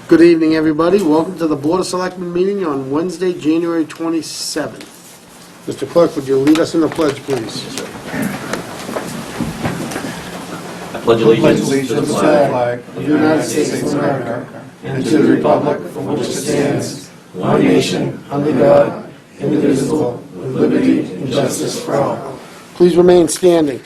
Good evening, everybody. Welcome to the Board of Selectmen meeting on Wednesday, January 27th. Mr. Clerk, would you lead us in the pledge, please? I pledge allegiance to the flag of the United States of America and to the republic for which it stands, one nation, under God, indivisible, with liberty and justice for all. Please remain standing.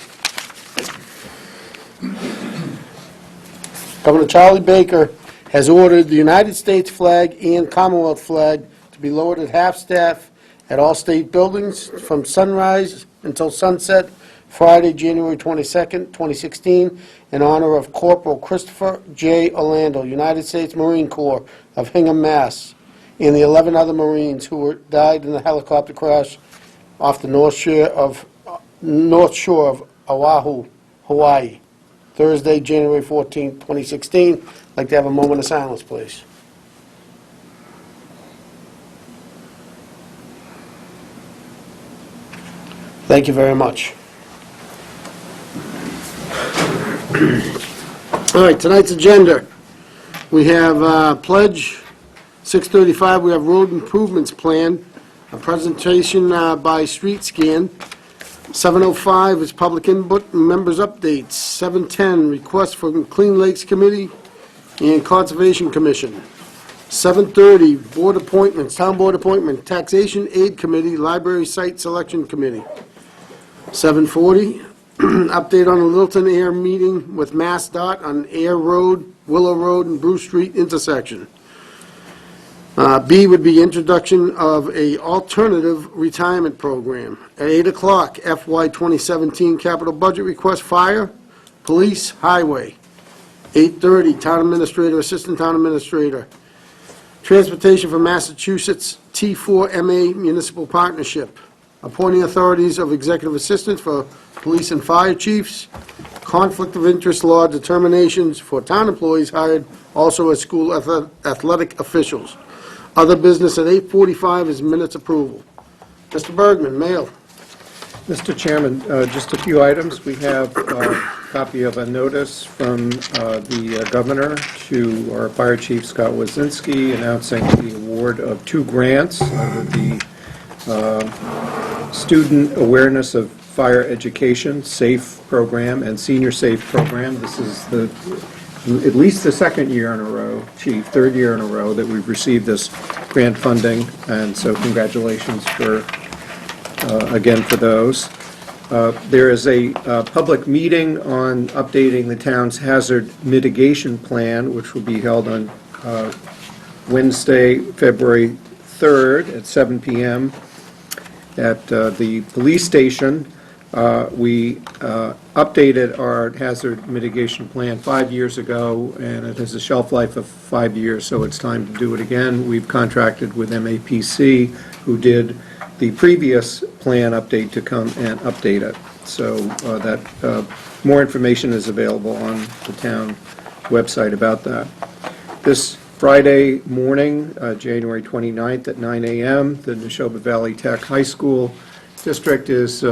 Governor Charlie Baker has ordered the United States flag and Commonwealth flag to be lowered at half-staff at all state buildings from sunrise until sunset, Friday, January 22nd, 2016, in honor of Corporal Christopher J. Orlando, United States Marine Corps of Hingham, Mass., and the 11 other Marines who died in the helicopter crash off the North Shore of Oahu, Hawaii, Thursday, January 14th, 2016. I'd like to have a moment of silence, please. Thank you very much. All right, tonight's agenda. We have pledge, 6:35, we have road improvements plan, a presentation by Street Scan. 7:05 is public input and members updates. 7:10, request from Clean Lakes Committee and Conservation Commission. 7:30, board appointments, town board appointment, Taxation Aid Committee, Library Site Selection Committee. 7:40, update on the Littleton Air meeting with MassDOT on Air Road, Willow Road, and Bruce Street intersection. B would be introduction of a alternative retirement program. At 8 o'clock, FY 2017 capital budget request, fire, police, highway. 8:30, town administrator, assistant town administrator. Transportation for Massachusetts T4MA Municipal Partnership. Appointing authorities of executive assistants for police and fire chiefs. Conflict of interest law determinations for town employees hired also as school athletic officials. Other business at 8:45 is minutes approval. Mr. Bergman, mail. Mr. Chairman, just a few items. We have a copy of a notice from the governor to our fire chief, Scott Wazinski, announcing the award of 2 grants under the Student Awareness of Fire Education SAFE program and Senior SAFE program. This is at least the second year in a row, Chief, third year in a row that we've received this grant funding, and so congratulations for again for those. There is a public meeting on updating the town's hazard mitigation plan, which will be held on Wednesday, February 3rd at 7 p.m. at the police station. We updated our hazard mitigation plan 5 years ago, and it has a shelf life of 5 years, so it's time to do it again. We've contracted with MAPC, who did the previous plan update, to come and update it. So more information is available on the town website about that. This Friday morning, January 29th at 9 a.m., the Neshoba Valley Tech High School District is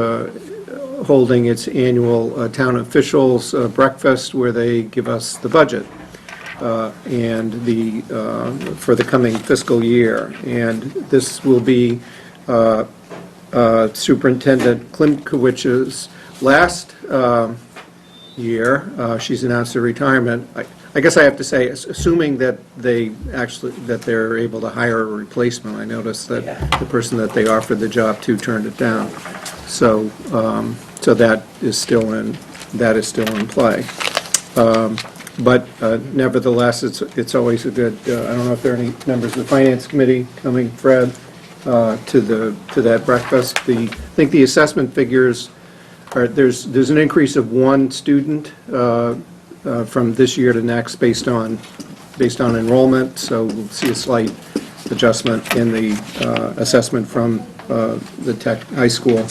holding its annual town officials breakfast, where they give us the budget and for the coming fiscal year. And this will be Superintendent Klimkowich's last year. She's announced her retirement. I guess I have to say, assuming that they're able to hire a replacement. I noticed that the person that they offered the job to turned it down. So that is still in play. But nevertheless, it's always a good. I don't know if there are any members of the Finance Committee coming, Fred, to that breakfast. I think the assessment figures are there's an increase of 1 student from this year to next based on enrollment. So we'll see a slight adjustment in the assessment from the Tech High School.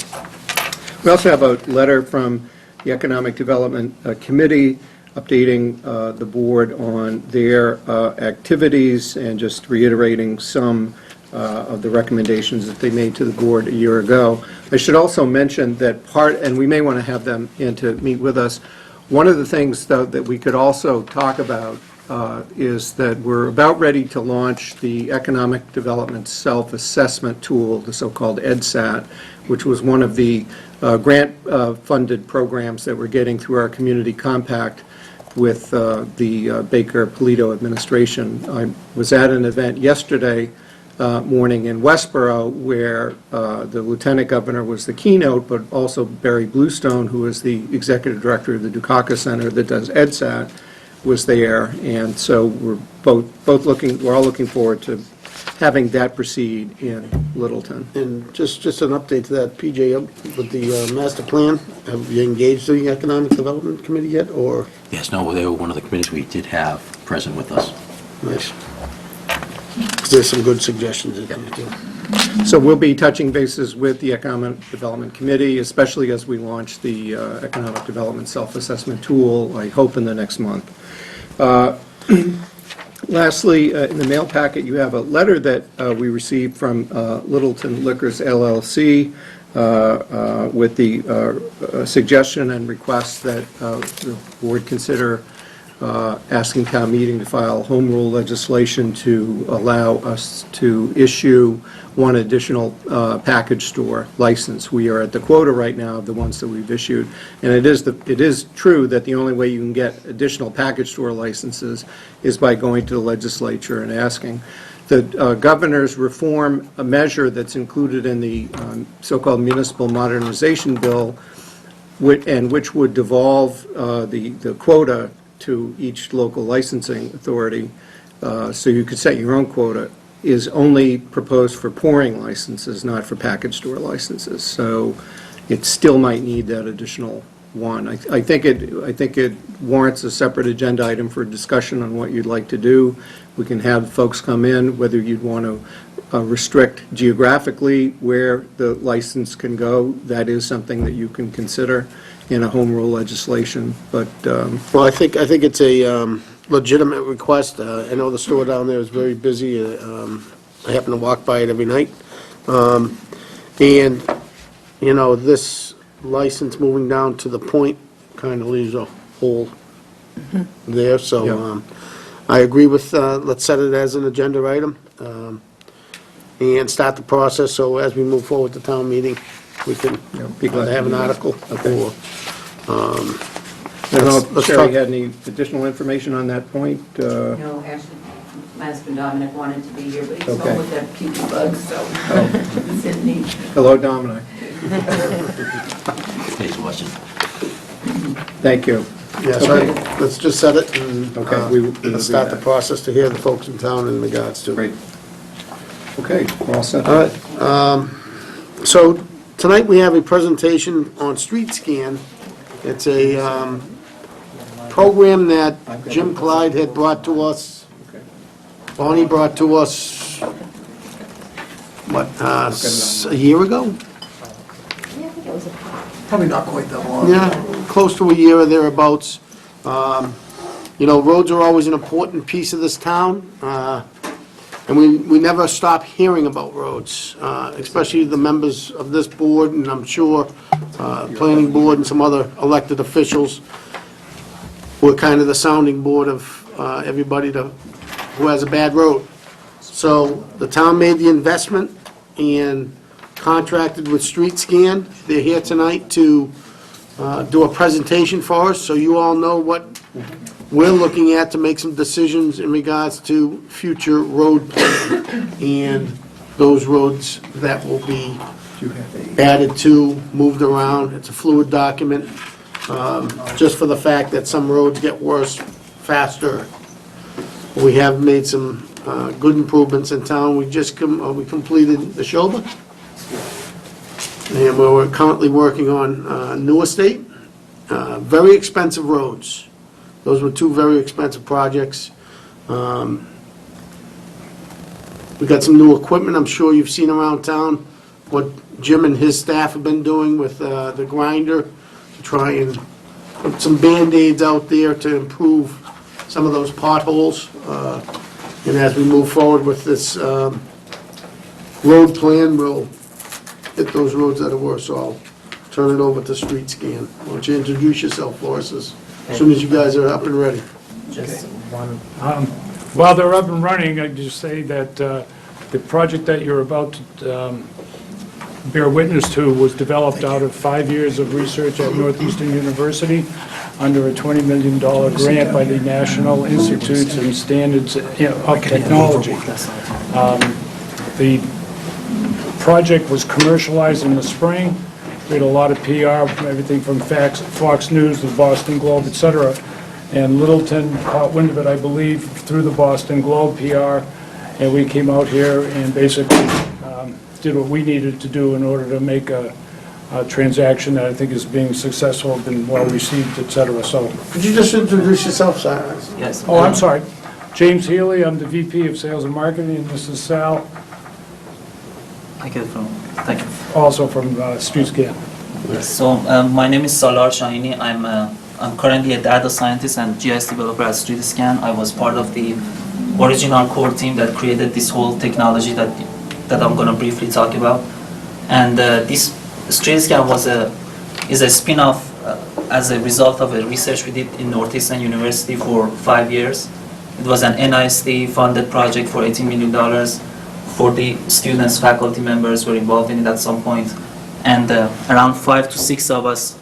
We also have a letter from the Economic Development Committee updating the board on their activities and just reiterating some of the recommendations that they made to the board a year ago. I should also mention that and we may want to have them in to meet with us, one of the things, though, that we could also talk about is that we're about ready to launch the Economic Development Self-Assessment Tool, the so-called EDSAT, which was one of the grant-funded programs that we're getting through our community compact with the Baker-Polito administration. I was at an event yesterday morning in Westboro where the lieutenant governor was the keynote, but also Barry Bluestone, who is the executive director of the Dukakis Center that does EDSAT, was there. And so we're we're all looking forward to having that proceed in Littleton. And just an update to that, PJ, with the master plan, have you engaged the Economic Development Committee yet, or? Yes, no, they were one of the committees we did have present with us. Nice. 'Cause there's some good suggestions in there, too. So we'll be touching bases with the Economic Development Committee, especially as we launch the Economic Development Self-Assessment Tool, I hope in the next month. Lastly, in the mail packet, you have a letter that we received from Littleton Liquors LLC with the suggestion and request that the board consider asking town meeting to file home rule legislation to allow us to issue one additional package store license. We are at the quota right now of the ones that we've issued, and it is true that the only way you can get additional package store licenses is by going to the legislature and asking. The governor's reform a measure that's included in the so-called municipal modernization bill, which would devolve the quota to each local licensing authority, so you could set your own quota, is only proposed for pouring licenses, not for package store licenses. So it still might need that additional one. I think it warrants a separate agenda item for discussion on what you'd like to do. We can have folks come in, whether you'd want to restrict geographically where the license can go. That is something that you can consider in a home rule legislation, but Well, I think it's a legitimate request. I know the store down there is very busy. I happen to walk by it every night. And, you know, this license moving down to the point kind of leaves a hole there, so Yeah. I agree with, let's set it as an agenda item and start the process, so as we move forward to town meeting, we can be glad to have an do that. article. Okay. Or, I don't know if let's Sherry talk- had any additional information on that point. No, actually, my husband Dominic wanted to be here, but he's Okay. home with that puke bug, so he said he. Hello, Dominic. Thanks, watching. Thank you. Yeah, so Okay. let's just set it and Okay, we will do let's start the that. process to hear the folks in town in regards to. Great. Okay, we're all set. All right. So tonight we have a presentation on Street Scan. It's a program that Jim Clyde had brought to us, Bonnie brought to us, what, a year ago? Yeah, I think it was a. Probably not quite that long. Yeah, close to a year or thereabouts. You know, roads are always an important piece of this town, and we never stop hearing about roads, especially the members of this board, and I'm sure planning board and some other elected officials. We're kind of the sounding board of everybody who has a bad road. So the town made the investment and contracted with Street Scan. They're here tonight to do a presentation for us, so you all know what we're looking at to make some decisions in regards to future road planning and those roads that will be added to, moved around. It's a fluid document, just for the fact that some roads get worse faster. We have made some good improvements in town. We just we completed the Shoba. And we're currently working on New Estate. Very expensive roads. Those were two very expensive projects. We got some new equipment I'm sure you've seen around town, what Jim and his staff have been doing with the grinder to try and put some Band-Aids out there to improve some of those potholes. And as we move forward with this road plan, we'll hit those roads that are worse. So I'll turn it over to Street Scan. Why don't you introduce yourself for us as soon as you guys are up and ready? Just one. While they're up and running, I'd just say that the project that you're about to bear witness to was developed out of 5 years of research at Northeastern University under a $20 million grant by the National Institutes and Standards of Technology. The project was commercialized in the spring. We had a lot of PR, everything from Fox News, the Boston Globe, et cetera. And Littleton caught wind of it, I believe, through the Boston Globe PR, and we came out here and basically did what we needed to do in order to make a transaction that I think is being successful, been well-received, et cetera. So, Could you just introduce yourself, sir? Yes. oh, I'm sorry. James Healy, I'm the VP of Sales and Marketing, and this is Sal, Thank you. also from StreetScan. So my name is Salar Shahini. I'm currently a data scientist and GIS developer at StreetScan. I was part of the original core team that created this whole technology that I'm going to briefly talk about. And this StreetScan is a spin-off as a result of a research we did in Northeastern University for 5 years. It was an NIST funded project for $18 million. 40 students, faculty members were involved in it at some point. And around 5 to 6 of us,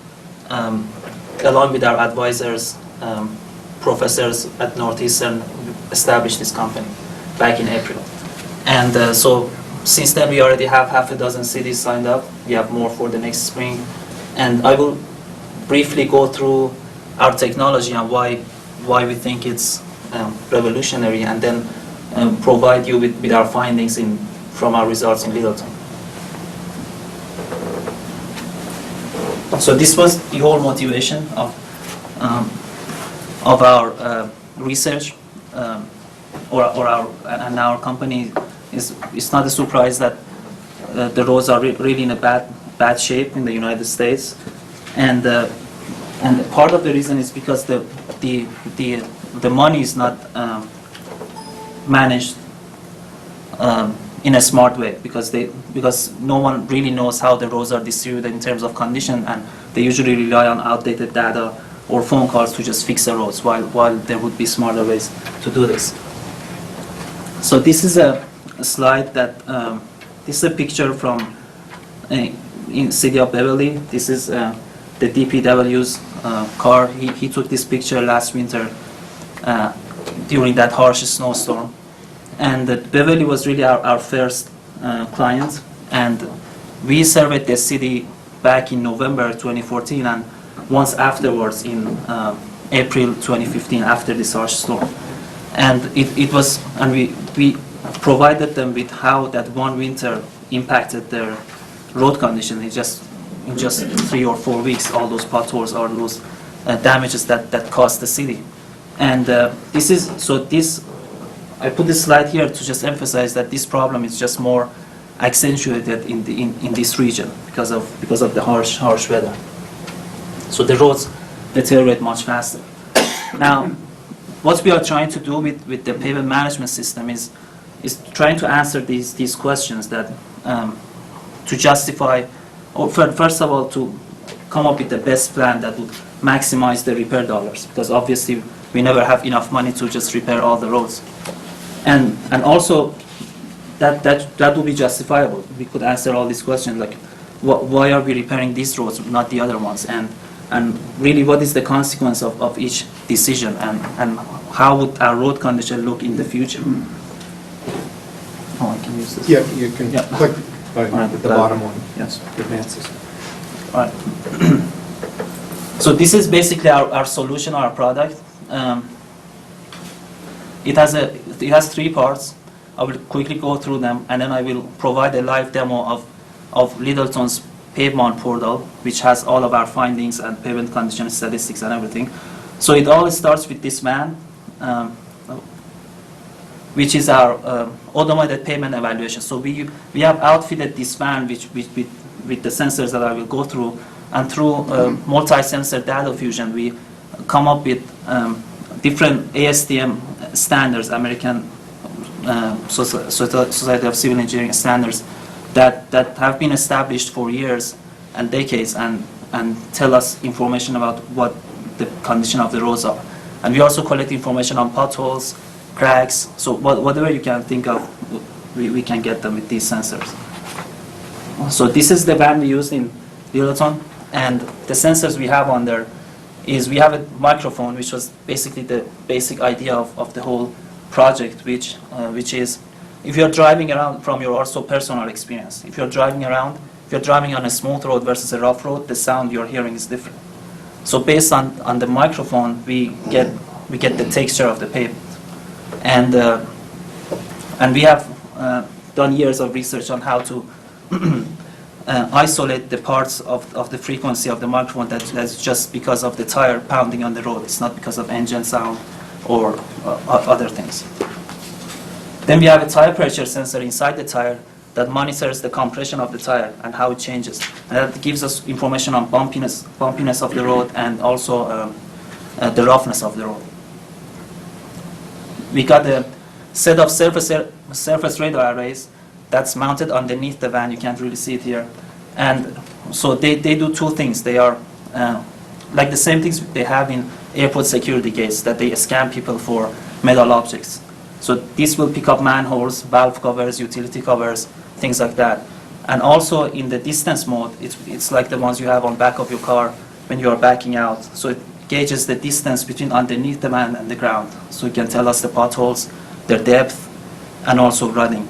along with our advisors, professors at Northeastern, established this company back in April. And so since then we already have half a dozen cities signed up. We have more for the next spring. And I will briefly go through our technology and why we think it's revolutionary, and then provide you with our findings from our results in Littleton. So this was the whole motivation of our research, and our company it's not a surprise that the roads are really in a bad shape in the United States, and part of the reason is because the money is not managed in a smart way, because no one really knows how the roads are distributed in terms of condition, and they usually rely on outdated data or phone calls to just fix the roads, while there would be smarter ways to do this. So this is a slide that this is a picture from in city of Beverly. This is the DPW's car. He took this picture last winter during that harsh snowstorm. And Beverly was really our first client, and we surveyed the city back in November 2014, and once afterwards in April 2015, after this harsh storm. And we provided them with how that one winter impacted their road condition in just 3 or 4 weeks, all those potholes, all those damages that caused the city. And I put this slide here to just emphasize that this problem is just more accentuated in this region because of the harsh weather. So the roads deteriorate much faster. Now, what we are trying to do with the pavement management system is trying to answer these questions, that to justify, or first of all, to come up with the best plan that would maximize the repair dollars, because obviously we never have enough money to just repair all the roads. And also that would be justifiable. We could answer all these questions, like why are we repairing these roads, not the other ones, and really what is the consequence of each decision, and how would our road condition look in the future. Oh, I can use this. Yeah, you can Yeah. click All right, the bottom one. Yes. Advances. All right. So this is basically our solution, our product. It has 3 parts. I will quickly go through them, and then I will provide a live demo of Littleton's pavement portal, which has all of our findings and pavement condition statistics and everything. So it all starts with this van, which is our automated pavement evaluation. So we have outfitted this van with the sensors that I will go through, and through multi-sensor data fusion, we come up with different ASTM standards, American Society of Civil Engineering standards, that have been established for years and decades, and tell us information about what the condition of the roads are. And we also collect information on potholes, cracks, so whatever you can think of, we can get them with these sensors. So this is the van we used in Littleton, and the sensors we have on there is we have a microphone, which was basically the basic idea of the whole project, which is if you're driving around from your also personal experience, if you're driving on a smooth road versus a rough road, the sound you're hearing is different. So based on the microphone, we get the texture of the pavement, and we have done years of research on how to isolate the parts of the frequency of the microphone that's just because of the tire pounding on the road. It's not because of engine sound or other things. Then we have a tire pressure sensor inside the tire that monitors the compression of the tire and how it changes. And that gives us information on bumpiness of the road and also the roughness of the road. We got a set of surface radar arrays that's mounted underneath the van. You can't really see it here. And so they do two things. They are like the same things they have in airport security gates, that they scan people for metal objects. So this will pick up manholes, valve covers, utility covers, things like that. And also in the distance mode, it's like the ones you have on back of your car when you are backing out. So it gauges the distance between underneath the van and the ground. So it can tell us the potholes, their depth, and also rutting.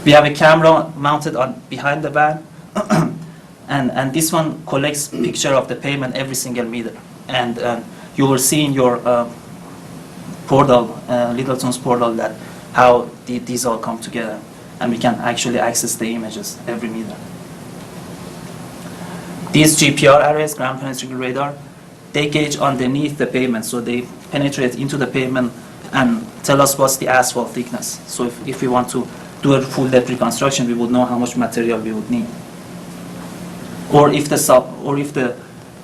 We have a camera mounted on behind the van, and this one collects picture of the pavement every single meter. And you will see in your portal, Littleton's portal, that how these all come together, and we can actually access the images every meter. These GPR arrays, ground penetrating radar, they gauge underneath the pavement, so they penetrate into the pavement and tell us what's the asphalt thickness. So if we want to do a full depth reconstruction, we would know how much material we would need. Or if the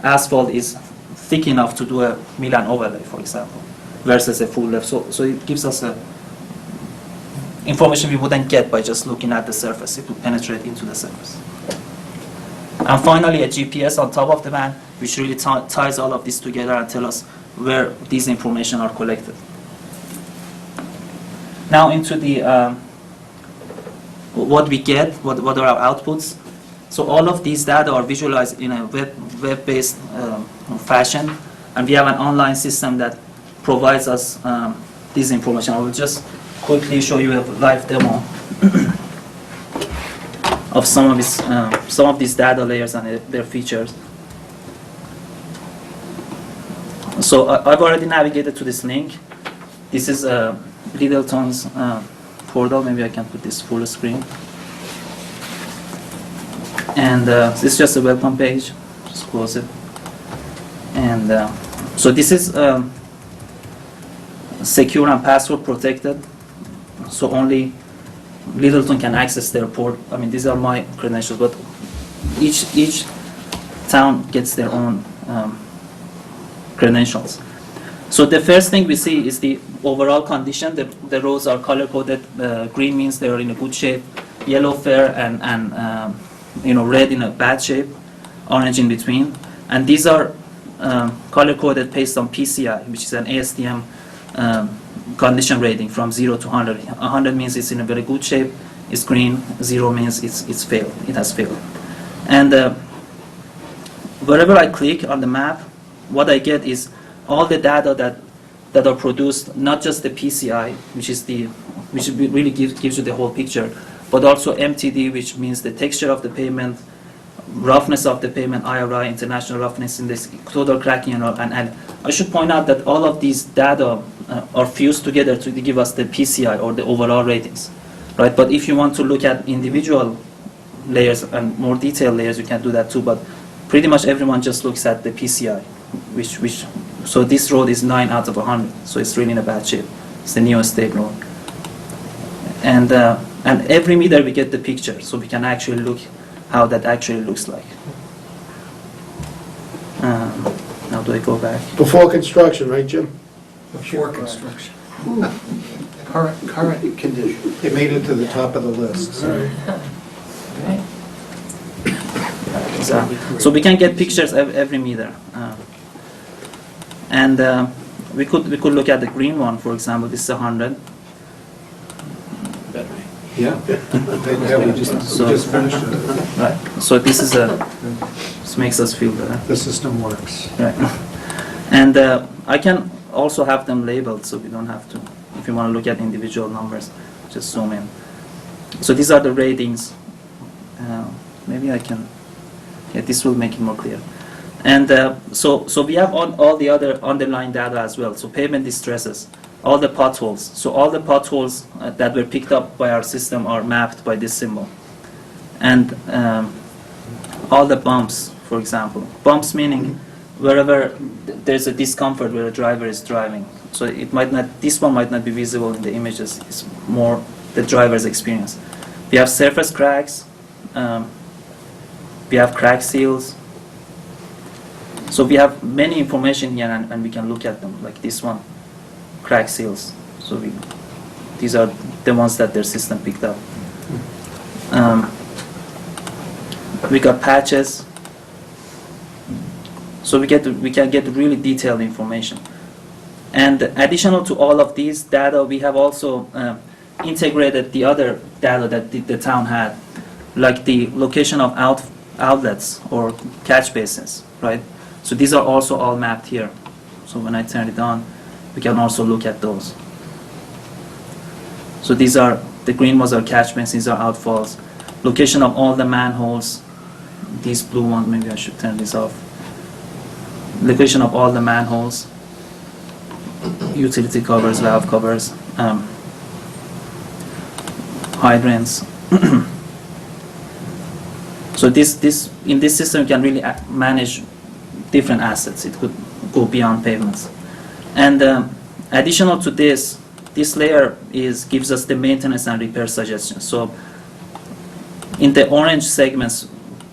asphalt is thick enough to do a mill and overlay, for example, versus a full depth. So it gives us information we wouldn't get by just looking at the surface. It would penetrate into the surface. And finally, a GPS on top of the van, which really ties all of this together and tell us where these information are collected. Now into the what we get, what are our outputs. So all of these data are visualized in a web-based fashion, and we have an online system that provides us this information. I will just quickly show you a live demo of some of these data layers and their features. So I've already navigated to this link. This is Littleton's portal. Maybe I can put this full screen. And this is just a welcome page. Just close it. And so this is secure and password protected. So only Littleton can access their port. I mean, these are my credentials, but each town gets their own credentials. So the first thing we see is the overall condition. The roads are color-coded. Green means they are in a good shape, yellow fair, and red in a bad shape, orange in between. And these are color-coded based on PCI, which is an ASTM condition rating from 0 to 100. 100 means it's in a very good shape. It's green. 0 means it's failed. It has failed. And wherever I click on the map, what I get is all the data that are produced, not just the PCI, which really gives you the whole picture, but also MTD, which means the texture of the pavement, roughness of the pavement, IRI, International Roughness Index, total cracking, and I should point out that all of these data are fused together to give us the PCI or the overall ratings, right? But if you want to look at individual layers and more detailed layers, you can do that too. But pretty much everyone just looks at the PCI, so this road is 9 out of 100, so it's really in a bad shape. It's the newest state road, and every meter we get the picture, so we can actually look how that actually looks like. Now do I go back? Before construction, right, Jim? Before construction. Current condition. It made it to the top of the list. So. So we can get pictures every meter. And we could look at the green one, for example. This is 100. Yeah. We just finished it. Right. So this is this makes us feel better. The system works. Right. And I can also have them labeled, so we don't have to. If you want to look at individual numbers, just zoom in. So these are the ratings. Maybe I can. Yeah, this will make it more clear. And so we have all the other underlying data as well. So pavement distresses, all the potholes. So all the potholes that were picked up by our system are mapped by this symbol. And all the bumps, for example. Bumps meaning wherever there's a discomfort where a driver is driving. So it might not, this one might not be visible in the images. It's more the driver's experience. We have surface cracks. We have crack seals. So we have many information here, and we can look at them, like this one, crack seals. So these are the ones that their system picked up. We got patches. So we can get really detailed information. And additional to all of these data, we have also integrated the other data that the town had, like the location of outlets or catch basins, right? So these are also all mapped here. So when I turn it on, we can also look at those. So these are, the green ones are catch basins, these are outfalls. Location of all the manholes, these blue ones, maybe I should turn this off. Location of all the manholes, utility covers, valve covers, hydrants. So in this system, you can really manage different assets. It could go beyond pavements. And additional to this layer gives us the maintenance and repair suggestions. So in the orange segments,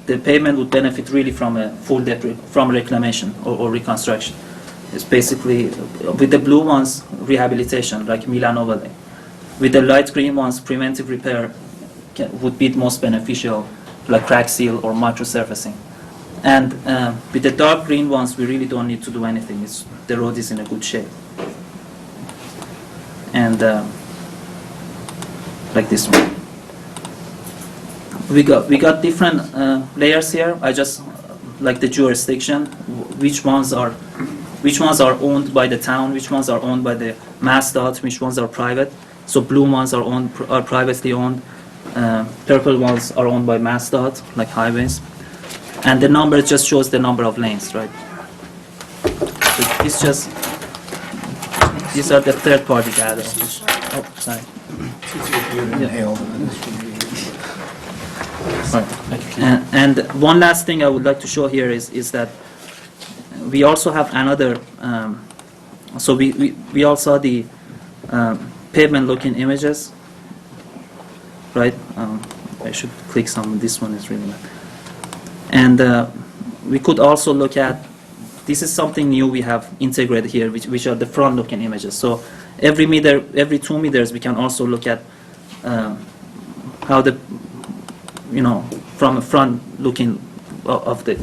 the pavement would benefit really from a full from reclamation or reconstruction. It's basically, with the blue ones, rehabilitation, like Milanova. With the light green ones, preventive repair would be most beneficial, like crack seal or microsurfacing. And with the dark green ones, we really don't need to do anything. The road is in a good shape. And like this one. We got different layers here. I just like the jurisdiction, which ones are owned by the town, which ones are owned by the MassDOT, which ones are private. So blue ones are privately owned. Purple ones are owned by MassDOT, like highways. And the number just shows the number of lanes, right? So these are the third-party data. Oh, sorry. Right. And one last thing I would like to show here is that we also have another. So we all saw the pavement-looking images, right? I should click some. This one is really bad. And we could also look at, this is something new we have integrated here, which are the front-looking images. So every 2 meters, we can also look at how the, from a front-looking of the,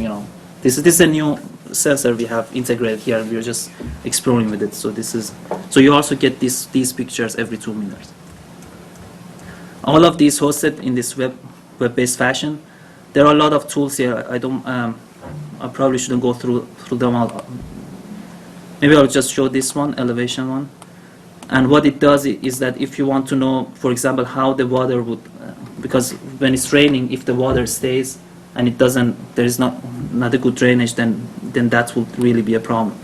this is a new sensor we have integrated here. We're just exploring with it. So you also get these pictures every 2 meters. All of these hosted in this web-based fashion. There are a lot of tools here. I probably shouldn't go through them all. Maybe I'll just show this one, elevation one. And what it does is that if you want to know, for example, how the water would, because when it's raining, if the water stays and there is not a good drainage, then that would really be a problem.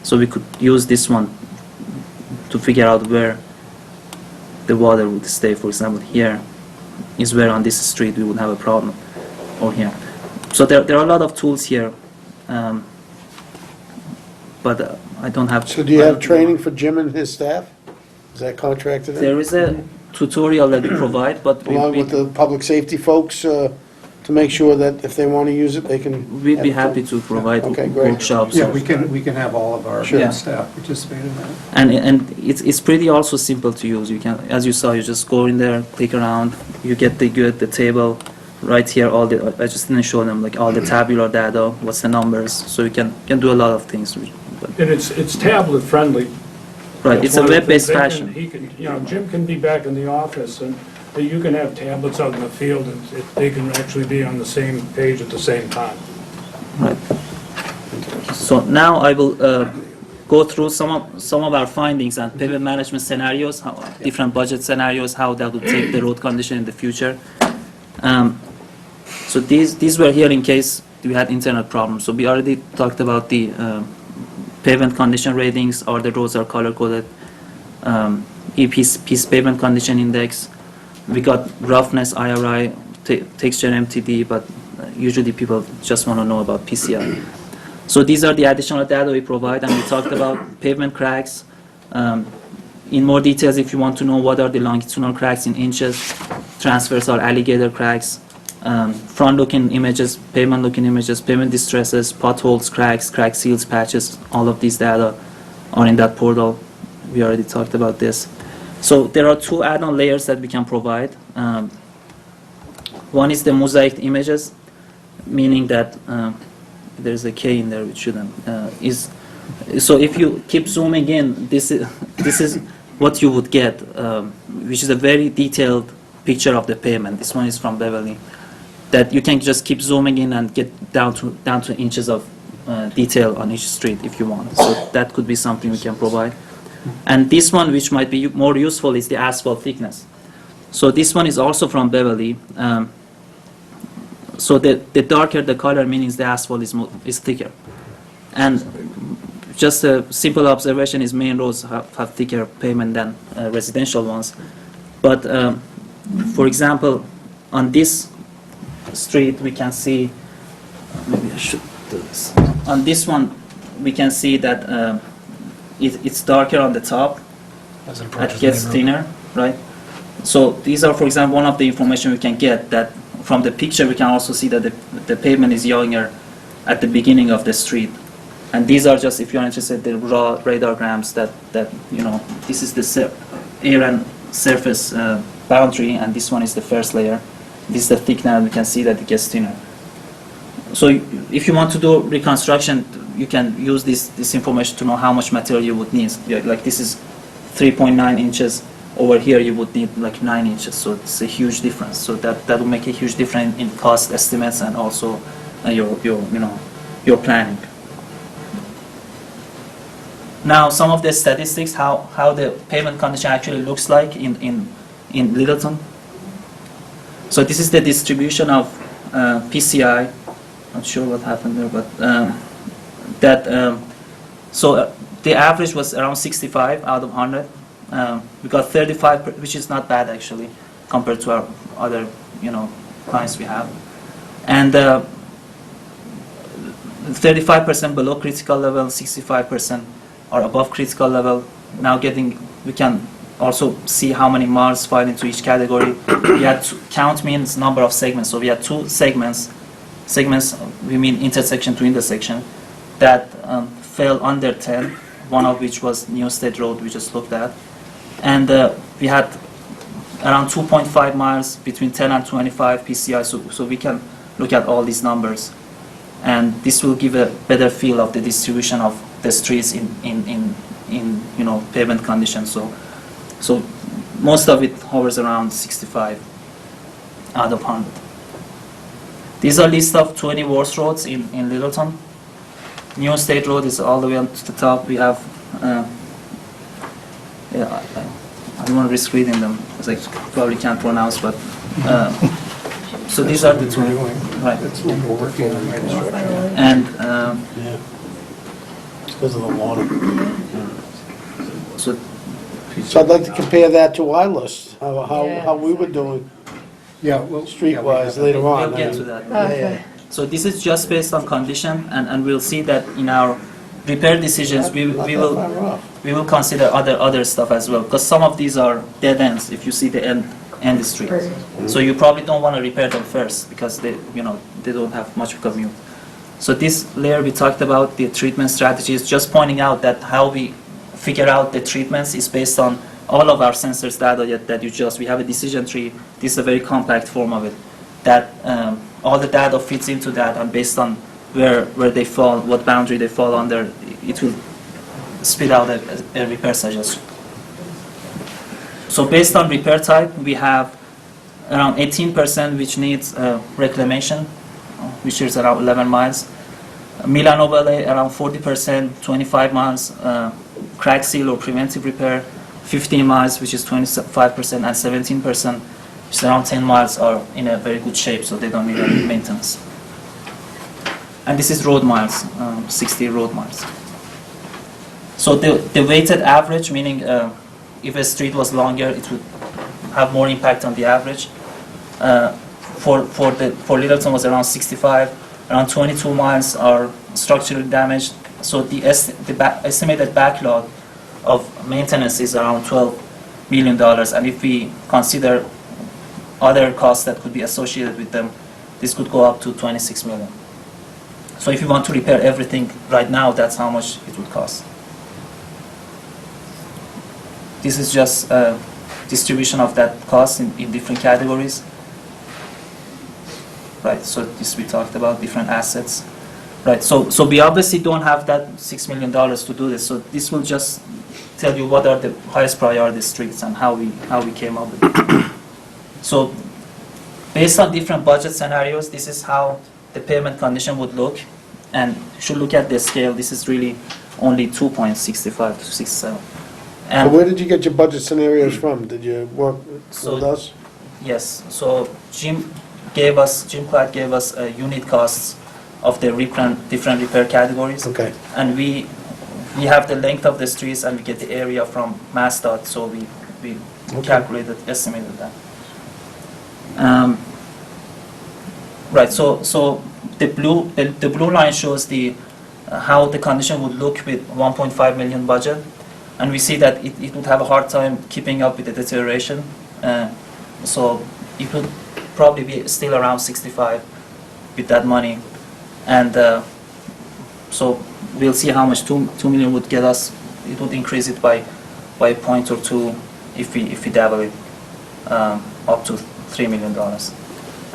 So we could use this one to figure out where the water would stay. For example, here is where on this street we would have a problem. Or here. So there are a lot of tools here, but I don't have. So do you have training for Jim and his staff? Is that contracted in? There is a tutorial that we provide, but Along with the public safety folks, to make sure that if they want to use it, they can. we'd be happy to provide Okay, great. workshops. Yeah, we can have all of our Sure. staff participate in that. And it's pretty also simple to use. You can, as you saw, you just go in there, click around, you get the table. Right here, I just didn't show them like all the tabular data, what's the numbers, so you can do a lot of things And it's tablet friendly. Right, it's That's a one of the web-based things. fashion. He can, Jim can be back in the office, and you can have tablets out in the field, and they can actually be on the same page at the same time. Right. So now I will go through some of our findings and pavement management scenarios, different budget scenarios, how that would take the road condition in the future. So these were here in case we had internet problems. So we already talked about the pavement condition ratings, or the roads are color coded, piece pavement condition index. We got roughness, IRI, texture, MTD, but usually people just want to know about PCI. So these are the additional data we provide, and we talked about pavement cracks. In more details, if you want to know what are the longitudinal cracks in inches, transverse or alligator cracks, front-looking images, pavement-looking images, pavement distresses, potholes, cracks, crack seals, patches, all of these data are in that portal. We already talked about this. So there are two add-on layers that we can provide. One is the mosaic images, meaning that there's a K in there which shouldn't. So if you keep zooming in, this is what you would get, which is a very detailed picture of the pavement. This one is from Beverly. That you can just keep zooming in and get down to inches of detail on each street if you want. So that could be something we can provide. And this one, which might be more useful, is the asphalt thickness. So this one is also from Beverly. So the darker the color means the asphalt is thicker. And just a simple observation is main roads have thicker pavement than residential ones. But for example, on this street we can see, maybe I should do this. On this one we can see that it's darker on the top. It gets thinner, right? So these are, for example, one of the information we can get, that from the picture we can also see that the pavement is younger at the beginning of the street. And these are just, if you're interested, the raw radargrams that this is the air and surface boundary, and this one is the first layer. This is the thickness, and we can see that it gets thinner. So if you want to do reconstruction, you can use this information to know how much material you would need. Like this is 3.9 inches. Over here you would need like 9 inches. So it's a huge difference. So that will make a huge difference in cost estimates and also your planning. Now some of the statistics, how the pavement condition actually looks like in Littleton. So this is the distribution of PCI. Not sure what happened there, but the average was around 65 out of 100. We got 35, which is not bad actually, compared to our other clients we have, and 35% below critical level, 65% are above critical level. Now we can also see how many miles fall into each category. We had count means number of segments, so we had two segments. Segments, we mean intersection to intersection, that fell under 10, one of which was New State Road we just looked at. And we had around 2.5 miles between 10 and 25 PCI, so we can look at all these numbers. And this will give a better feel of the distribution of the streets in pavement conditions. So most of it hovers around 65 out of 100. These are list of 20 worst roads in Littleton. New State Road is all the way up to the top. We have, I don't want to risk reading them because I probably can't pronounce, but so these are the 20, right? That's what we're working on construction. And It's because of the water. so So I'd like to compare that to our list, how we were doing Yeah, well, streetwise later on. we'll get to that. Yeah. So this is just based on condition, and we'll see that in our repair decisions we will consider other stuff as well, because some of these are dead ends if you see the end street. So you probably don't want to repair them first because they don't have much commute. So this layer we talked about the treatment strategies, just pointing out that how we figure out the treatments is based on all of our sensors data that we have a decision tree. This is a very compact form of it, that all the data fits into that, and based on where they fall, what boundary they fall under, it will spit out a repair suggestion. So based on repair type, we have around 18% which needs reclamation, which is around 11 miles. Milano Valley, around 40%, 25 miles, crack seal or preventive repair, 15 miles, which is 25%, and 17%, which is around 10 miles, are in a very good shape, so they don't need any maintenance. And this is road miles, 60 road miles. So the weighted average, meaning if a street was longer, it would have more impact on the average. For Littleton was around 65, around 22 miles are structurally damaged. So the estimated backlog of maintenance is around $12 million. And if we consider other costs that could be associated with them, this could go up to 26 million. So if you want to repair everything right now, that's how much it would cost. This is just a distribution of that cost in different categories. Right, so this we talked about, different assets. Right, so we obviously don't have that $6 million to do this, so this will just tell you what are the highest priority streets and how we came up with it. So based on different budget scenarios, this is how the pavement condition would look, and you should look at the scale. This is really only 2.65 to 67. So where did you get your budget scenarios from? Did you work So- with us? Yes, so Jim Platt gave us unit costs of the different repair categories. Okay. And we have the length of the streets and we get the area from MassDOT, so we calculated, estimated that. Right, so the blue line shows how the condition would look with 1.5 million budget, and we see that it would have a hard time keeping up with the deterioration. So it would probably be still around 65 with that money, and so we'll see how much 2 million would get us. It would increase it by a point or two if we double it, up to $3 million,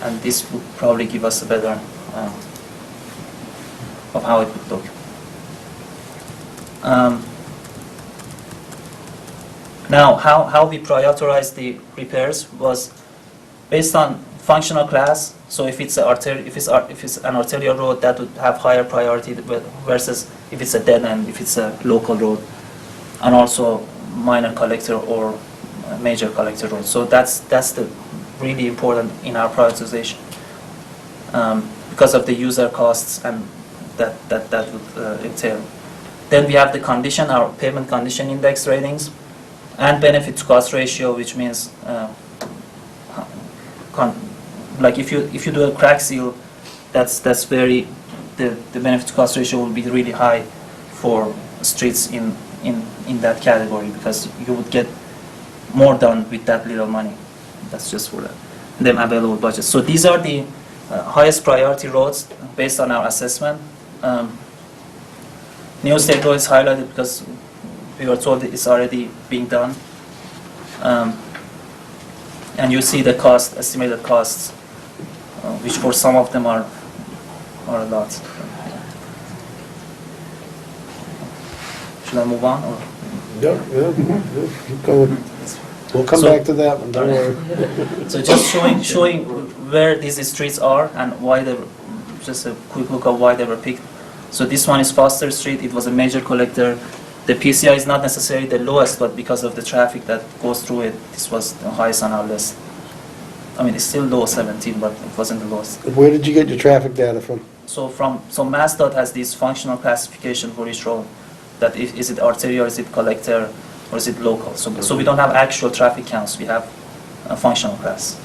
and this would probably give us a better of how it would look. Now, how we prioritize the repairs was based on functional class. So if it's an arterial road, that would have higher priority versus if it's a dead end, if it's a local road, and also minor collector or major collector road. So that's the really important in our prioritization because of the user costs and that would entail. Then we have the condition, our pavement condition index ratings, and benefit to cost ratio, which means like if you do a crack seal, that's very the benefit to cost ratio will be really high for streets in that category, because you would get more done with that little money. That's just for them available budget. So these are the highest priority roads based on our assessment. New State Road is highlighted because we were told it's already being done. And you see the estimated costs, which for some of them are a lot. Should I move on? Or? Yeah. Keep going. We'll come back to that one, don't worry. So just showing where these streets are and why they were, just a quick look of why they were picked. So this one is Foster Street. It was a major collector. The PCI is not necessarily the lowest, but because of the traffic that goes through it, this was the highest on our list. I mean, it's still low 17, but it wasn't the lowest. Where did you get your traffic data from? So MassDOT has this functional classification for each road. That is it arterial, is it collector, or is it local? So we don't have actual traffic counts. We have a functional class.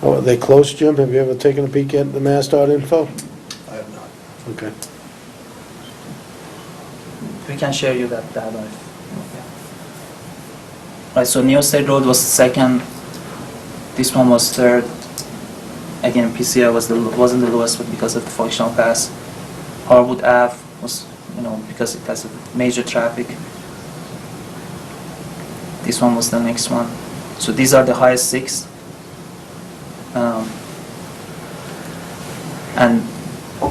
Oh, are they close, Jim? Have you ever taken a peek at the MassDOT info? I have not. Okay. We can share you that data. Right, so New State Road was second. This one was third. Again, PCI wasn't the lowest, but because of the functional class. Harwood Ave was, because it has a major traffic. This one was the next one. So these are the highest six. And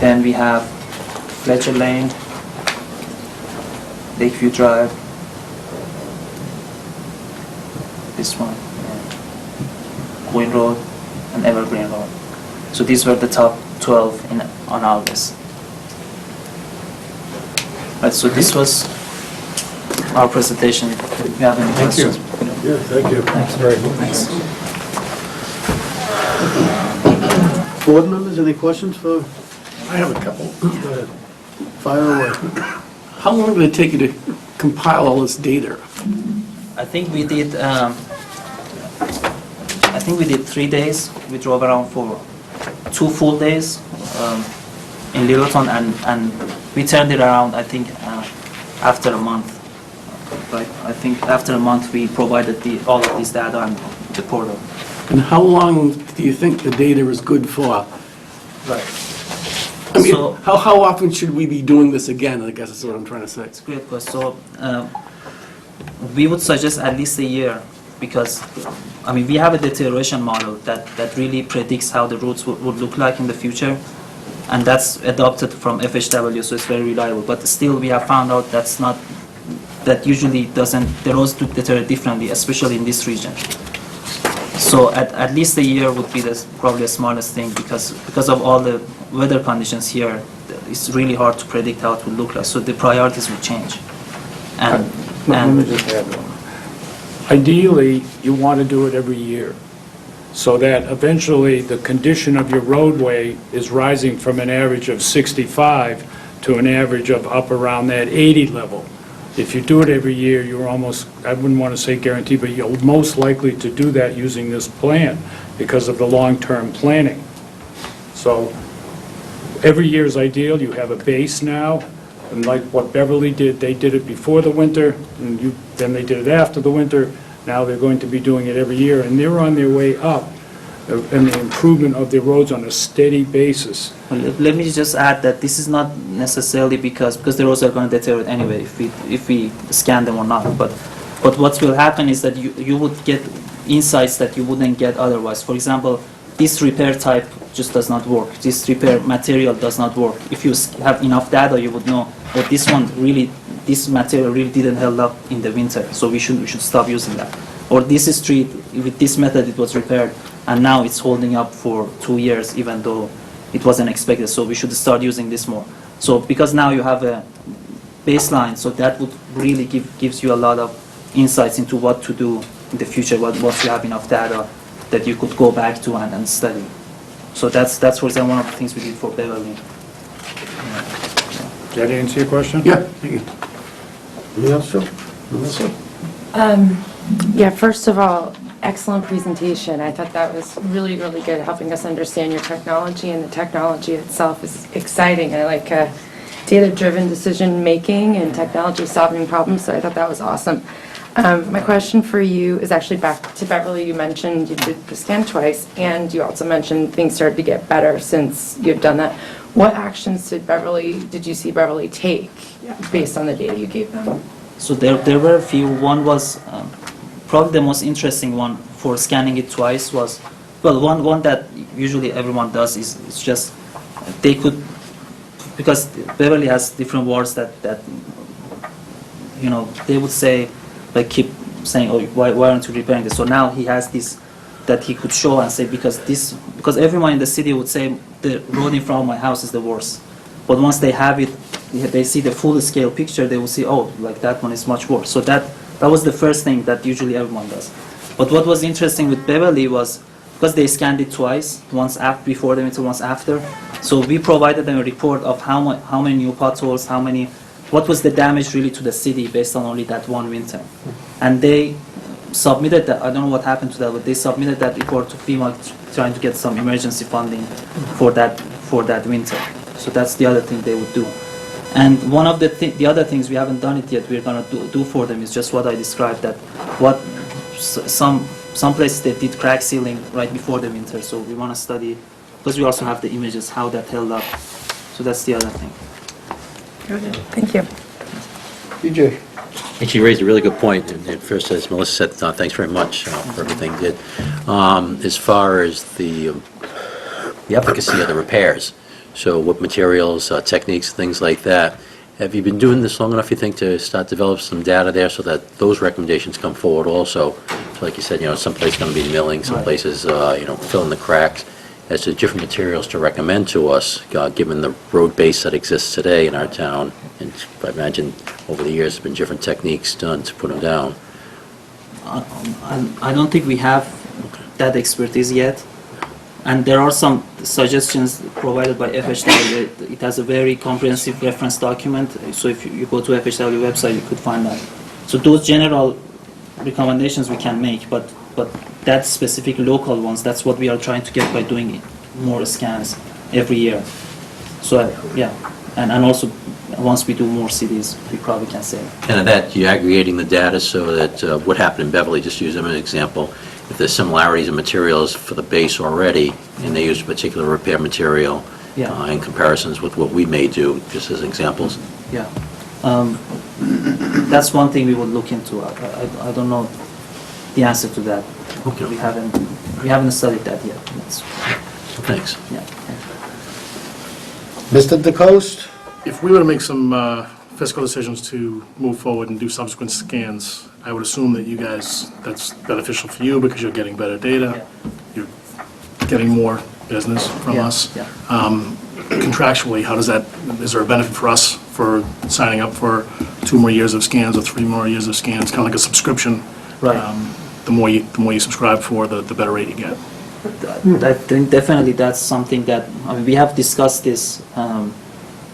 then we have Fletcher Lane. Lakeview Drive, this one, Queen Road, and Evergreen Road. So these were the top 12 on our list. Right, so this was our presentation. If you have any questions. Yeah, thank you. Thanks. Thanks. Board members, any questions for, I have a couple. Go ahead. fire away? How long did it take you to compile all this data? I think we did. I think we did 3 days. We drove around for 2 full days in Littleton, and we turned it around. I think after a month. Right. I think after a month we provided all of this data on the portal. And how long do you think the data is good for? Right. I mean, So- how often should we be doing this again, I guess is what I'm trying to say. Great question. So we would suggest at least a year, because I mean we have a deterioration model that really predicts how the routes would look like in the future, and that's adopted from FHW, so it's very reliable. But still, we have found out that usually doesn't, the roads do deteriorate differently, especially in this region. So at least a year would be probably the smartest thing, because of all the weather conditions here, it's really hard to predict how it will look like. So the priorities will change. Let me just add one. Ideally, you want to do it every year, so that eventually the condition of your roadway is rising from an average of 65 to an average of up around that 80 level. If you do it every year, you're almost, I wouldn't want to say guaranteed, but you're most likely to do that using this plan because of the long-term planning. So every year is ideal. You have a base now, and like what Beverly did, they did it before the winter, and then they did it after the winter. Now they're going to be doing it every year, and they're on their way up in the improvement of the roads on a steady basis. Well, let me just add that this is not necessarily because the roads are going to deteriorate anyway if we scan them or not. But what will happen is that you would get insights that you wouldn't get otherwise. For example, this repair type just does not work. This repair material does not work. If you have enough data, you would know that this material really didn't hold up in the winter, so we should stop using that. Or this street, with this method, it was repaired, and now it's holding up for 2 years, even though it wasn't expected, so we should start using this more. So because now you have a baseline, so that would really gives you a lot of insights into what to do in the future, once you have enough data that you could go back to and study. So that's for example one of the things we did for Beverly. Did that answer your question? Yeah, thank you. Anything else, Joe? Melissa? Yeah, first of all, excellent presentation. I thought that was really, really good, helping us understand your technology, and the technology itself is exciting. I like data-driven decision-making and technology solving problems, so I thought that was awesome. My question for you is actually back to Beverly. You mentioned you did the scan twice, and you also mentioned things started to get better since you've done that. What actions did you see Beverly take based on the data you gave them? So there were a few. One was probably the most interesting one for scanning it twice was, well, one that usually everyone does is it's just they could, because Beverly has different wards that you know, they would say, like, keep saying, oh, why aren't you repairing this? So now he has this that he could show and say, because everyone in the city would say the road in front of my house is the worst. But once they have it, they see the full scale picture, they will see, oh, like that one is much worse. So that was the first thing that usually everyone does. But what was interesting with Beverly was, because they scanned it twice, once before the winter, once after, so we provided them a report of how many new potholes, what was the damage really to the city based on only that one winter. And they submitted that, I don't know what happened to that, but they submitted that report to FEMA trying to get some emergency funding for that winter. So that's the other thing they would do. And one of the other things, we haven't done it yet, we're going to do for them is just what I described, that some places they did crack sealing right before the winter, so we want to study, because we also have the images, how that held up. So that's the other thing. Thank you. DJ? And she raised a really good point. And first, as Melissa said, thanks very much for everything you did. As far as the efficacy of the repairs, so what materials, techniques, things like that, Have you been doing this long enough, you think, to start develop some data there so that those recommendations come forward also? So like you said, some place going to be milling, some Right. places, fill in the cracks, as to different materials to recommend to us, given the road base that exists today in our town. And I imagine over the years, there have been different techniques done to put them down. I don't think we have that expertise yet. And there are some suggestions provided by FHW. It has a very comprehensive reference document. So if you go to FHW website, you could find that. So those general recommendations we can make, but that specific local ones, that's what we are trying to get by doing more scans every year. So yeah, and also once we do more cities, we probably can say. And of that, you're aggregating the data so that what happened in Beverly, just use them as an example, if there's similarities in materials for the base already, and they use a particular repair material Yeah. in comparisons with what we may do, just as examples. Yeah. That's one thing we would look into. I don't know the answer to that. Okay. We haven't studied that yet. Thanks. Yeah. Mr. DeCoste? If we were to make some fiscal decisions to move forward and do subsequent scans, I would assume that you guys, that's beneficial for you because you're getting better data, you're getting more business from Yeah, us. yeah. Contractually, how does that, is there a benefit for us for signing up for 2 more years of scans or 3 more years of scans, kind of like a subscription? Right. The more you subscribe for, the better rate you get. I think definitely that's something that, we have discussed this.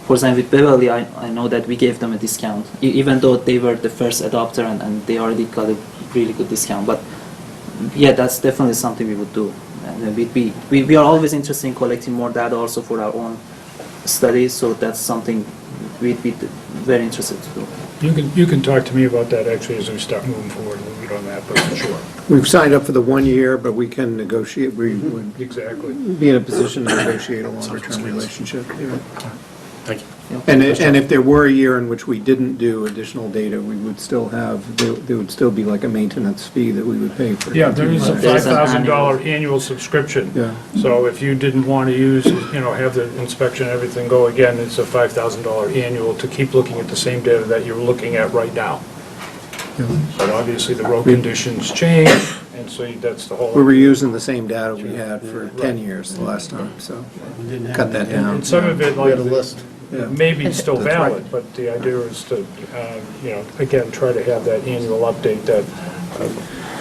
For example, with Beverly, I know that we gave them a discount, even though they were the first adopter and they already got a really good discount. But yeah, that's definitely something we would do. And we are always interested in collecting more data also for our own studies, so that's something we'd be very interested to do. You can talk to me about that actually as we start moving forward a little bit on that, but sure. We've signed up for the 1 year, but we can negotiate, we would Exactly. be in a position to negotiate a longer-term relationship. Yeah. Thank you. And if there were a year in which we didn't do additional data, we would still have, there would still be like a maintenance fee that we would pay for. Yeah, there is a continuing data. $5,000 annual subscription. Yeah. So if you didn't want to use, have the inspection and everything go again, it's a $5,000 annual to keep looking at the same data that you're looking at right now. But obviously, the road conditions change, and so that's the whole. We were using the same data we had for 10 years the last time, so cut that down. And some of it, We like, had a list. Yeah. may be still That's right. valid, but the idea is to, again, try to have that annual update that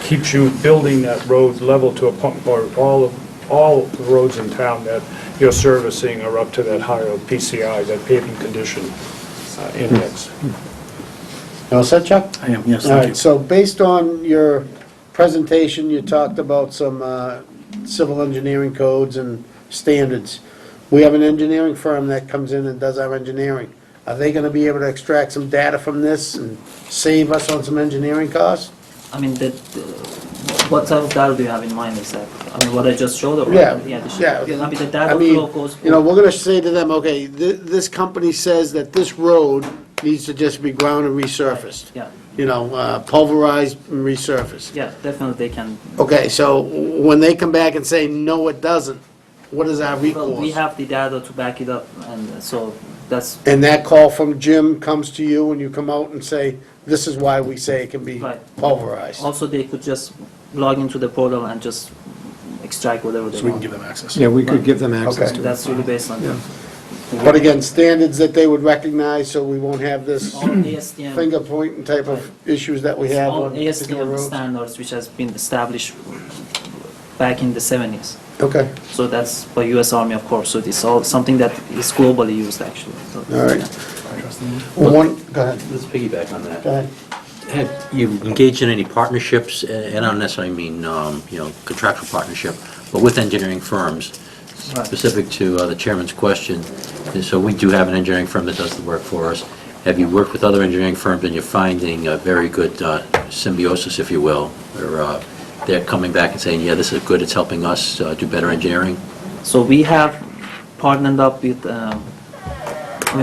keeps you building that road level to a point where all the roads in town that you're servicing are up to that higher PCI, that paving condition index. You all set, Chuck? I am, yes, All thank right, you. so based on your presentation, you talked about some civil engineering codes and standards. We have an engineering firm that comes in and does our engineering. Are they gonna be able to extract some data from this and save us on some engineering costs? I mean, what type of data do you have in mind exactly? I mean, what I just showed? Or Yeah, the addition? yeah. I mean, the I data mean, flow goes. we're gonna say to them, okay, this company says that this road needs to just be ground and resurfaced. Yeah, Pulverized and resurfaced. yeah, definitely they can. Okay, so when they come back and say, no, it doesn't, what is our Well, we recourse? have the data to back it up, and so that's And that call from Jim comes to you and you come out and say, this is why we say it can be Right. pulverized. also they could just log into the portal and just extract whatever they So we can want. give them access. Yeah, we could give them access Okay. to it. That's really based on them. But again, standards that they would recognize, so we won't have this All ASTM, finger pointing type of issues that we have all on particular ASTM roads. standards which has been established back in the 70s. Okay, So that's by US Army, of course, so it's all something that is globally used actually. So, all right. yeah. Well, go ahead, Let's piggyback on that. go ahead. Have you engaged in any partnerships, and I don't necessarily mean, contractual partnership, but with engineering firms, Right. specific to the chairman's question? And so we do have an engineering firm that does the work for us. Have you worked with other engineering firms and you're finding a very good symbiosis, if you will, where they're coming back and saying, yeah, this is good, it's helping us do better engineering? So we have partnered up with,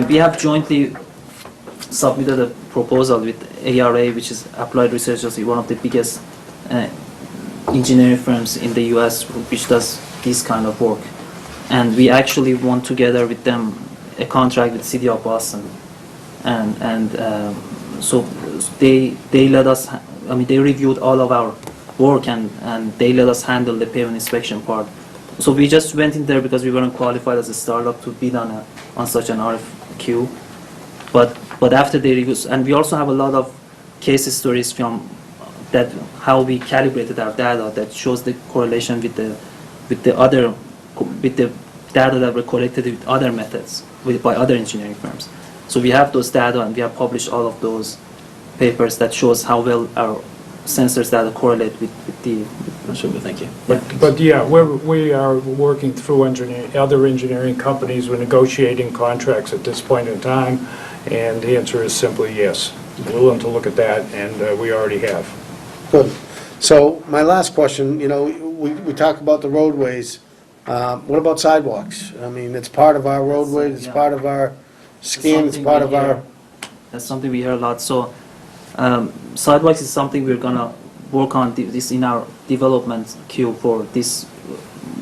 we have jointly submitted a proposal with ARA, which is Applied Research Agency, one of the biggest engineering firms in the US, which does this kind of work. And we actually won together with them a contract with City of Boston and so they let us. I mean, they reviewed all of our work and they let us handle the pavement inspection part. So we just went in there because we weren't qualified as a startup to bid on such an RFQ. But after the reviews, and we also have a lot of case stories from that how we calibrated our data that shows the correlation with the data that were collected with other methods by other engineering firms. So we have those data and we have published all of those papers that shows how well our sensors data correlate with the. Super, thank you. But yeah, we are working through other engineering companies, we're negotiating contracts at this point in time, and the answer is simply yes. We're willing to look at that, and we already have. Good. So my last question, you know, we talk about the roadways. What about sidewalks? I mean, it's part of our roadways, it's part of our scan, it's part of our... That's something we hear a lot. So sidewalks is something we're gonna work on this in our development queue for this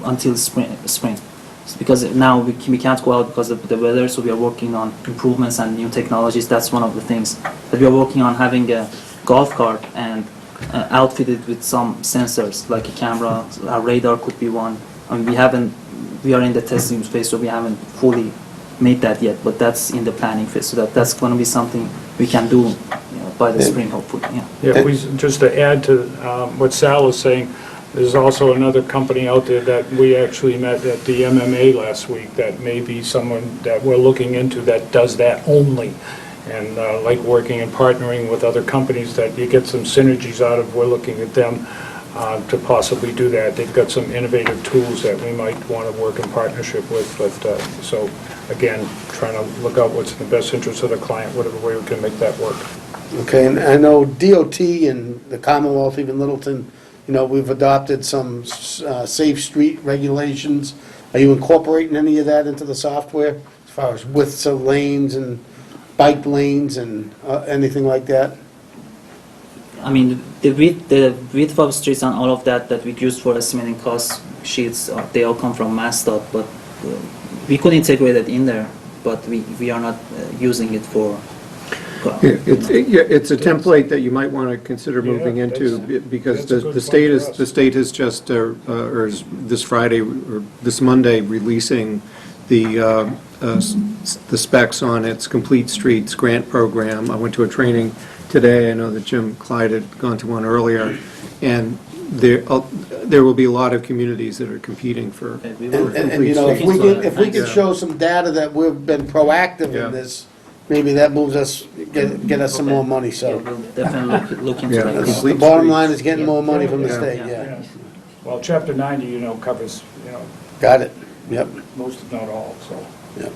until spring. It's because now we can't go out because of the weather, so we are working on improvements and new technologies. That's one of the things that we are working on, having a golf cart and outfitted with some sensors like a camera. Our radar could be one. I mean, we are in the testing phase, so we haven't fully made that yet, but that's in the planning phase, so that's going to be something we can do by the spring, hopefully. Yeah, just to add to what Sal is saying, there's also another company out there that we actually met at the MMA last week that may be someone that we're looking into that does that only. And like working and partnering with other companies that you get some synergies out of, we're looking at them to possibly do that. They've got some innovative tools that we might want to work in partnership with, but so again, trying to look out what's in the best interest of the client, whatever way we can make that work. Okay, and I know DOT and the Commonwealth, even Littleton, you know, we've adopted some safe street regulations. Are you incorporating any of that into the software, as far as widths of lanes and bike lanes and anything like that? I mean, the width of streets and all of that we use for estimating cost sheets, they all come from MassDOT, but we could integrate it in there, but we are not using it for... It's a template that you might want to consider moving into, because the state is just, or is this Friday, or this Monday, releasing the specs on its Complete Streets grant program. I went to a training today. I know that Jim Clyde had gone to one earlier, and there will be a lot of communities that are competing for And you know, if we can show some data that we've been proactive in this, maybe that moves us, get us some more money, so. We'll definitely look into Yeah. that. The bottom line is getting more money from the state, yeah. Well, Chapter 90, covers, Got it, yep, most if not all, so. yep.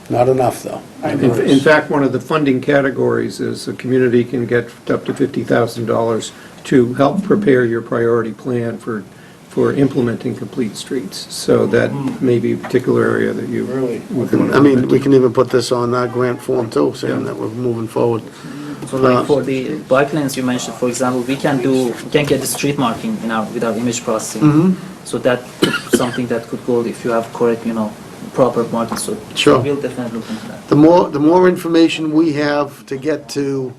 Not enough, though. In fact, one of the funding categories is a community can get up to $50,000 to help prepare your priority plan for implementing Complete Streets. So that may be a particular area that you Really? I mean, we can even put this on our grant form too, saying that we're moving forward. So like for the bike lanes you mentioned, for example, we can get the street marking with our image processing. So that something that could go if you have correct, proper marking. So Sure. we'll definitely look into that. The more information we have to get to,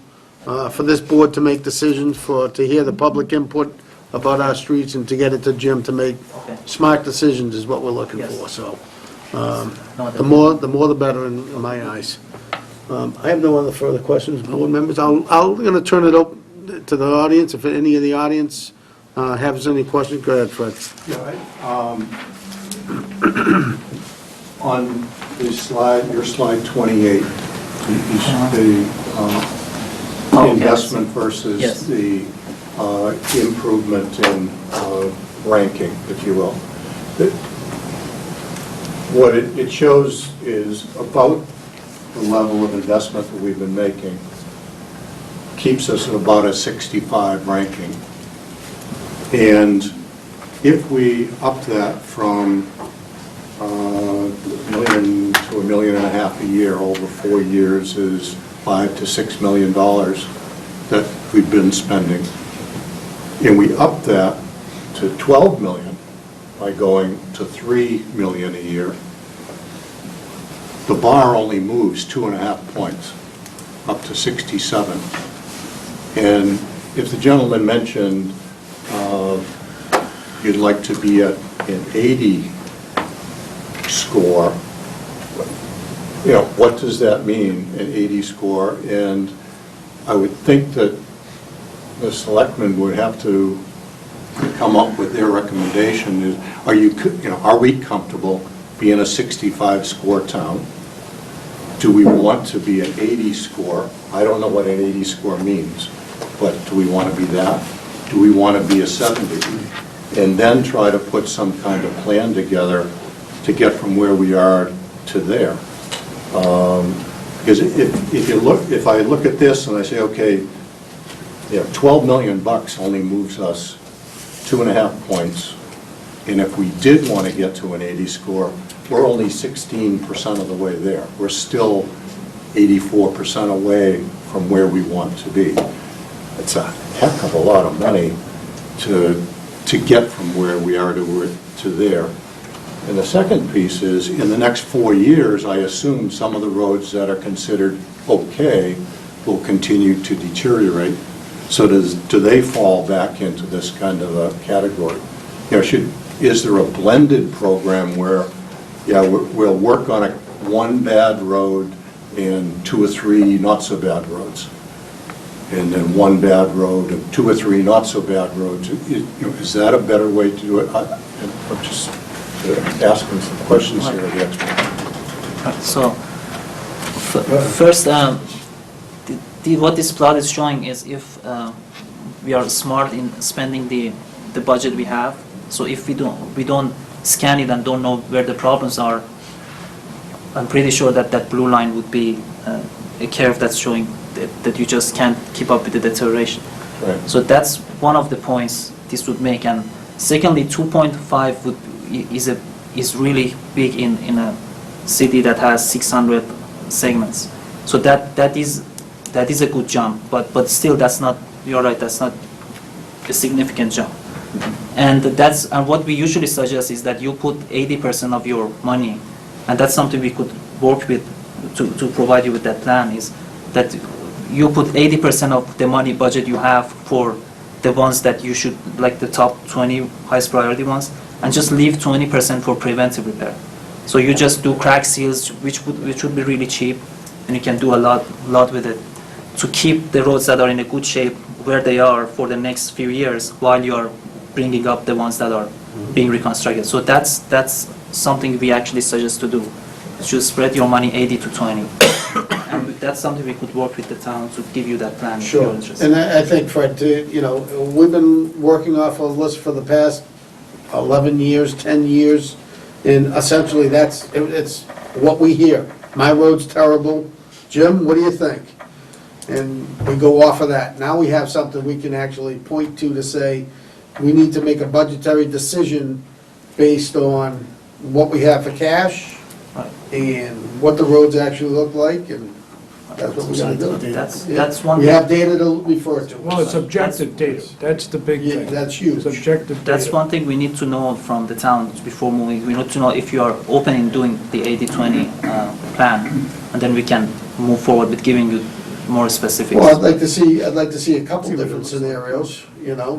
for this board to make decisions, to hear the public input about our streets and to get it to Jim to make Okay. smart decisions is what we're looking Yes. for, so. No, The more the better in my eyes. I have no other further questions, board members. I'm going to turn it open to the audience. If any of the audience has any questions, go ahead, Fred. On the slide, your slide 28, the investment versus Yes. the improvement in ranking, if you will. What it shows is about the level of investment that we've been making keeps us at about a 65 ranking. And if we up that from $1 million to $1.5 million a year over 4 years is $5 to $6 million that we've been spending. And we up that to 12 million by going to 3 million a year. The bar only moves 2.5 points. up to 67. And if the gentleman mentioned you'd like to be at an 80 score, you know, what does that mean, an 80 score? And I would think that the selectmen would have to come up with their recommendation. Is, are we comfortable being a 65 score town? Do we want to be an 80 score? I don't know what an 80 score means, but do we want to be that? Do we want to be a 70? And then try to put some kind of plan together to get from where we are to there. Because if I look at this and I say, okay, 12 million bucks only moves us 2.5 points, and if we did want to get to an 80 score, we're only 16% of the way there. We're still 84% away from where we want to be. It's a heck of a lot of money to get from where we are to there. And the second piece is, in the next 4 years, I assume some of the roads that are considered okay will continue to deteriorate. So do they fall back into this kind of a category? Is there a blended program where, we'll work on one bad road and 2 or 3 not so bad roads, and then one bad road and 2 or 3 not so bad roads? Is that a better way to do it? I'm just asking some questions here of the expert. So, first, what this plot is showing is if we are smart in spending the budget we have. So if we don't scan it and don't know where the problems are, I'm pretty sure that blue line would be a curve that's showing that you just can't keep up with the deterioration. Right. So that's one of the points this would make. And secondly, 2.5 is really big in a city that has 600 segments. So that is a good jump, but still that's not, you're right, that's not a significant jump. And what we usually suggest is that you put 80% of your money, and that's something we could work with to provide you with that plan, is that you put 80% of the money budget you have for the ones that you should, like the top 20 highest priority ones, and just leave 20% for preventive repair. So you just do crack seals, which would be really cheap, and you can do a lot with it to keep the roads that are in a good shape where they are for the next few years while you are bringing up the ones that are being reconstructed. So that's something we actually suggest to do. To spread your money 80 to 20. And that's something we could work with the town to give you that plan if you're interested. And I think, Fred, we've been working off a list for the past 11 years, 10 years, and essentially it's what we hear. My road's terrible. Jim, what do you think? And we go off of that. Now we have something we can actually point to say, we need to make a budgetary decision based on what we have for cash and what the roads actually look like, and that's what we gotta do. That's one We thing. have data to refer to. Well, it's objective data, that's the big Yeah, thing. that's huge. It's objective data. That's one thing we need to know from the town before moving. We need to know if you are open in doing the 80-20 plan, and then we can move forward with giving you more specifics. Well, I'd like to see a couple different scenarios,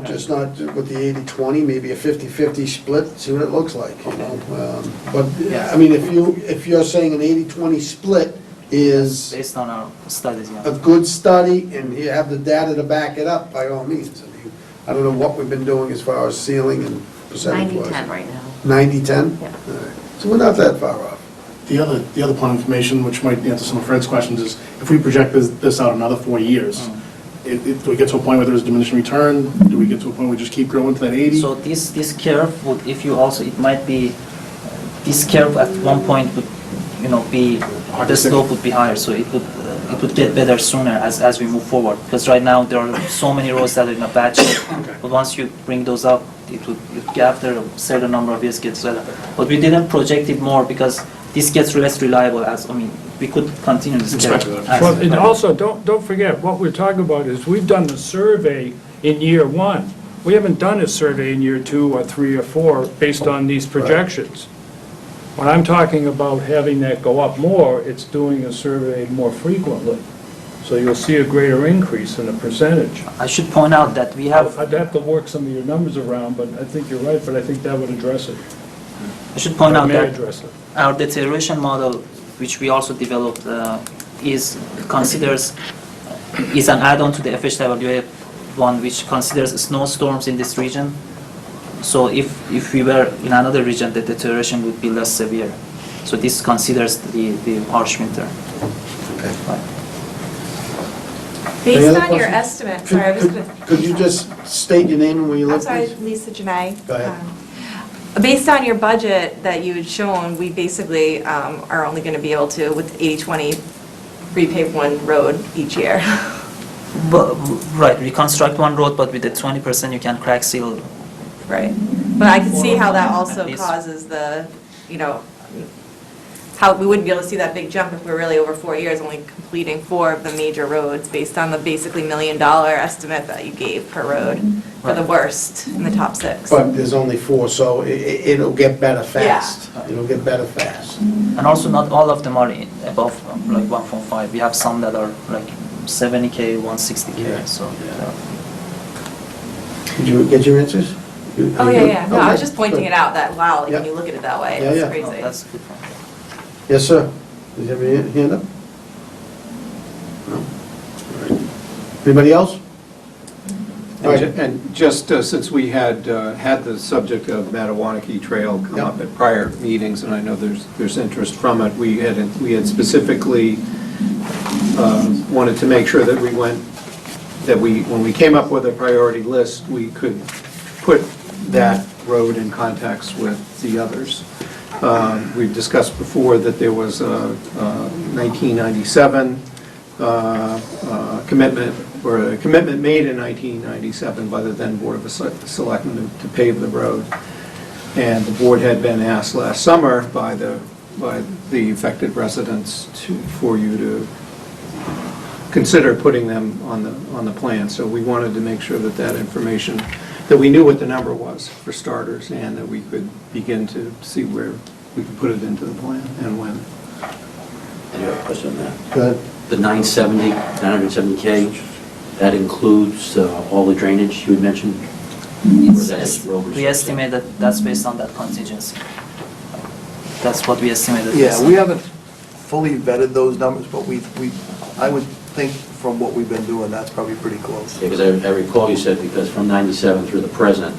just not with the 80-20, maybe a 50-50 split, see what it looks like, But, I mean, if you're saying an 80-20 split is Based on our studies, yeah. a good study, and you have the data to back it up, by all means. I don't know what we've been doing as far as ceiling and percentage-wise. 90-10 right now. 90-10? Yeah. All right. So we're not that far off. The other point of information, which might answer some of Fred's questions, is if we project this out another 4 years, do we get to a point where there's diminishing return? Do we get to a point where we just keep growing to that 80? So this curve would, if you also, it might be, this curve at one point would, be, the slope would be higher, so it would get better sooner as we move forward. Because right now, there are so many roads that are in a bad shape. But once you bring those up, it would after a certain number of years gets better. But we didn't project it more because this gets less reliable we could continue this curve. Well, and also, don't forget, what we're talking about is, we've done the survey in year 1. We haven't done a survey in year 2 or 3 or 4 based on these projections. When I'm talking about having that go up more, it's doing a survey more frequently. So you'll see a greater increase in the percentage. I should point out that we have, I'd have to work some of your numbers around, but I think you're right, but I think that would address it. I should point That out may that address it. our deterioration model, which we also developed, is an add-on to the FHWA one, which considers snowstorms in this region. So if we were in another region, the deterioration would be less severe. So this considers the harsh winter. Right. Any Based other on your questions? estimate, sorry, I was going to... Could you just state your name and where you I'm live, sorry, please? Lisa Janay. Go ahead. Based on your budget that you had shown, we basically are only going to be able to, with 80/20, repave one road each year. But, right, we construct one road, but with the 20% you can crack seal. Right. But I can see how that also At least. causes the, how we wouldn't be able to see that big jump if we're really over 4 years, only completing 4 of the major roads based on the basically $1 million estimate that you gave per road for the worst in the top 6. But there's only 4, so it'll get better fast. It'll get better fast. And also not all of them are above like 1.5. We have some that are like 70K, 160K, Yeah. so. Did you get your answers? Oh, yeah. No, I was Okay, just pointing good. it out that, wow, like, Yeah. when you look at it that way, Yeah, it's yeah. No, crazy. that's a good point. Yes, sir. Does you have your hand up? No? All right. Anybody else? All right. And just since we had the subject of Mattawanakee Trail come up at prior meetings, and I know there's interest from it, we had specifically wanted to make sure that when we came up with a priority list, we could put that road in context with the others. We've discussed before that there was a 1997 commitment, or a commitment made in 1997 by the then Board of Selectmen to pave the road. And the board had been asked last summer by the affected residents for you to consider putting them on the plan. So we wanted to make sure that information, that we knew what the number was for starters, and that we could begin to see where we could put it into the plan and when. Any other question on that? Go ahead. The 970K, that includes all the drainage you had mentioned? Or is that just road We estimate that that's based on that contingency. That's what we estimated. Yeah, we haven't fully vetted those numbers, but I would think from what we've been doing, that's probably pretty close. Because I recall you said because from 97 through the present,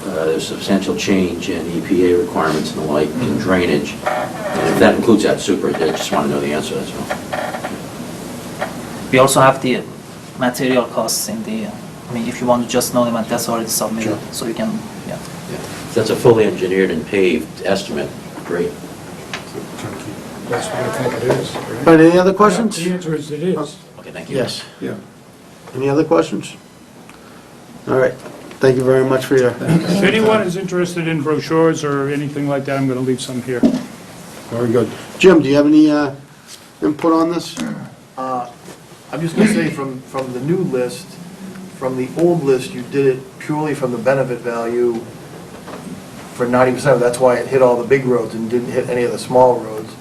there's substantial change in EPA requirements and the like in drainage. And if that includes that, super, I just want to know the answer, that's all. We also have the material costs in the, if you want to just know them, that's already submitted, Sure. so you can, yeah. If that's a fully engineered and paved estimate, great. That's what I think it is. right? All right, any other questions? The answer is it is. Okay, thank you. Yes. Yeah. Any other questions? All right. Thank you very much for your... If anyone is interested in brochures or anything like that, I'm going to leave some here. Very good. Jim, do you have any input on this? I'm just gonna say from the new list, from the old list, you did it purely from the benefit value for 90%. That's why it hit all the big roads and didn't hit any of the small roads.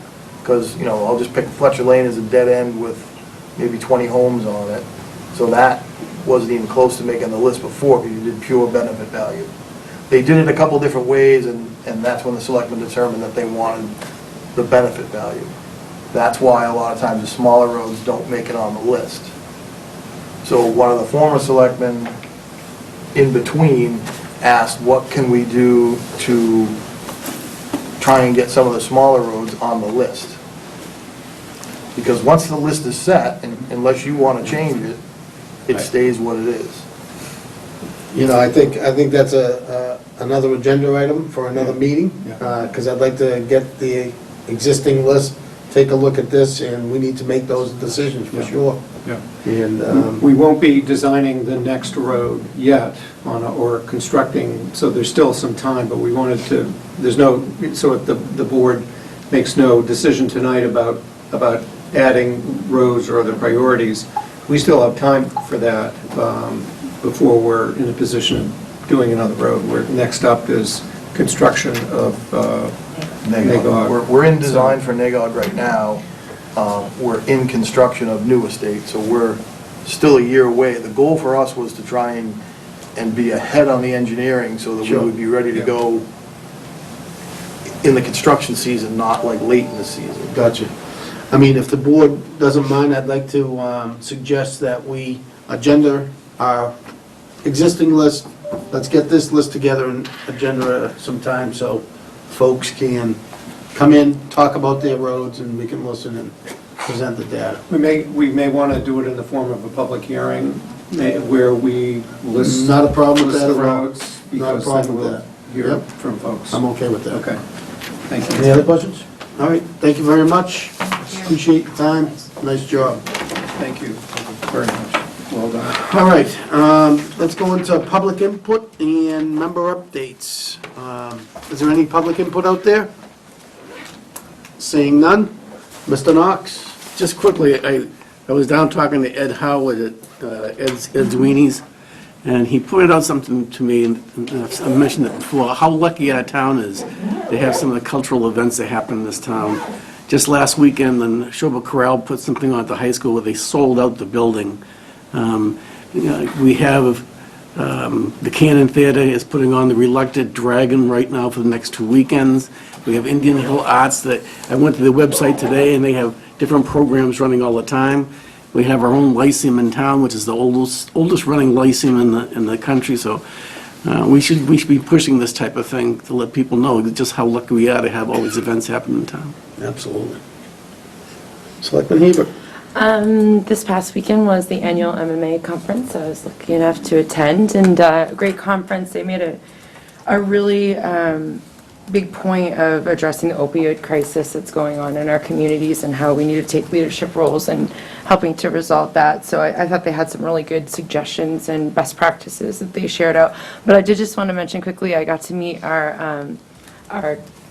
Because, I'll just pick Fletcher Lane as a dead end with maybe 20 homes on it. So that wasn't even close to making the list before, because you did pure benefit value. They did it a couple different ways, and that's when the selectmen determined that they wanted the benefit value. That's why a lot of times the smaller roads don't make it on the list. So one of the former selectmen, in between, asked, what can we do to try and get some of the smaller roads on the list? Because once the list is set, and unless you want to change it, it stays what it is. I think that's another agenda item for another meeting, because I'd like to get the existing list, take a look at this, and we need to make those decisions for sure. Yeah. And, We won't be designing the next road yet or constructing, so there's still some time, but we wanted to, so if the board makes no decision tonight about adding roads or other priorities, we still have time for that before we're in a position of doing another road. Next up is construction of Nagog. We're in design for Nagog right now, we're in construction of new estate, so we're still a year away. The goal for us was to try and be ahead on the engineering so that we Sure. would be ready to go in the construction season, not like late in the season. Gotcha. I mean, if the board doesn't mind, I'd like to suggest that we agenda our existing list. Let's get this list together and agenda sometime so folks can come in, talk about their roads, and we can listen and present the data. We may want to do it in the form of a public hearing where we list. Not a problem with list that the at all. roads, Not a because problem then with we'll that. hear Yep. from folks. I'm okay with that. Okay, thank you. Any other questions? All right, thank you very much. Appreciate your time. Nice job. Thank you very much. Well done. All right, let's go into public input and member updates. Is there any public input out there? Seeing none? Mr. Knox? Just quickly, I was down talking to Ed Howard at Ed's Weenies, and he pointed out something to me, and I've mentioned it before, how lucky our town is to have some of the cultural events that happen in this town. Just last weekend, the Neshoba Corral put something on at the high school where they sold out the building. We have, the Cannon Theater is putting on the Reluctant Dragon right now for the next 2 weekends. We have Indian Hill Arts that, I went to the website today, and they have different programs running all the time. We have our own Lyceum in town, which is the oldest running Lyceum in the country, so we should be pushing this type of thing to let people know just how lucky we are to have all these events happen in town. Absolutely. Selectman Hebert? This past weekend was the annual MMA conference. I was lucky enough to attend, and a great conference. They made a really big point of addressing the opioid crisis that's going on in our communities and how we need to take leadership roles in helping to resolve that. So I thought they had some really good suggestions and best practices that they shared out. But I did just want to mention quickly, I got to meet our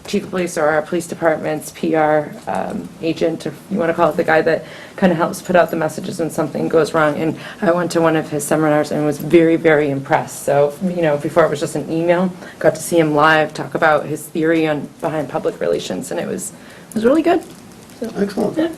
chief of police, or our police department's PR agent, or you want to call it, the guy that kind of helps put out the messages when something goes wrong. And I went to one of his seminars and was very, very impressed. So, before it was just an email, got to see him live, talk about his theory behind public relations, and it was really good. So, Excellent. yeah.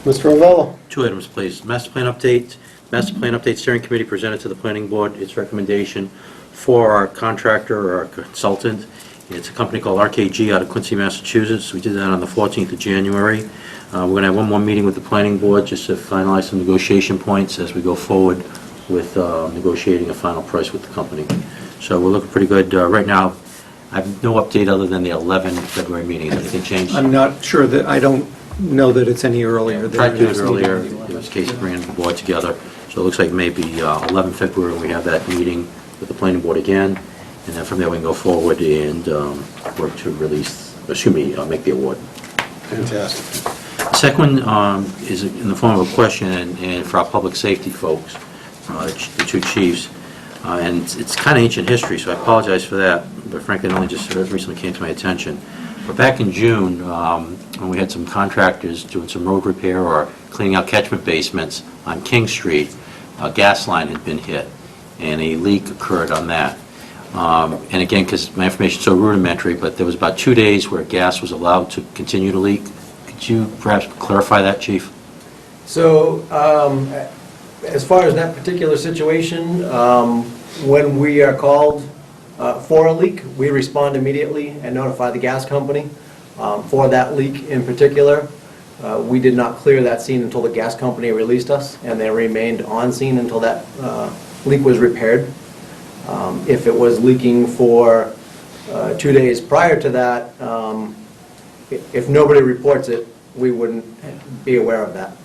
Mr. Ravello? 2 items, please. Master Plan Update. Master Plan Update Steering Committee presented to the Planning Board its recommendation for our contractor or our consultant. It's a company called RKG out of Quincy, Massachusetts. We did that on the 14th of January. We're going to have one more meeting with the Planning Board just to finalize some negotiation points as we go forward with negotiating a final price with the company. So we're looking pretty good. Right now, I have no update other than the 11 February meeting. Has anything changed? I'm not sure that, I don't know that it's any earlier. Tried to do it earlier. It was a case of bringing the board together. So it looks like maybe 11 February we have that meeting with the Planning Board again. And then from there, we can go forward and work to make the award. Fantastic. The second one is in the form of a question, and for our public safety folks, the two chiefs. And it's kind of ancient history, so I apologize for that, but frankly, it only just recently came to my attention. But back in June, when we had some contractors doing some road repair or cleaning out catchment basements on King Street, a gas line had been hit, and a leak occurred on that. And again, because my information is so rudimentary, but there was about 2 days where gas was allowed to continue to leak. Could you perhaps clarify that, Chief? So, as far as that particular situation, when we are called for a leak, we respond immediately and notify the gas company for that leak in particular. We did not clear that scene until the gas company released us, and they remained on scene until that leak was repaired. If it was leaking for 2 days prior to that, if nobody reports it, we wouldn't be aware of that.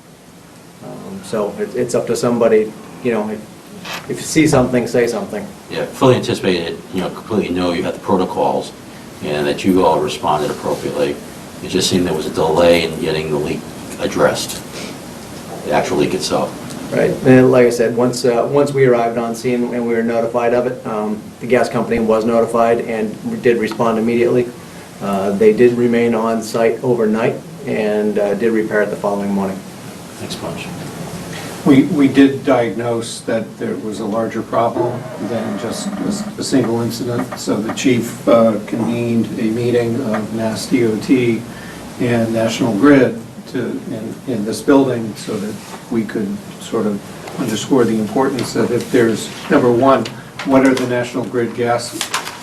So it's up to somebody, if you see something, say something. Yeah, fully anticipated, completely know you had the protocols and that you all responded appropriately. It just seemed there was a delay in getting the leak addressed, the actual leak itself. Right, and like I said, once we arrived on scene and we were notified of it, the gas company was notified and did respond immediately. They did remain on site overnight and did repair it the following morning. Thanks much. We did diagnose that there was a larger problem than just a single incident, so the chief convened a meeting of Mass DOT and National Grid in this building so that we could sort of underscore the importance that if there's, number one, what are the National Grid gas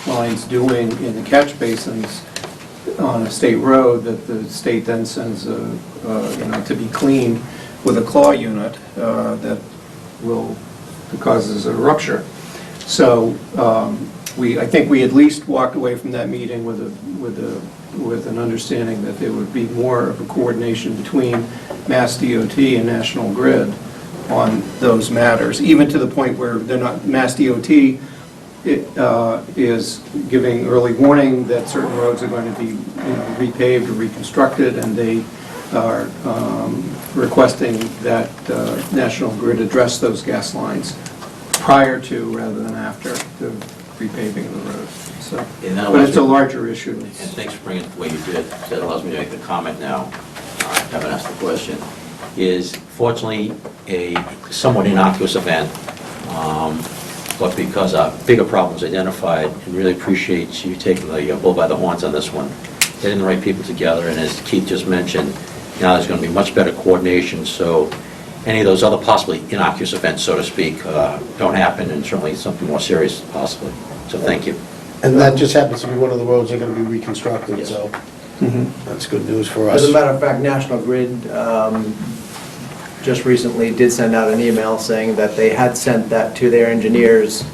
lines doing in the catch basins on a state road that the state then sends to be cleaned with a claw unit that causes a rupture. So I think we at least walked away from that meeting with an understanding that there would be more of a coordination between Mass DOT and National Grid on those matters, even to the point where they're not, Mass DOT is giving early warning that certain roads are going to be repaved or reconstructed, and they are requesting that National Grid address those gas lines prior to rather than after the repaving of the roads. So, but it's a larger issue. And thanks for bringing it the way you did. That allows me to make the comment now. I haven't asked the question. Is fortunately a somewhat innocuous event, but because a bigger problem was identified, and really appreciate you taking the bull by the horns on this one, getting the right people together, and as Keith just mentioned, now there's going to be much better coordination, so any of those other possibly innocuous events, so to speak, don't happen, and certainly something more serious possibly. So thank you. And that just happens to be one of the roads they're going to be reconstructed, so that's good news for us. As a matter of fact, National Grid just recently did send out an email saying that they had sent that to their engineers.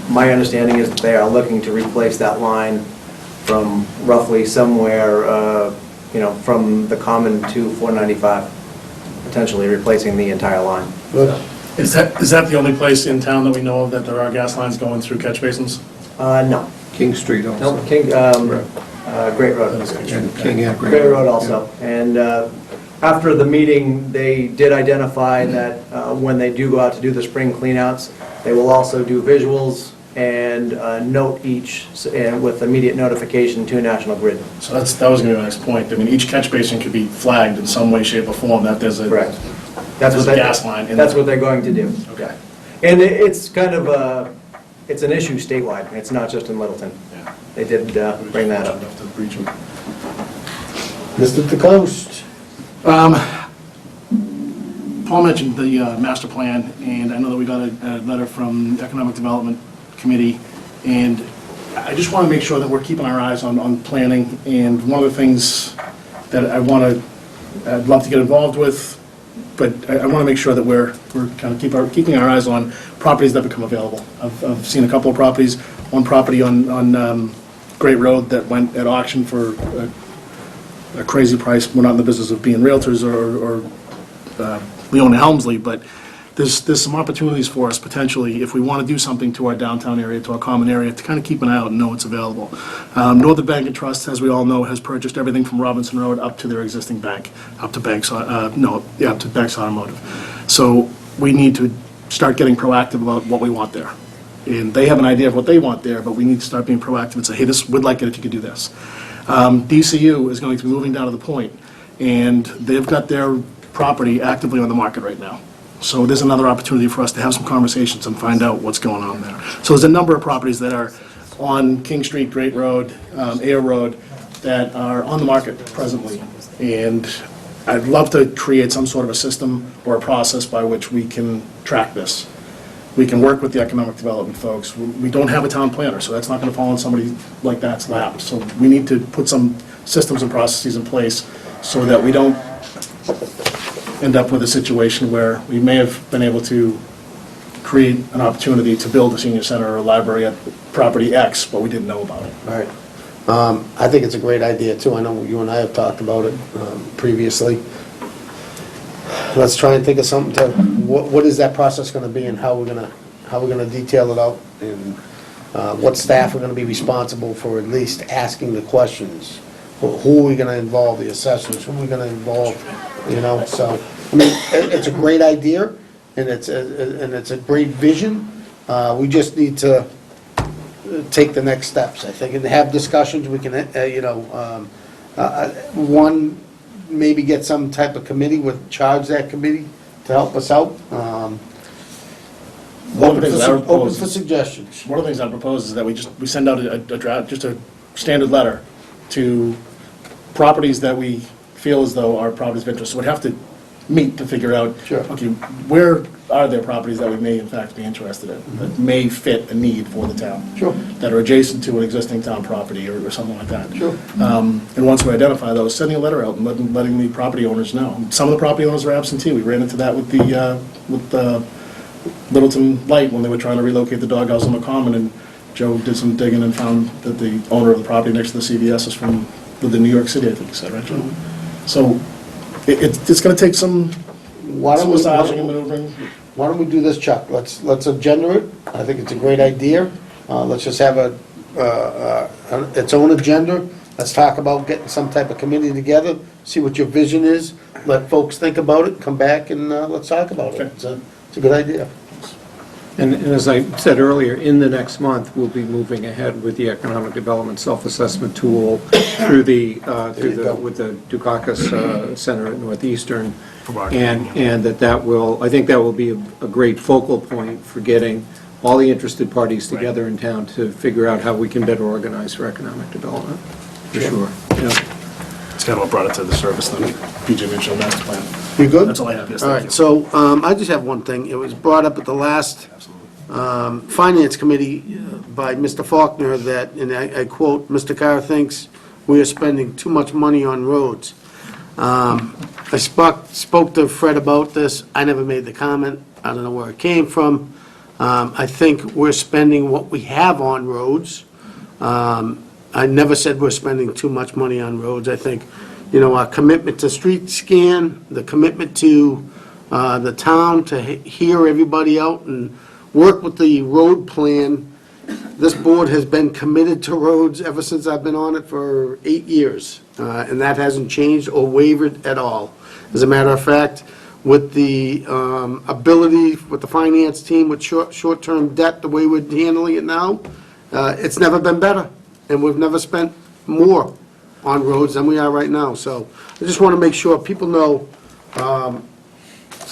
My understanding is that they are looking to replace that line from roughly somewhere, from the Common to 495, potentially replacing the entire line. Good. Is that the only place in town that we know of that there are gas lines going through catch basins? No. King Street also. No, Great Road. And King and Great Road also. And after the meeting, they did identify that when they do go out to do the spring cleanouts, they will also do visuals and note each with immediate notification to National Grid. So that was going to be my next point. I mean, each catch basin could be flagged in some way, shape, or form that there's a Correct. there's a gas line. That's what they're going to do. Okay. And it's kind of it's an issue statewide. It's not just in Littleton. Yeah. They did bring that up. Enough to breach them. Mr. DeCoste. Paul mentioned the master plan, and I know that we got a letter from the Economic Development Committee, and I just want to make sure that we're keeping our eyes on planning, and one of the things that I'd love to get involved with, but I want to make sure that we're kind of keeping our eyes on properties that become available. I've seen a couple of properties, one property on Great Road that went at auction for a crazy price. We're not in the business of being realtors or Leona Helmsley, but there's some opportunities for us potentially if we want to do something to our downtown area, to our common area, to kind of keep an eye out and know what's available. Northern Bank and Trust, as we all know, has purchased everything from Robinson Road up to their existing bank, up to Banks Automotive. So we need to start getting proactive about what we want there. And they have an idea of what they want there, but we need to start being proactive and say, hey, we'd like it if you could do this. DCU is going to be moving down to the Point, and they've got their property actively on the market right now. So there's another opportunity for us to have some conversations and find out what's going on there. So there's a number of properties that are on King Street, Great Road, Air Road, that are on the market presently. And I'd love to create some sort of a system or a process by which we can track this. We can work with the economic development folks. We don't have a town planner, so that's not going to fall on somebody like that's lap. So we need to put some systems and processes in place so that we don't end up with a situation where we may have been able to create an opportunity to build a senior center or a library at property X, but we didn't know about it. All right. I think it's a great idea, too. I know you and I have talked about it previously. Let's try and think of something to, what is that process going to be, and how we're going to detail it out, and what staff are going to be responsible for at least asking the questions. Who are we going to involve, the assessors, who are we going to involve, so, I mean, it's a great idea, and it's a great vision. We just need to take the next steps, I think, and have discussions. We can, one, maybe get some type of committee charge that committee to help us out. Open for suggestions. One of the things I propose is that we send out a draft, just a standard letter to properties that we feel as though are properties of interest. So we'd have to meet to figure out, Sure. okay, where are there properties that we may in fact be interested in, that may fit a need for the town? Sure. That are adjacent to an existing town property or something like that. Sure. And once we identify those, sending a letter out and letting the property owners know. Some of the property owners are absentee. We ran into that with the Littleton Light when they were trying to relocate the doghouse on the common, and Joe did some digging and found that the owner of the property next to the CVS is from within New York City, I think you said, right, Joe? So it's going to take some Why don't we- massaging and maneuvering. Why don't we do this, Chuck? Let's agenda it. I think it's a great idea. Let's just have its own agenda. Let's talk about getting some type of committee together, see what your vision is, let folks think about it, come back and let's talk about it. It's a good idea. And as I said earlier, in the next month, we'll be moving ahead with the economic development self-assessment tool with the Dukakis Center at Northeastern. And that will, I think that will be a great focal point for getting all the interested parties together in town to figure out how we can better organize for economic development, for sure. Yeah. It's kind of what brought it to the surface, the PJ Mitchell master plan. You good? That's all I have, yes, All thank right, you. so I just have one thing. It was brought up at the last Finance Committee by Mr. Faulkner that, and I quote, "Mr. Carr thinks we are spending too much money on roads." I spoke to Fred about this. I never made the comment. I don't know where it came from. I think we're spending what we have on roads. I never said we're spending too much money on roads. I think, our commitment to street scan, the commitment to the town to hear everybody out and work with the road plan. This board has been committed to roads ever since I've been on it for 8 years, and that hasn't changed or wavered at all. As a matter of fact, with the ability, with the finance team, with short-term debt, the way we're handling it now, it's never been better, and we've never spent more on roads than we are right now. So I just want to make sure people know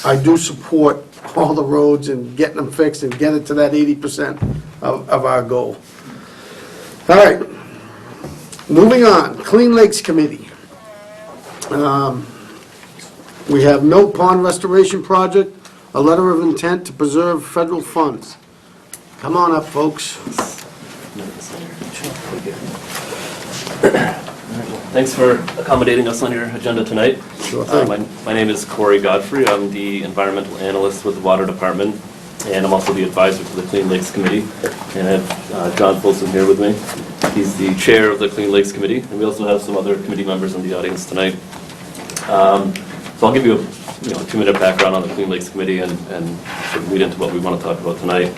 I do support all the roads and getting them fixed and get it to that 80% of our goal. All right, moving on, Clean Lakes Committee. We have no pond restoration project, a letter of intent to preserve federal funds. Come on up, folks. Thanks for accommodating us on your agenda tonight. Sure thing. My name is Corey Godfrey. I'm the environmental analyst with the Water Department, and I'm also the advisor to the Clean Lakes Committee. And I have John Folsom here with me. He's the chair of the Clean Lakes Committee, and we also have some other committee members in the audience tonight. So I'll give you a 2-minute background on the Clean Lakes Committee and sort of lead into what we want to talk about tonight.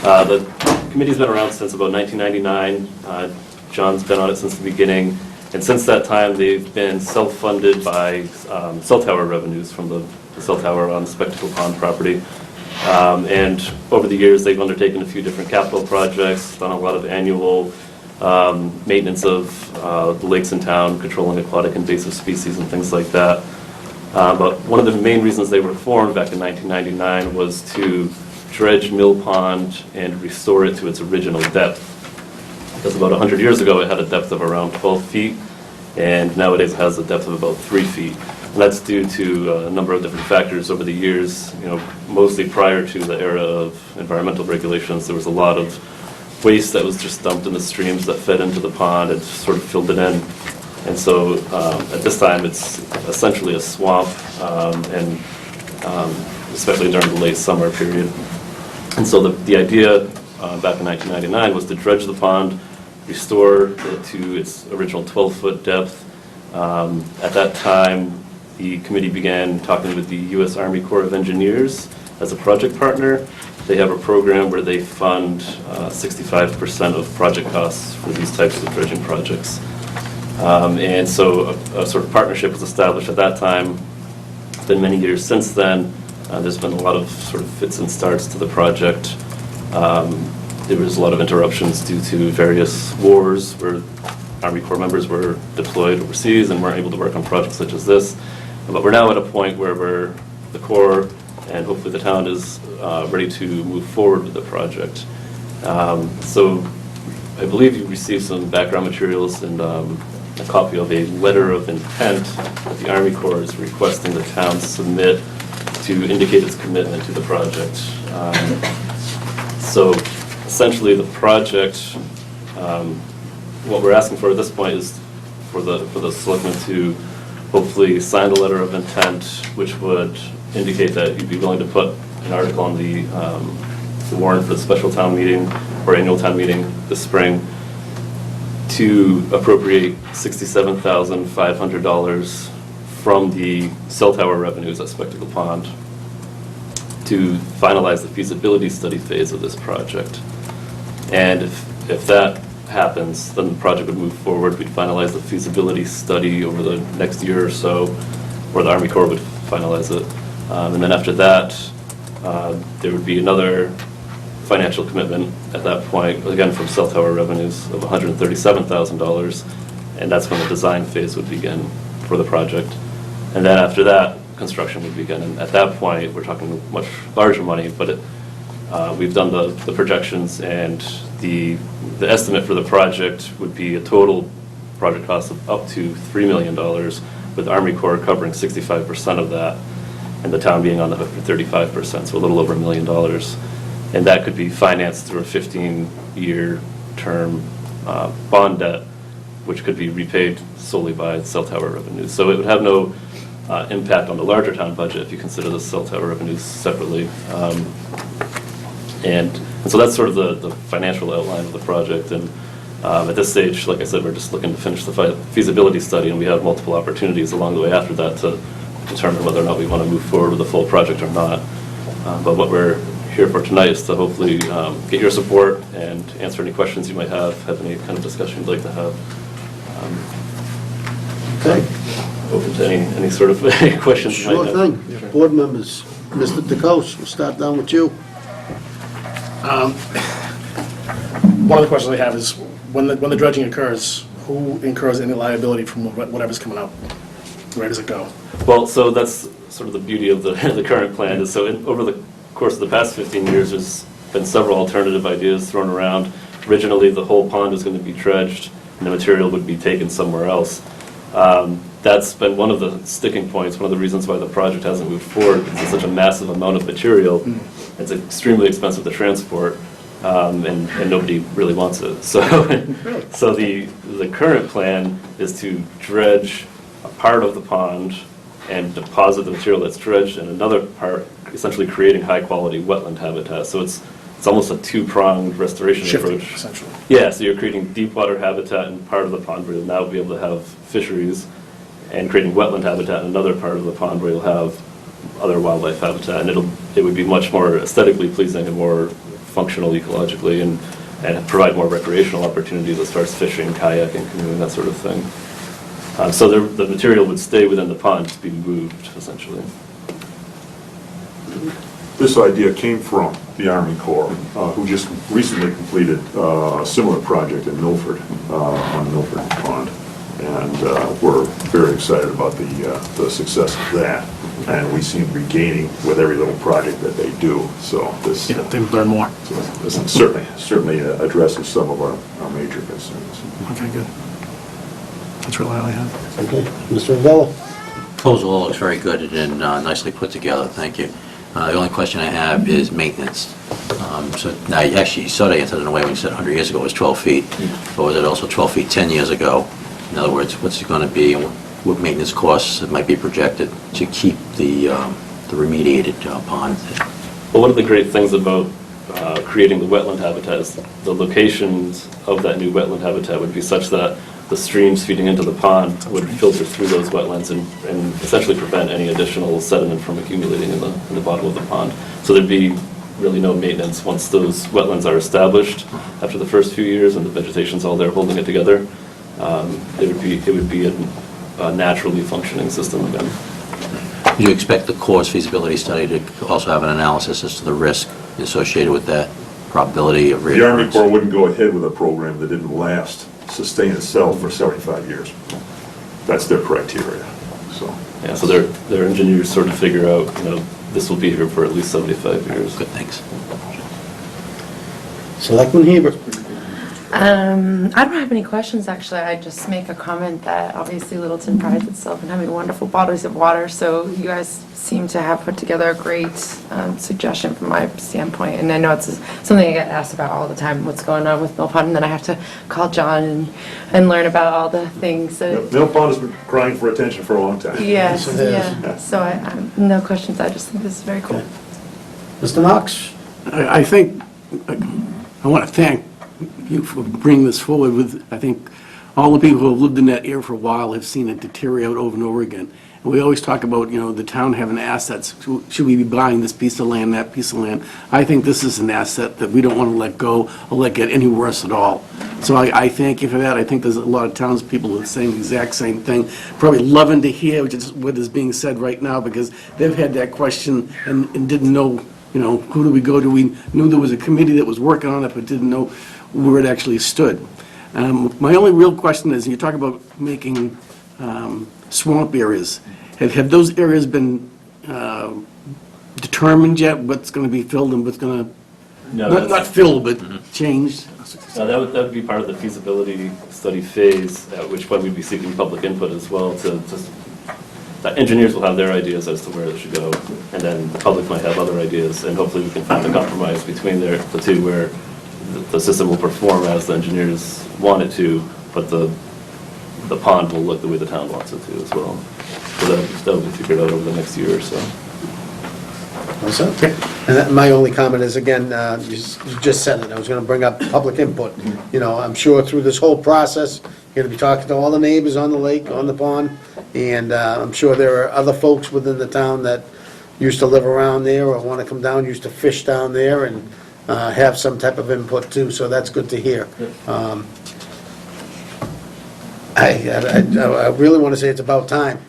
The committee's been around since about 1999. John's been on it since the beginning. And since that time, they've been self-funded by cell tower revenues from the cell tower on the Spectacle Pond property. And over the years, they've undertaken a few different capital projects, done a lot of annual maintenance of the lakes in town, controlling aquatic invasive species and things like that. But one of the main reasons they were formed back in 1999 was to dredge Mill Pond and restore it to its original depth. Because about 100 years ago, it had a depth of around 12 feet, and nowadays it has a depth of about 3 feet. And that's due to a number of different factors over the years. Mostly prior to the era of environmental regulations, there was a lot of waste that was just dumped in the streams that fed into the pond and sort of filled it in. And so at this time, it's essentially a swamp, and especially during the late summer period. And so the idea back in 1999 was to dredge the pond, restore it to its original 12-foot depth. At that time, the committee began talking with the U.S. Army Corps of Engineers as a project partner. They have a program where they fund 65% of project costs for these types of dredging projects. And so a sort of partnership was established at that time. It's been many years since then. There's been a lot of sort of fits and starts to the project. There was a lot of interruptions due to various wars where Army Corps members were deployed overseas and weren't able to work on projects such as this. But we're now at a point where the Corps and hopefully the town is ready to move forward with the project. So I believe you received some background materials, and a copy of a letter of intent that the Army Corps is requesting the town submit to indicate its commitment to the project. So essentially, the project, what we're asking for at this point is for the selectmen to hopefully sign the letter of intent, which would indicate that you'd be willing to put an article on the warrant for the special town meeting or annual town meeting this spring to appropriate $67,500 from the cell tower revenues at Spectacle Pond to finalize the feasibility study phase of this project. And if that happens, then the project would move forward. We'd finalize the feasibility study over the next year or so, or the Army Corps would finalize it. And then after that, there would be another financial commitment at that point, again from cell tower revenues of $137,000, and that's when the design phase would begin for the project. And then after that, construction would begin. And at that point, we're talking much larger money, but we've done the projections, and the estimate for the project would be a total project cost of up to $3 million, with Army Corps covering 65% of that, and the town being on the hook for 35%, so a little over $1 million. And that could be financed through a 15-year term bond debt, which could be repaid solely by cell tower revenues. So it would have no impact on the larger town budget if you consider the cell tower revenues separately. And so that's sort of the financial outline of the project. And at this stage, like I said, we're just looking to finish the feasibility study, and we have multiple opportunities along the way after that to determine whether or not we want to move forward with the full project or not. But what we're here for tonight is to hopefully get your support and answer any questions you might have any kind of discussion you'd like to have. Okay. Open to any sort of questions you Sure might have. thing. Board members, Mr. DeCoste, we'll start down with you. One of the questions I have is, when the dredging occurs, who incurs any liability from whatever's coming out? Where does it go? Well, so that's sort of the beauty of the current plan is, so over the course of the past 15 years, there's been several alternative ideas thrown around. Originally, the whole pond was going to be dredged, and the material would be taken somewhere else. That's been one of the sticking points, one of the reasons why the project hasn't moved forward, because it's such a massive amount of material. It's extremely expensive to transport, and nobody really wants it. So, so the current plan is to dredge a part of the pond and deposit the material that's dredged in another part, essentially creating high-quality wetland habitat. So it's almost a two-pronged restoration Shifting, approach. essentially. Yeah, so you're creating deep water habitat in part of the pond where you'll now be able to have fisheries, and creating wetland habitat in another part of the pond where you'll have other wildlife habitat. And it would be much more aesthetically pleasing and more functional ecologically, and provide more recreational opportunities as far as fishing, kayaking, canoeing, that sort of thing. So the material would stay within the pond to be moved, essentially. This idea came from the Army Corps, who just recently completed a similar project in Milford, on Milford Pond. And we're very excited about the success of that. And we seem to be gaining with every little project that they do. So this, Yeah, they learn more. so this certainly addresses some of our major concerns. Okay, good. That's really all I have. Okay. Mr. Revella? Proposal all looks very good and nicely put together, thank you. The only question I have is maintenance. So now, actually, you sort of answered in a way when you said 100 years ago it was 12 feet, but was it also 12 feet 10 years ago? In other words, what's it going to be, and what maintenance costs that might be projected to keep the remediated pond? Well, one of the great things about creating the wetland habitat is the locations of that new wetland habitat would be such that the streams feeding into the pond would filter through those wetlands and essentially prevent any additional sediment from accumulating in the bottom of the pond. So there'd be really no maintenance once those wetlands are established after the first few years and the vegetation's all there holding it together. It would be a naturally functioning system again. Do you expect the Corps' feasibility study to also have an analysis as to the risk associated with that probability of reoccurrence? The Army Corps wouldn't go ahead with a program that didn't sustain itself for 75 years. That's their criteria, so. Yeah, so their engineers sort of figure out, this will be here for at least 75 years. Good, thanks. Selectman Hebert? I don't have any questions, actually. I just make a comment that obviously Littleton prides itself in having wonderful bodies of water, so you guys seem to have put together a great suggestion from my standpoint, and I know it's something I get asked about all the time, what's going on with Mill Pond, and then I have to call John and learn about all the things that... Mill Pond has been crying for attention for a long time. Yes, yeah, so no questions, I just think this is very cool. Mr. Knox? I think, I want to thank you for bringing this forward with, I think, all the people who have lived in that area for a while have seen it deteriorate over and over again. And we always talk about, the town having assets. Should we be buying this piece of land, that piece of land? I think this is an asset that we don't want to let go or let get any worse at all. So I thank you for that. I think there's a lot of townspeople who are saying the exact same thing, probably loving to hear what is being said right now, because they've had that question and didn't know, who do we go to? We knew there was a committee that was working on it, but didn't know where it actually stood. My only real question is, you talk about making swamp areas. Have those areas been determined yet, what's going to be filled and what's going to, not filled, but changed? No, that would be part of the feasibility study phase, at which point we'd be seeking public input as well engineers will have their ideas as to where it should go, and then the public might have other ideas, and hopefully we can find a compromise between the two where the system will perform as the engineers want it to, but the pond will look the way the town wants it to as well. So that will be figured out over the next year or so. And my only comment is, again, you just said it, I was going to bring up public input. I'm sure through this whole process, you're going to be talking to all the neighbors on the lake, on the pond, and I'm sure there are other folks within the town that used to live around there or want to come down, used to fish down there, and have some type of input too, so that's good to hear. I really want to say it's about time,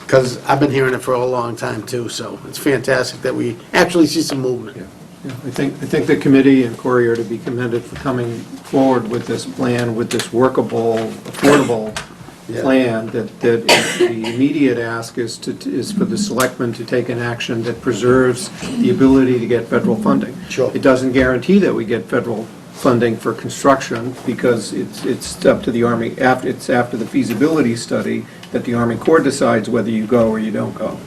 because I've been hearing it for a long time too, so it's fantastic that we actually see some movement. Yeah, I think the committee and Corey are to be commended for coming forward with this plan, with this workable, affordable plan, that the immediate ask is for the selectmen to take an action that preserves the ability to get federal funding. Sure. It doesn't guarantee that we get federal funding for construction, because it's up to the Army, it's after the feasibility study that the Army Corps decides whether you go or you don't go.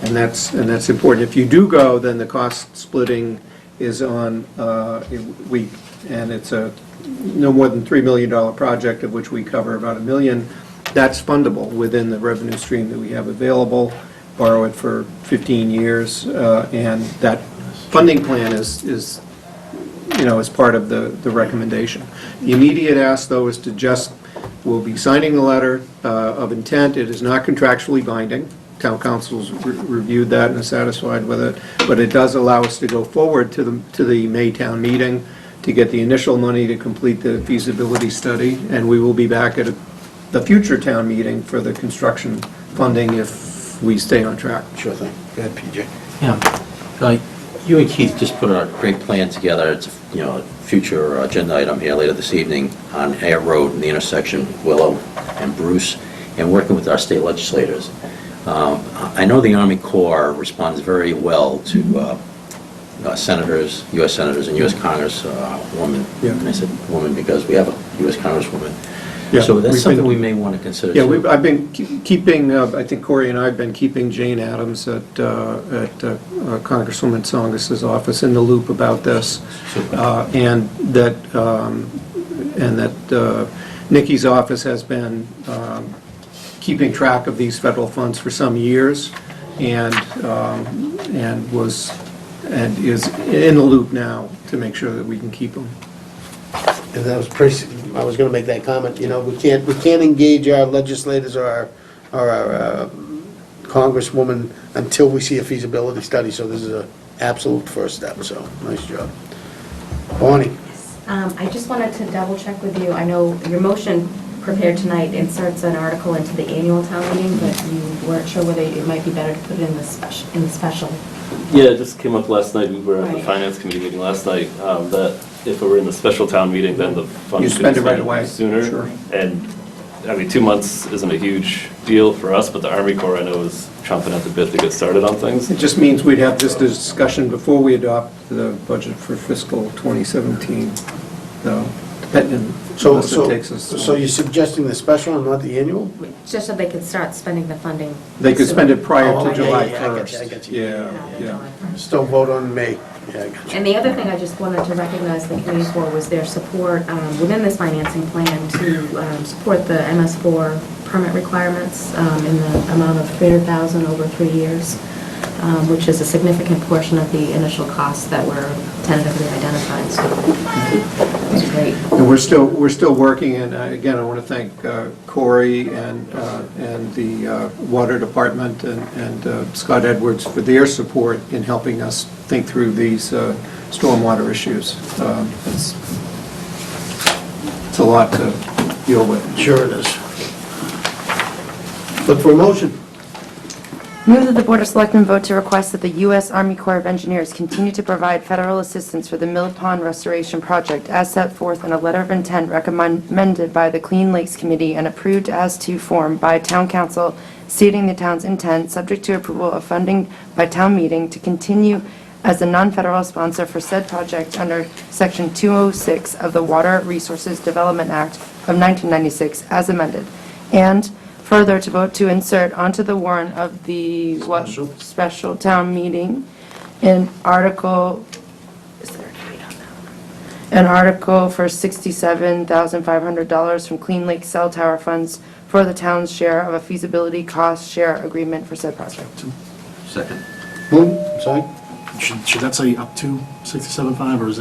And that's important. If you do go, then the cost splitting is on, and it's a no more than $3 million project, of which we cover about $1 million. That's fundable within the revenue stream that we have available, borrow it for 15 years, and that funding plan is part of the recommendation. The immediate ask, though, is to we'll be signing the letter of intent. It is not contractually binding. Town council's reviewed that and is satisfied with it, but it does allow us to go forward to the May town meeting to get the initial money to complete the feasibility study, and we will be back at the future town meeting for the construction funding if we stay on track. Sure thing. Go ahead, PJ. Yeah. You and Keith just put a great plan together. It's a future agenda item here later this evening on Air Road and the intersection Willow and Bruce, and working with our state legislators. I know the Army Corps responds very well to senators, U.S. senators and U.S. Congresswomen. Yeah. And I said woman because we have a U.S. Congresswoman. Yeah, So that's something we may want to consider. Yeah, too. I've been keeping, I think Corey and I have been keeping Jane Addams at Congresswoman Tsongas's office in the loop about this, and that Nikki's office has been keeping track of these federal funds for some years, and is in the loop now to make sure that we can keep them. And that was pretty, I was going to make that comment, we can't engage our legislators or our congresswoman until we see a feasibility study, so this is an absolute first step, so nice job. Bonnie? I just wanted to double check with you. I know your motion prepared tonight inserts an article into the annual town meeting, but you weren't sure whether it might be better to put it in the special. Yeah, it just came up last night. We were at the Right. finance committee meeting last night, that if it were in the special town meeting, then the funds You could spend be it right spent away. sooner. Sure. And I mean, 2 months isn't a huge deal for us, but the Army Corps, I know, is chomping at the bit to get started on things. It just means we'd have this discussion before we adopt the budget for fiscal 2017, though, depending So, unless it takes us. so you're suggesting the special and not the annual? Just so they could start spending the funding. They could spend it prior Oh, to yeah, July yeah, I 1st. get you. Yeah, yeah. Still vote on May. Yeah, I got you. And the other thing I just wanted to recognize the committee for was their support within this financing plan to support the MS4 permit requirements in the amount of $300,000 over 3 years, which is a significant portion of the initial costs that were tentatively identified. So it's great. And we're still working, and again, I want to thank Corey and the Water Department and Scott Edwards for their support in helping us think through these stormwater issues. It's a lot to deal with. Sure it is. Look for a motion. Move that the Board of Selectmen vote to request that the U.S. Army Corps of Engineers continue to provide federal assistance for the Mill Pond Restoration Project as set forth in a letter of intent recommended by the Clean Lakes Committee and approved as to form by Town Council, stating the town's intent, subject to approval of funding by town meeting, to continue as a non-federal sponsor for said project under Section 206 of the Water Resources Development Act of 1996 as amended. And further, to vote to insert onto the warrant of the special town meeting an article, is there a date on that one? An article for $67,500 from Clean Lake Cell Tower funds for the town's share of a feasibility cost share agreement for said project. Second. Move, sorry. Should that say up to 67.5, or is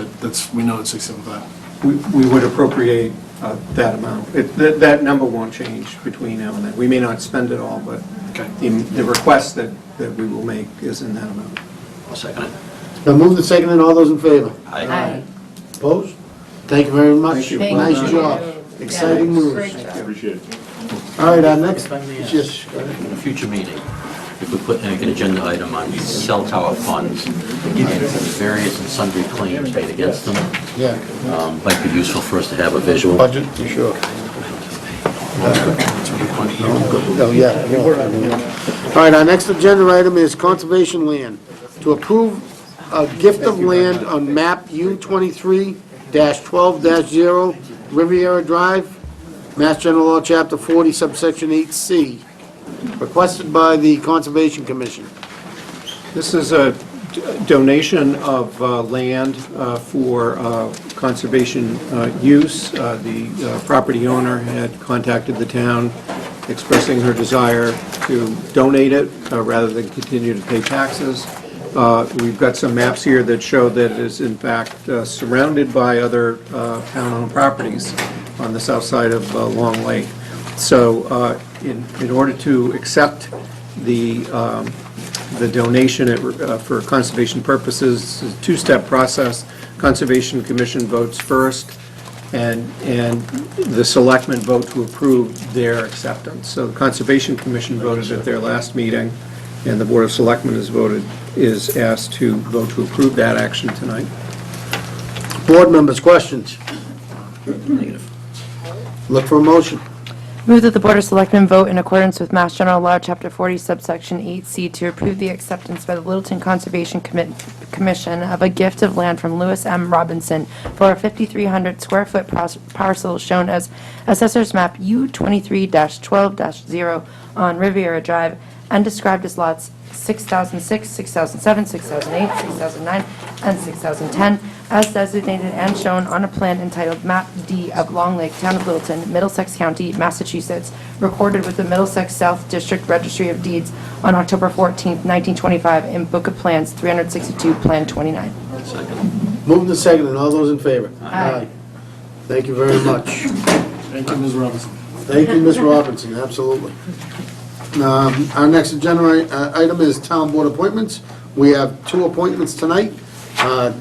we know it's 67.5? We would appropriate that amount. That number won't change between now and then. We may not spend it all, but Okay. the request that we will make is in that amount. I'll second it. Now move the second and all those in favor? Aye. Opposed? Thank you very much. Thank you. Thank Nice you. job. Exciting news. Great job. Appreciate it. All right, our next, If I may ask, yes, go ahead. in a future meeting, if we put like an agenda item on these cell tower funds, and various and sundry claims made against them, Yeah. might be useful for us to have a visual. Budget, you sure? Oh, yeah. All right, our next agenda item is conservation land. To approve a gift of land on map U23-12-0 Riviera Drive, Mass General Law, Chapter 40, subsection 8C, requested by the Conservation Commission. This is a donation of land for conservation use. The property owner had contacted the town expressing her desire to donate it rather than continue to pay taxes. We've got some maps here that show that it is in fact surrounded by other town-owned properties on the south side of Long Lake. So in order to accept the donation for conservation purposes, it's a two-step process. Conservation Commission votes first, and the selectmen vote to approve their acceptance. So the Conservation Commission voted at their last meeting, and the Board of Selectmen is asked to vote to approve that action tonight. Board members, questions? Negative. Look for a motion. Move that the Board of Selectmen vote in accordance with Mass General Law, Chapter 40, subsection 8C, to approve the acceptance by the Littleton Conservation Commission of a gift of land from Lewis M. Robinson for a 5,300 square foot parcel shown as Assessor's Map U23-12-0 on Riviera Drive and described as lots 6006, 6007, 6008, 6009, and 6010, as designated and shown on a plan entitled Map D of Long Lake, Town of Littleton, Middlesex County, Massachusetts, recorded with the Middlesex South District Registry of Deeds on October 14th, 1925, in Book of Plans 362, Plan 29. Second. Move the second and all those in favor? Aye. Thank you very much. Thank you, Ms. Robinson. Thank you, Ms. Robinson, absolutely. Our next agenda item is Town Board appointments. We have two appointments tonight,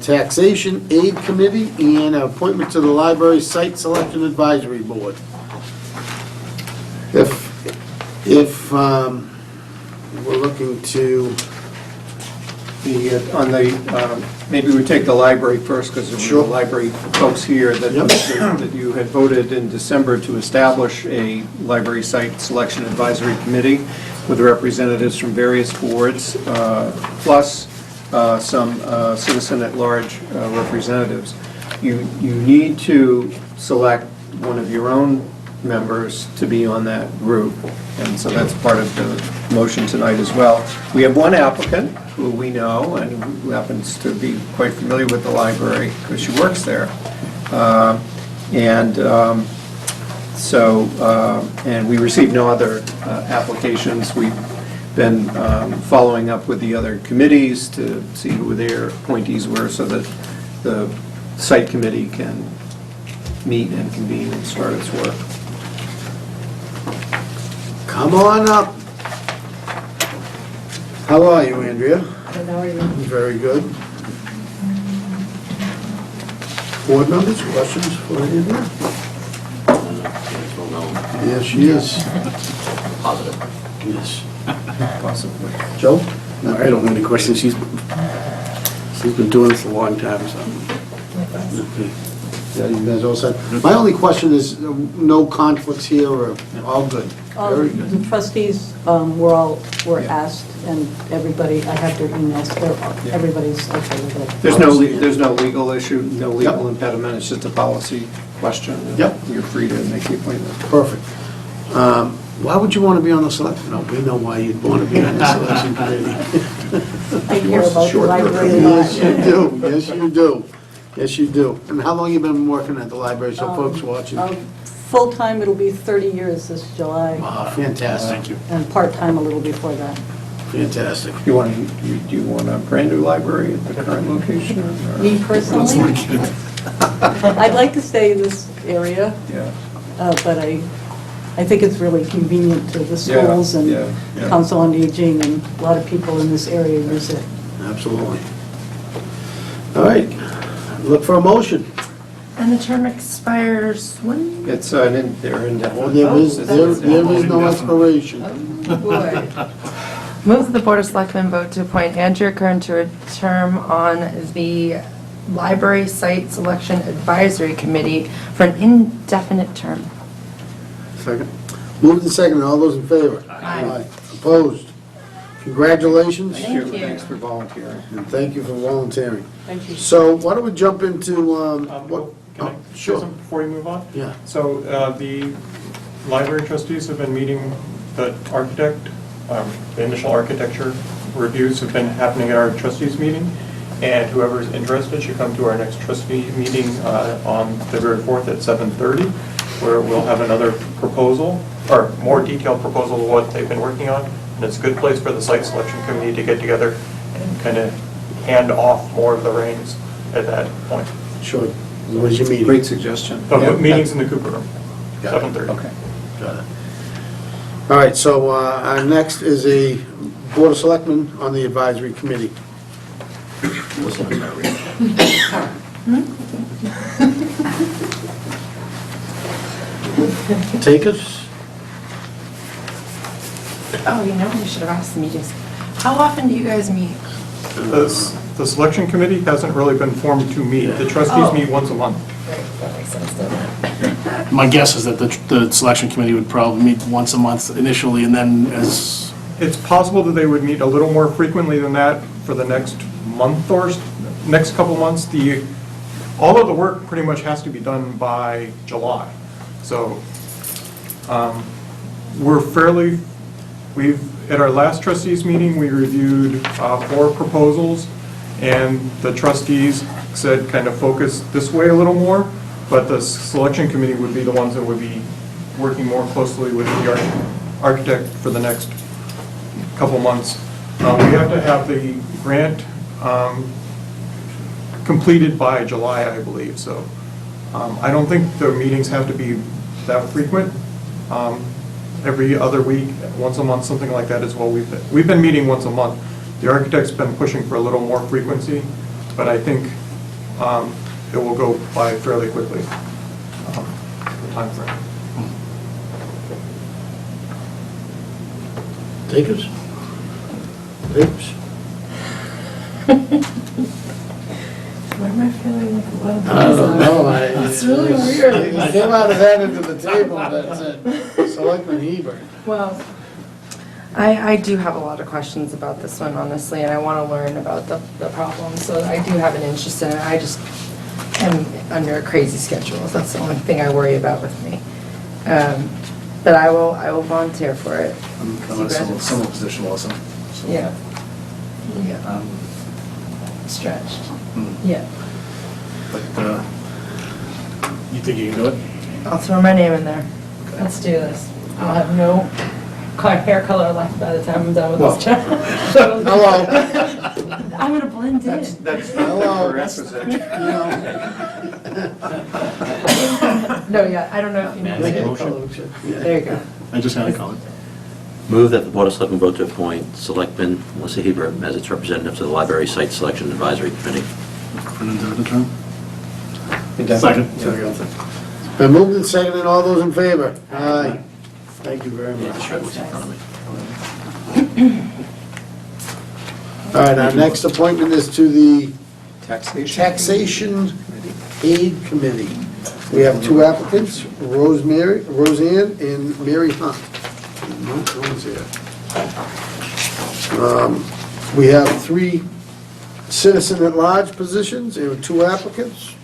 Taxation Aid Committee and an appointment to the Library Site Selection Advisory Board. If we're looking to Maybe we take the library first, because there Sure. were library folks here that that you had voted in December to establish a library site selection advisory committee with representatives from various boards, plus some citizen at-large representatives. You need to select one of your own members to be on that group, and so that's part of the motion tonight as well. We have one applicant who we know and who happens to be quite familiar with the library because she works there. And we received no other applications. We've been following up with the other committees to see who their appointees were so that the site committee can meet and convene and start its work. Come on up. How are you, Andrea? Good, how are you? Very good. Board members, questions for Andrea? Yes, she is. Positive. Yes. Possibly. Joe? No, I don't have any questions. She's been doing this a long time, so. Okay. Yeah, you guys all set? My only question is, no conflicts here, or all good? Very good. The trustees were asked, and everybody, I have their emails, everybody's okay with it. There's no legal issue, no legal impediment, it's just a policy question. Yep. You're free to make the appointment. Perfect. Why would you want to be on the selection? No, we know why you'd want to be on the selection committee. I care about the Short library a Yes, lot. you do, yes, you do. Yes, you do. And how long you been working at the library, so folks watching? Full-time, it'll be 30 years this July, Wow, fantastic. Thank you. and part-time a little before that. Fantastic. Do you want a brand-new library at the current location? or- Me personally, I'd like to stay in this area, Yeah. but I think it's really convenient to the schools and yeah. Council on Aging, and a lot of people in this area use it. Absolutely. All right, look for a motion. And the term expires when? It's they're indefinite. Well, there is no expiration. Move that the Board of Selectmen vote to appoint Andrea Kern to a term on the Library Site Selection Advisory Committee for an indefinite term. Second. Moved and seconded, all those in favor? Aye. Opposed? Congratulations. Thank you. Thanks for volunteering. And thank you for volunteering. Thank you. So why don't we jump into, what? Can I Oh, say sure. something before you move on? Yeah. So the library trustees have been meeting, the architect, the initial architecture reviews have been happening at our trustees meeting, and whoever's interested should come to our next trustee meeting on February 4th at 7:30, where we'll have another proposal, or more detailed proposal of what they've been working on, and it's a good place for the site selection committee to get together and kind of hand off more of the reins at that point. Sure. When's your meeting? Great suggestion. The Yeah. meeting's in the Cooper Room, Got it. 7:30. Okay. Got it. All right, so our next is a Board of Selectmen on the Advisory Committee. Take us? Oh, you know, we should have asked the meetings. How often do you guys meet? The selection committee hasn't really been formed to meet. The trustees meet once a month. Right, that makes sense, doesn't it? My guess is that the selection committee would probably meet once a month initially, and then as, It's possible that they would meet a little more frequently than that for the next month or, next couple months. All of the work pretty much has to be done by July. So at our last trustees meeting, we reviewed 4 proposals, and the trustees said kind of focus this way a little more, but the selection committee would be the ones that would be working more closely with the architect for the next couple months. We have to have the grant completed by July, I believe, so I don't think the meetings have to be that frequent. Every other week, once a month, something like that is what we've been meeting once a month. The architect's been pushing for a little more frequency, but I think it will go by fairly quickly, the timeframe. Take us? Take us? Why am I feeling like a lot of I don't know. It's really weird. He came out of that into the table that said, Selectman Hebert. Well, I do have a lot of questions about this one, honestly, and I want to learn about the problem, so I do have an interest in it. I just am under a crazy schedule. That's the only thing I worry about with me. But I will volunteer for it. I'm in a similar position also. So, Yeah. Yeah. Stretched. Yeah. But you think you can do it? I'll throw my name in there. Let's do this. I'll have no hair color left by the time I'm done with this job. Hello. I'm gonna blend in. That's Hello. prerequisite. No, yeah, I don't know if you know. Make a motion. There you go. I just had a comment. Move that the Board of Selectmen vote to appoint Selectman Melissa Hebert as its representative to the Library Site Selection Advisory Committee. For an indefinite term? Second. Been moved and seconded, all those in favor? Aye. Thank you very much. All right, our next appointment is to the Taxation Aid Committee. We have two applicants, Roseanne and Mary Hunt. No one's here. We have three citizen-at-large positions, and two applicants.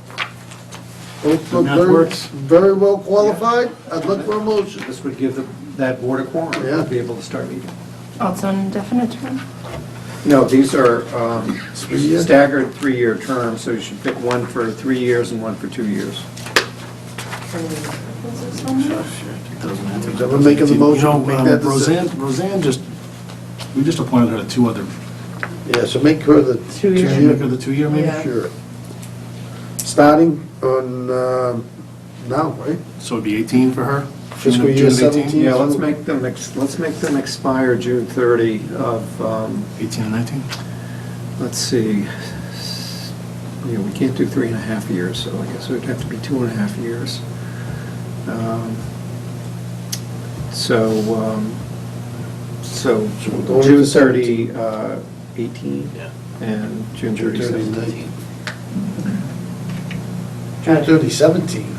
Both look Math works. very well qualified. I'd look for a motion. This would give that board a quorum, Yeah. to be able to start meeting. Also an indefinite term? No, these are 3 years? staggered three-year terms, so you should pick one for 3 years and one for 2 years. Someone making the motion, You know, make that decision. Roseanne we just appointed her to two other, Yeah, so make her the 2 years. should we make her the 2-year maybe? Yeah. Sure. Starting on, now, right? So it'd be 18 for her? Fiscal June year of 18? 17. Yeah, let's make them expire June 30 of, 18 and 19? let's see, yeah, we can't do 3.5 years, so I guess it would have to be 2.5 years. So Going June to 30, 18, Yeah. and June 30, 17. June 30, 17.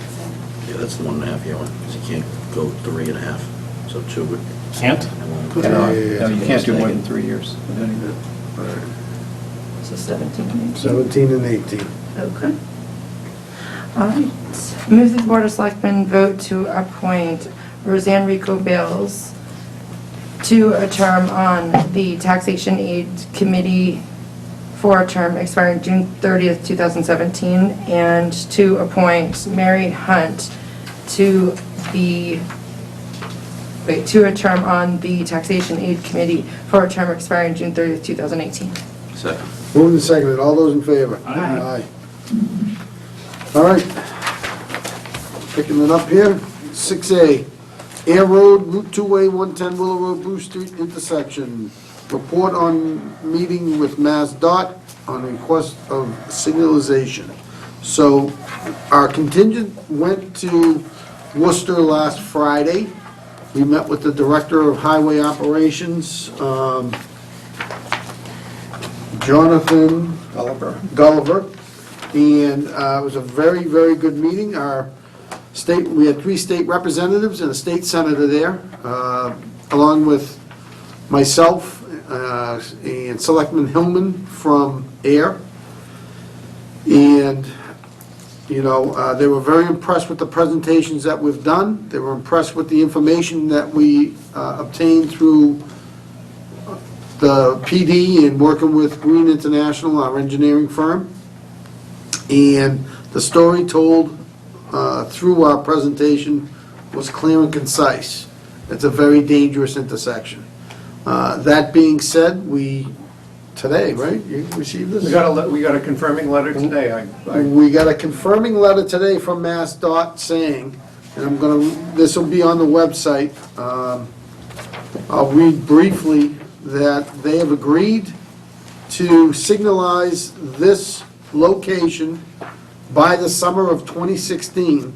Yeah, that's the 1.5 year one, because you can't go 3.5, so 2 would. Can't? No, Yeah, yeah, yeah. no, you can't do more than 3 years. So 17 and 18. 17 and 18. Okay. All right. Move the Board of Selectmen vote to appoint Roseanne Rico Bales to a term on the Taxation Aid Committee for a term expiring June 30th, 2017, and to appoint Mary Hunt to a term on the Taxation Aid Committee for a term expiring June 30th, 2018. Second. Moved and seconded, all those in favor? Aye. All right. Picking it up here, 6A, Air Road, Route 2A, 110 Willow Road, Bruce Street intersection. Report on meeting with Mass Dot on request of signalization. So our contingent went to Worcester last Friday. We met with the Director of Highway Operations, Jonathan Gulliver, and it was a very, very good meeting. We had 3 state representatives and a state senator there, along with myself and Selectman Hillman from AIR. And, you know, they were very impressed with the presentations that we've done. They were impressed with the information that we obtained through the PD and working with Green International, our engineering firm. And the story told through our presentation was clear and concise. It's a very dangerous intersection. That being said, today, right? You received this? We got a confirming letter today. We got a confirming letter today from Mass Dot saying, and this will be on the website. I'll read briefly that they have agreed to signalize this location by the summer of 2016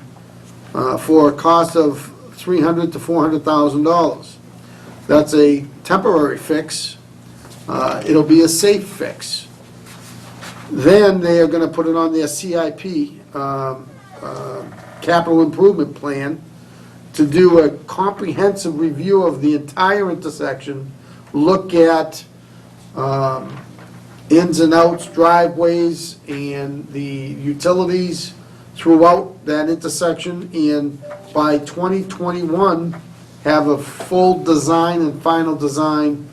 for a cost of $300,000 to $400,000. That's a temporary fix. It'll be a safe fix. Then they are gonna put it on their CIP, capital improvement plan, to do a comprehensive review of the entire intersection, look at ins and outs, driveways, and the utilities throughout that intersection, and by 2021, have a full design and final design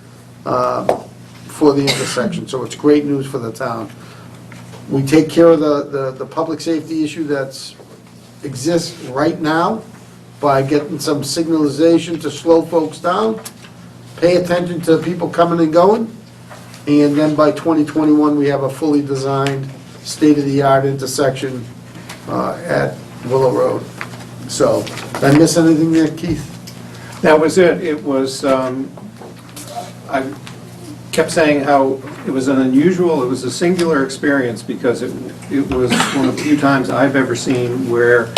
for the intersection. So it's great news for the town. We take care of the public safety issue that's exists right now by getting some signalization to slow folks down, pay attention to people coming and going, and then by 2021, we have a fully designed, state-of-the-art intersection at Willow Road. So, did I miss anything there, Keith? That was it. It was, I kept saying how it was an unusual, it was a singular experience because it was one of the few times I've ever seen where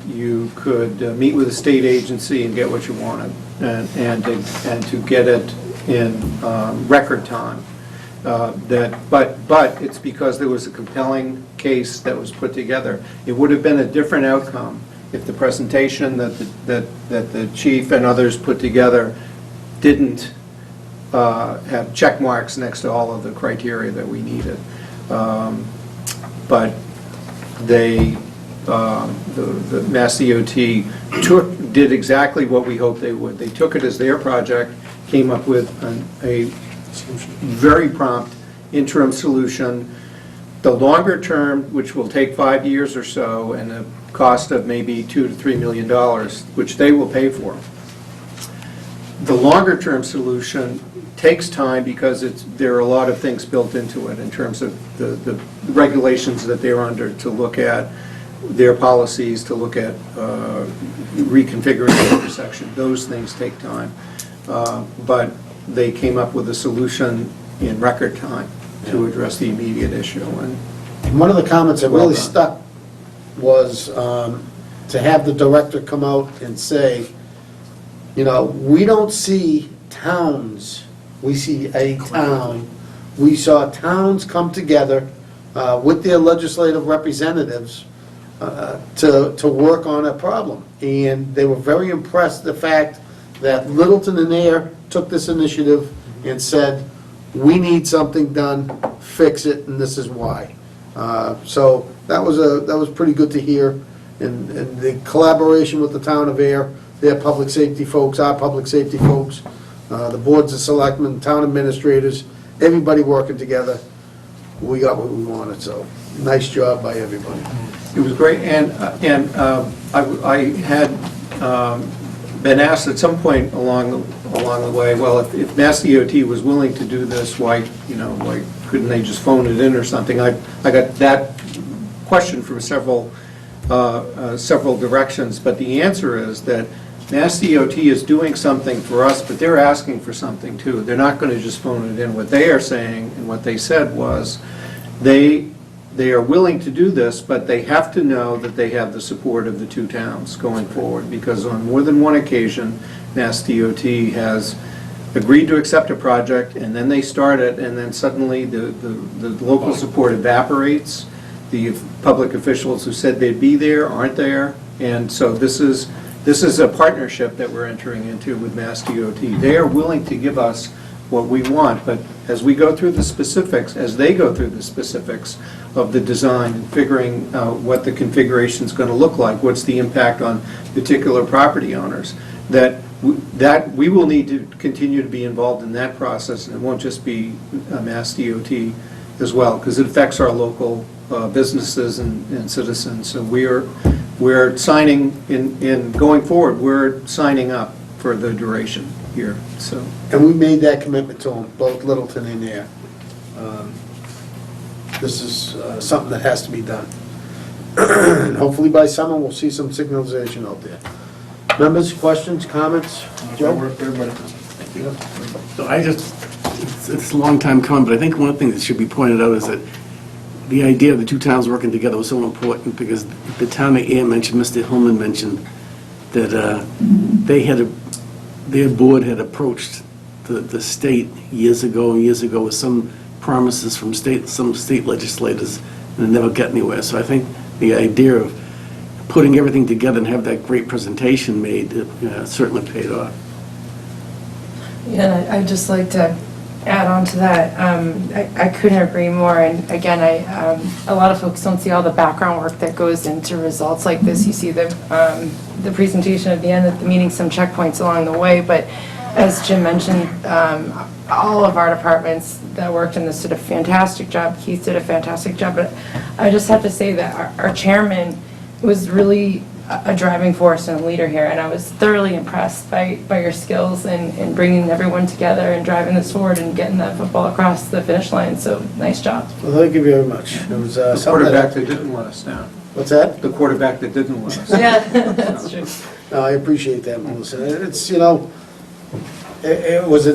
you could meet with a state agency and get what you wanted, and to get it in record time. But it's because there was a compelling case that was put together. It would have been a different outcome if the presentation that the chief and others put together didn't have check marks next to all of the criteria that we needed. But they, the Mass DOT did exactly what we hoped they would. They took it as their project, came up with a very prompt interim solution. The longer term, which will take 5 years or so, and a cost of maybe $2 to $3 million, which they will pay for. The longer term solution takes time because there are a lot of things built into it in terms of the regulations that they're under to look at, their policies to look at reconfiguring the intersection. Those things take time. But they came up with a solution in record time to address the immediate issue. And one of the comments that Well really done. stuck was to have the director come out and say, you know, we don't see towns, we see a town. We saw towns come together with their legislative representatives to work on a problem. And they were very impressed the fact that Littleton and Air took this initiative and said, we need something done, fix it, and this is why. So that was pretty good to hear. And the collaboration with the town of Air, their public safety folks, our public safety folks, the boards of selectmen, town administrators, everybody working together, we got what we wanted. So nice job by everybody. it was great, and I had been asked at some point along the way, well, if Mass DOT was willing to do this, why couldn't they just phone it in or something? I got that question from several directions, but the answer is that Mass DOT is doing something for us, but they're asking for something too. They're not going to just phone it in. What they are saying and what they said was they are willing to do this, but they have to know that they have the support of the two towns going forward, because on more than one occasion, Mass DOT has agreed to accept a project, and then they start it, and then suddenly the local support evaporates. The public officials who said they'd be there aren't there, and so this is a partnership that we're entering into with Mass DOT. They are willing to give us what we want, but as we go through the specifics, as they go through the specifics of the design and figuring out what the configuration is going to look like, what's the impact on particular property owners, that we will need to continue to be involved in that process, and it won't just be Mass DOT as well, because it affects our local businesses and citizens. So we're signing, in going forward, we're signing up for the duration here, so. And we made that commitment to them, both Littleton and Air. This is something that has to be done. And hopefully by summer, we'll see some signalization out there. Members, questions, comments? Joe? So it's a long time coming, but I think one of the things that should be pointed out is that the idea of the two towns working together was so important, because the town of Air mentioned, Mr. Hillman mentioned, that their board had approached the state years ago with some promises from some state legislators and never get anywhere. So I think the idea of putting everything together and have that great presentation made certainly paid off. Yeah, and I'd just like to add on to that. I couldn't agree more. And again, a lot of folks don't see all the background work that goes into results like this. You see the presentation at the end of the meeting, some checkpoints along the way. But as Jim mentioned, all of our departments that worked in this did a fantastic job. Keith did a fantastic job. But I just have to say that our chairman was really a driving force and a leader here, and I was thoroughly impressed by your skills in bringing everyone together and driving this forward and getting that football across the finish line, so nice job. Well, thank you very much. It was The something quarterback that... that didn't let us down. What's that? The quarterback that didn't let us down. Yeah, that's true. No, I appreciate that, Melissa. It's, you know, it was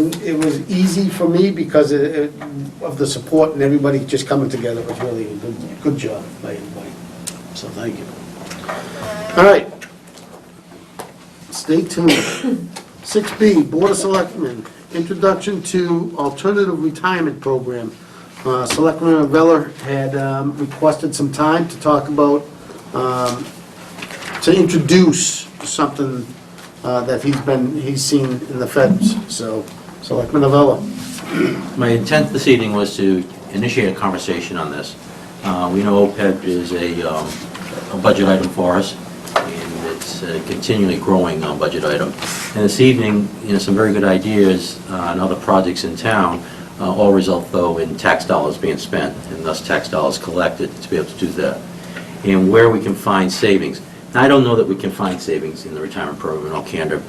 easy for me because of the support and everybody just coming together. It was really a good job by everybody. So thank you. All right. Stay tuned. 6B, Board of Selectmen, Introduction to Alternative Retirement Program. Selectman Veller had requested some time to talk about, to introduce something that he's seen in the feds. So, Selectman Veller. My intent this evening was to initiate a conversation on this. We know OPEB is a budget item for us, and it's a continually growing budget item. And this evening, some very good ideas on other projects in town, all result, though, in tax dollars being spent, and thus tax dollars collected to be able to do that. And where we can find savings. Now, I don't know that we can find savings in the retirement program in all candor,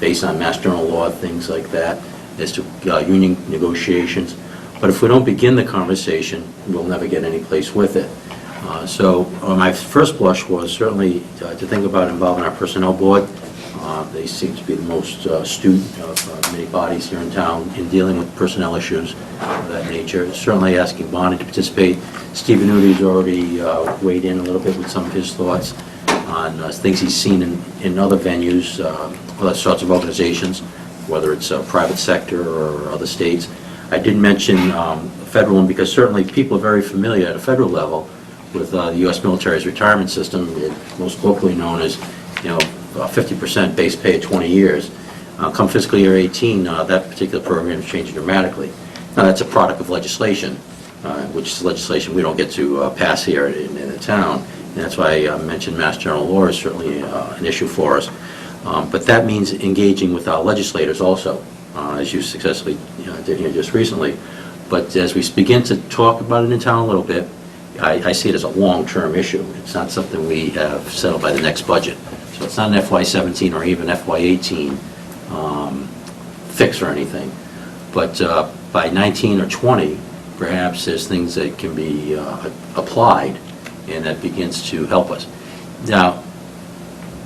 based on Mass General law, things like that, as to union negotiations. But if we don't begin the conversation, we'll never get any place with it. So my first blush was certainly to think about involving our personnel board. They seem to be the most astute of many bodies here in town in dealing with personnel issues of that nature. Certainly asking Bonnie to participate. Stephen Udy's already weighed in a little bit with some of his thoughts on things he's seen in other venues, other sorts of organizations, whether it's private sector or other states. I did mention the federal one because certainly people are very familiar at a federal level with the U.S. military's retirement system, most locally known as, 50% base pay at 20 years. Come fiscal year 18, that particular program is changing dramatically. Now, that's a product of legislation, which is legislation we don't get to pass here in the town. And that's why I mentioned Mass General law is certainly an issue for us. But that means engaging with our legislators also, as you successfully did here just recently. But as we begin to talk about it in town a little bit, I see it as a long-term issue. It's not something we have settled by the next budget. So it's not an FY17 or even FY18 fix or anything. But by 19 or 20, perhaps there's things that can be applied, and that begins to help us. Now,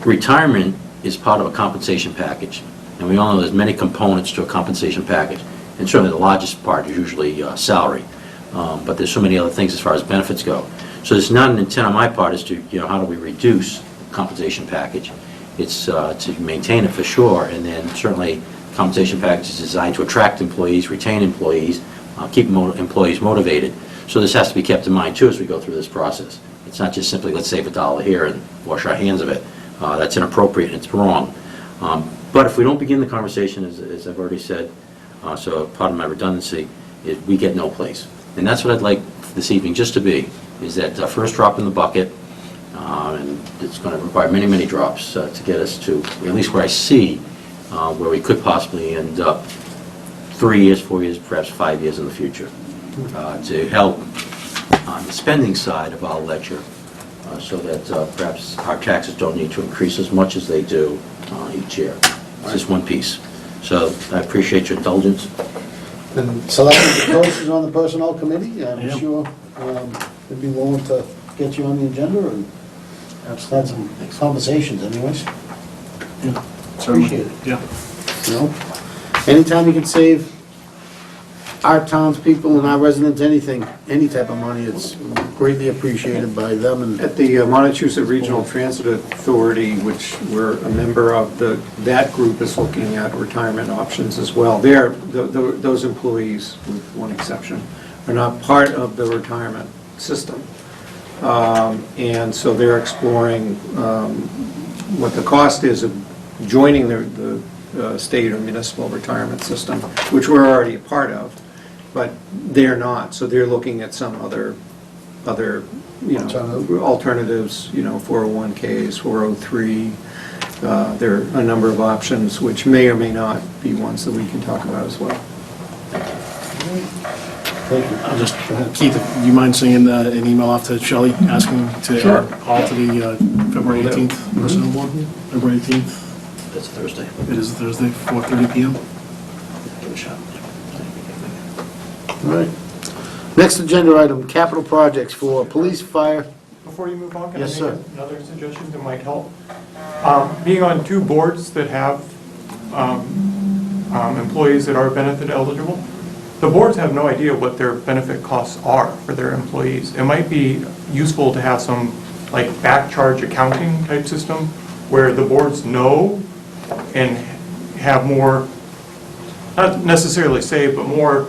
retirement is part of a compensation package, and we all know there's many components to a compensation package, and certainly the largest part is usually salary. But there's so many other things as far as benefits go. So it's not an intent on my part as to, how do we reduce compensation package. It's to maintain it for sure, and then certainly compensation package is designed to attract employees, retain employees, keep employees motivated. So this has to be kept in mind too as we go through this process. It's not just simply let's save $1 here and wash our hands of it. That's inappropriate and it's wrong. But if we don't begin the conversation, as I've already said, so part of my redundancy, is we get no place. And that's what I'd like this evening just to be, is that first drop in the bucket, and it's going to require many, many drops to get us to at least where I see where we could possibly end up 3 years, 4 years, perhaps 5 years in the future, to help on the spending side of our ledger, so that perhaps our taxes don't need to increase as much as they do each year. It's just one piece. So I appreciate your indulgence. And Selectman Coach is on the Personnel Committee. I'm sure they'd be willing to get you on the agenda and have some conversations anyways. Yeah, Appreciate it. Yeah. Anytime you can save our townspeople and our residents anything, any type of money, it's greatly appreciated by them and At the Montechusett Regional Transit Authority, which we're a member of, that group is looking at retirement options as well. Those employees, with one exception, are not part of the retirement system. And so they're exploring what the cost is of joining the state or municipal retirement system, which we're already a part of, but they're not. So they're looking at some other alternatives, 401ks, 403. There are a number of options which may or may not be ones that we can talk about as well. I'll just, Keith, do you mind sending an email off to Shelley asking to Sure. all to the February 18th personnel board? February 18th? That's Thursday. It is Thursday, 4:30 PM. Give it a shot. All right. Next agenda item, capital projects for police, fire. Before you move on, can I Yes, make sir. another suggestion that might help? Being on two boards that have employees that are benefit eligible, the boards have no idea what their benefit costs are for their employees. It might be useful to have some like back charge accounting type system where the boards know and have more, not necessarily say, but more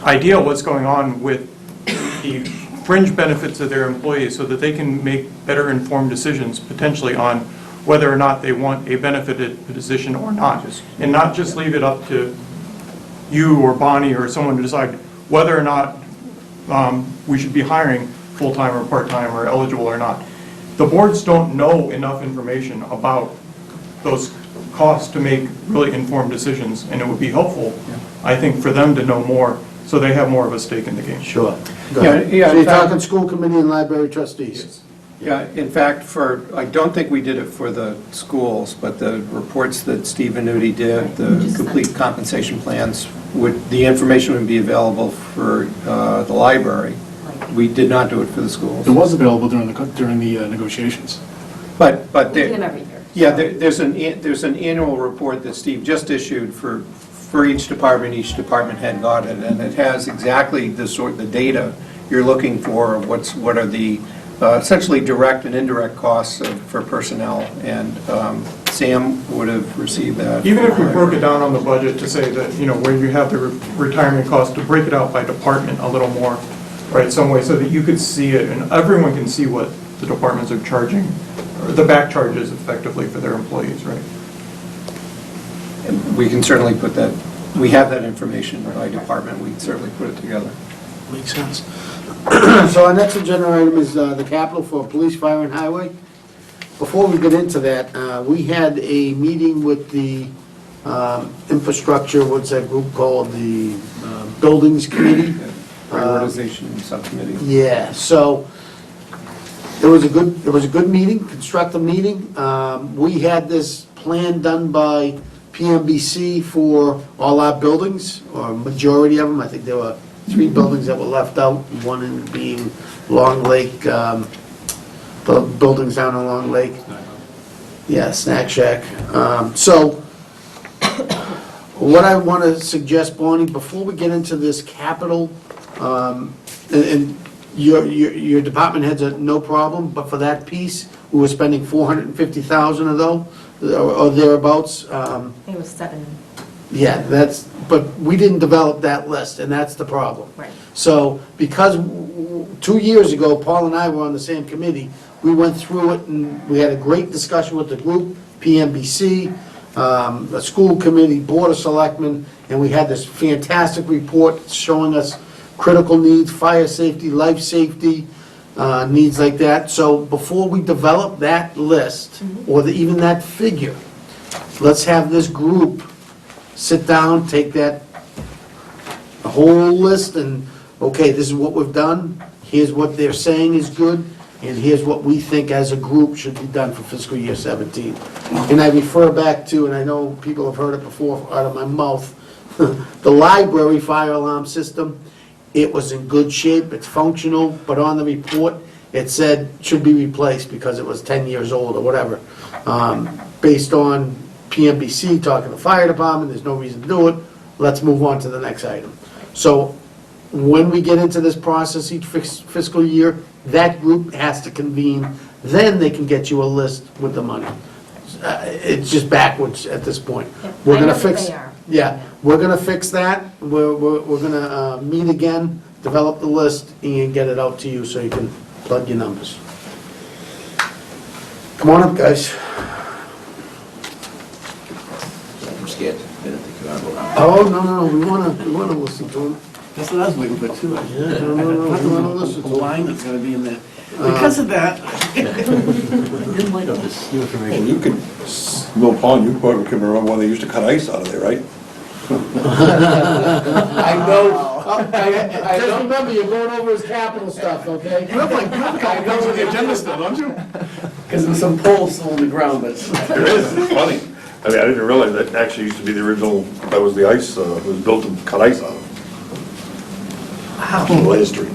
idea what's going on with the fringe benefits of their employees so that they can make better informed decisions potentially on whether or not they want a benefited position or not. And not just leave it up to you or Bonnie or someone to decide whether or not we should be hiring full-time or part-time or eligible or not. The boards don't know enough information about those costs to make really informed decisions, and it would be helpful, I think, for them to know more, so they have more of a stake in the game. Sure. Go Yeah, ahead. yeah, So in you're fact- talking school committee and library trustees? Yeah, in fact, I don't think we did it for the schools, but the reports that Steve Venuti did, the complete compensation plans, the information would be available for the library. We did not do it for the schools. It was available during the negotiations. But We there, do them every year. yeah, there's an annual report that Steve just issued for each department head got it, and it has exactly the data you're looking for, of what are the essentially direct and indirect costs for personnel, and Sam would have received that. Even if we broke it down on the budget to say that, where you have the retirement cost, to break it out by department a little more, right, some way, so that you could see it, and everyone can see what the departments are charging, or the back charges effectively for their employees, right? And we can certainly put that, we have that information by department, we can certainly put it together. Makes sense. So our next agenda item is the capital for police, fire, and highway. Before we get into that, we had a meeting with the infrastructure, what's that group called, the buildings committee? Prioritization subcommittee. Yeah, so it was a good meeting, constructive meeting. We had this plan done by PMBC for all our buildings, or majority of them. I think there were 3 buildings that were left out, one in being Long Lake, the buildings down in Long Lake. Yeah, Snack Shack. So what I want to suggest, Bonnie, before we get into this capital, and your department heads are no problem, but for that piece, we were spending $450,000 of those, or thereabouts. I think it was 7. Yeah, but we didn't develop that list, and that's the problem. Right. So, because 2 years ago, Paul and I were on the same committee, we went through it, and we had a great discussion with the group, PMBC, the school committee, Board of Selectmen, and we had this fantastic report showing us critical needs, fire safety, life safety, needs like that. So before we develop that list, or even that figure, let's have this group sit down, take that whole list, and, okay, this is what we've done, here's what they're saying is good, and here's what we think as a group should be done for fiscal year 17. And I refer back to, and I know people have heard it before out of my mouth, the library fire alarm system, it was in good shape, it's functional, but on the report, it said should be replaced because it was 10 years old or whatever. Based on PMBC talking to the fire department, there's no reason to do it. let's move on to the next item. So when we get into this process each fiscal year, that group has to convene, then they can get you a list with the money. It's just backwards at this point. We're I gonna know fix. that they are. Yeah, we're gonna fix that, we're gonna meet again, develop the list, and get it out to you so you can plug your numbers. Come on up, guys. I'm scared. I didn't think you were gonna go down. Oh, no, we wanna listen to him. That's what I was waiting for, too. Yeah, no, we wanna listen The to him. line that's gonna be in there. Because of that. In light of this new information. And you could, Mill Pond, you probably can remember when they used to cut ice out of there, right? I know, I just remember, you're going over his capital stuff, okay? You have like good copy comes with the agenda still, don't you? Because there's some poles still on the ground, but. There is, it's funny. I mean, I didn't realize that actually used to be the original, that was the ice, it was built to cut ice out of. Wow. Little history.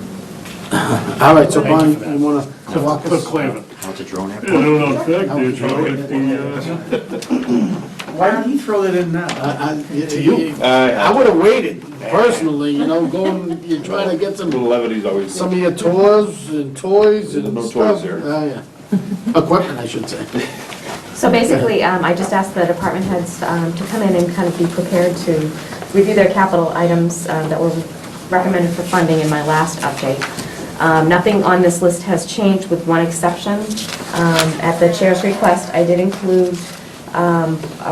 All right, so Bonnie, you wanna walk us? What's a drone airport? I don't know, in fact, there, Joe, Why did he throw that in now? To you. I would've waited, personally, you know, going, you're trying to get some levity's always. some of your tours and toys and No stuff. toys here. Oh, yeah. Equipment, I should say. So basically, I just asked the department heads to come in and kind of be prepared to review their capital items that were recommended for funding in my last update. Nothing on this list has changed with one exception. At the chair's request, I did include a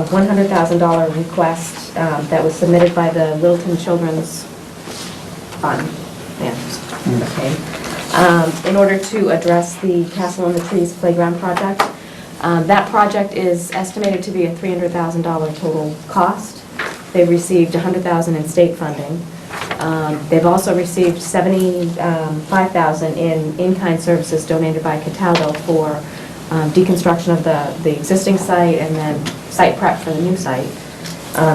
$100,000 request that was submitted by the Littleton Children's Fund. Yeah. Okay. In order to address the Castle in the Trees playground project. That project is estimated to be a $300,000 total cost. They've received $100,000 in state funding. They've also received $75,000 in in-kind services donated by Cataldo for deconstruction of the existing site and then site prep for the new site.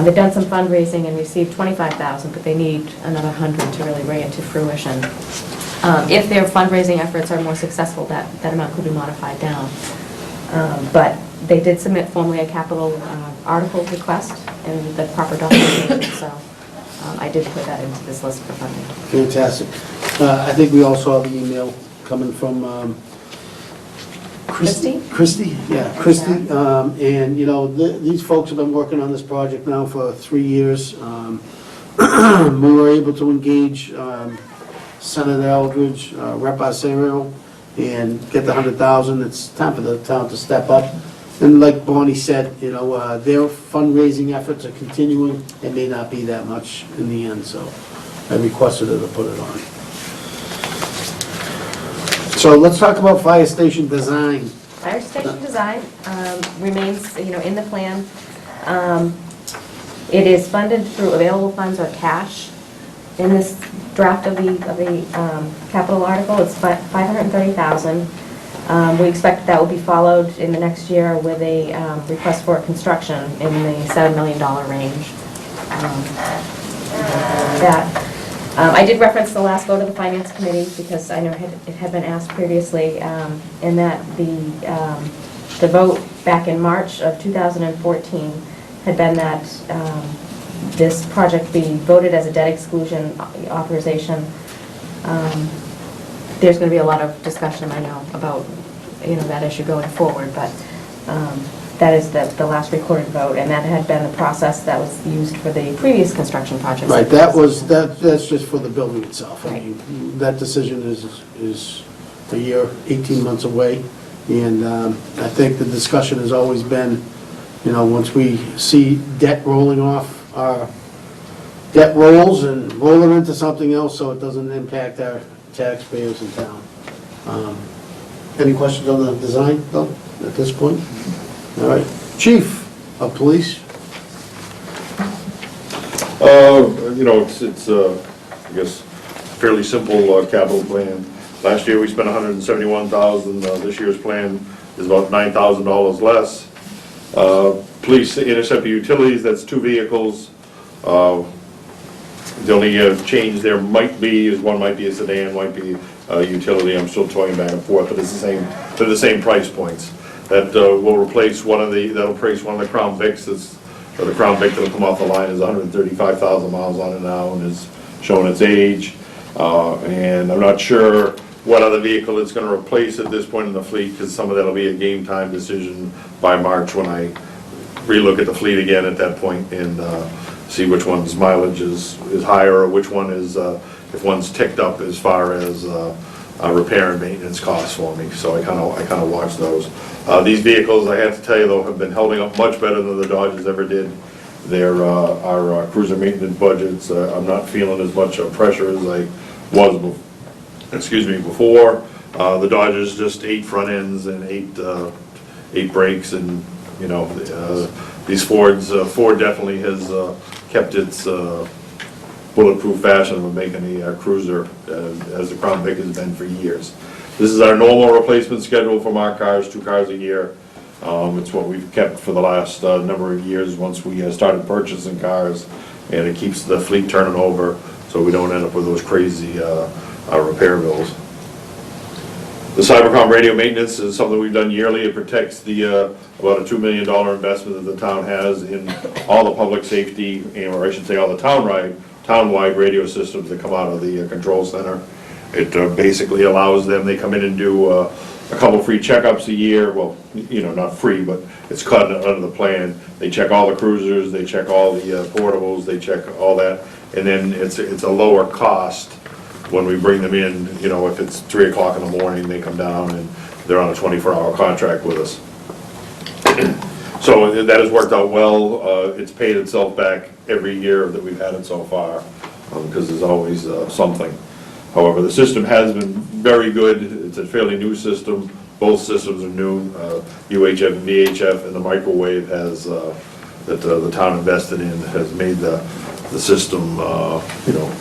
They've done some fundraising and received $25,000, but they need another $100,000 to really bring it to fruition. If their fundraising efforts are more successful, that amount could be modified down. But they did submit formally a capital article request and the proper documentation, so I did put that into this list for funding. Fantastic. I think we all saw the email coming from Christie? Christie, yeah, Christie. And, you know, these folks have been working on this project now for 3 years. We were able to engage Senator Eldridge, Rep. Arsenault, and get the $100,000. It's time for the town to step up. And like Bonnie said, you know, their fundraising efforts are continuing. It may not be that much in the end, so I requested her to put it on. So let's talk about fire station design. Fire station design remains, you know, in the plan. It is funded through available funds or cash. In this draft of the capital article, it's $530,000. We expect that will be followed in the next year with a request for construction in the $7 million range. I did reference the last vote of the Finance Committee because I know it had been asked previously, and that the vote back in March of 2014 had been that this project be voted as a debt exclusion authorization. There's going to be a lot of discussion, I know, about, you know, that issue going forward, but that is the last recorded vote, and that had been the process that was used for the previous construction projects. Right, that's just for the building itself. I mean, that decision is a year, 18 months away, and I think the discussion has always been, you know, once we see debt rolling off, our debt rolls and roll it into something else so it doesn't impact our taxpayers in town. Any questions on the design, though, at this point? All right. Chief of Police? You know, it's I guess, fairly simple capital plan. Last year, we spent $171,000. This year's plan is about $9,000 less. Police interceptor utilities, that's 2 vehicles. The only change there might be is one might be a sedan, might be a utility. I'm still toying back and forth, but it's the same. They're the same price points. That will replace one of the Crown Vics that's the Crown Vic that'll come off the line is 135,000 miles on it now and is showing its age. And I'm not sure what other vehicle it's gonna replace at this point in the fleet, because some of that'll be a game time decision by March when I relook at the fleet again at that point and see which one's mileage is higher, or which one is, if one's ticked up as far as repair and maintenance costs for me. So I kind of watch those. These vehicles, I have to tell you though, have been holding up much better than the Dodges ever did. Our cruiser maintenance budgets, I'm not feeling as much pressure as I was before. The Dodgers just 8 front ends and 8 brakes, and you know, these Fords, Ford definitely has kept its bulletproof fashion of making a cruiser, as the Crown Vic has been for years. This is our normal replacement schedule from our cars, 2 cars a year. It's what we've kept for the last number of years once we started purchasing cars, and it keeps the fleet turning over so we don't end up with those crazy repair bills. The Cybercom radio maintenance is something we've done yearly. It protects the about a $2 million investment that the town has in all the public safety, or I should say all the town-wide radio systems that come out of the control center. It basically allows them, they come in and do a couple free checkups a year. Well, you know, not free, but it's cut under the plan. They check all the cruisers, they check all the portables, they check all that, and then it's a lower cost when we bring them in. You know, if it's 3 o'clock in the morning, they come down and they're on a 24-hour contract with us. So that has worked out well. It's paid itself back every year that we've had it so far, because there's always something. However, the system has been very good. It's a fairly new system. Both systems are new, UHF and VHF, and the microwave has that the town invested in has made the system, you know,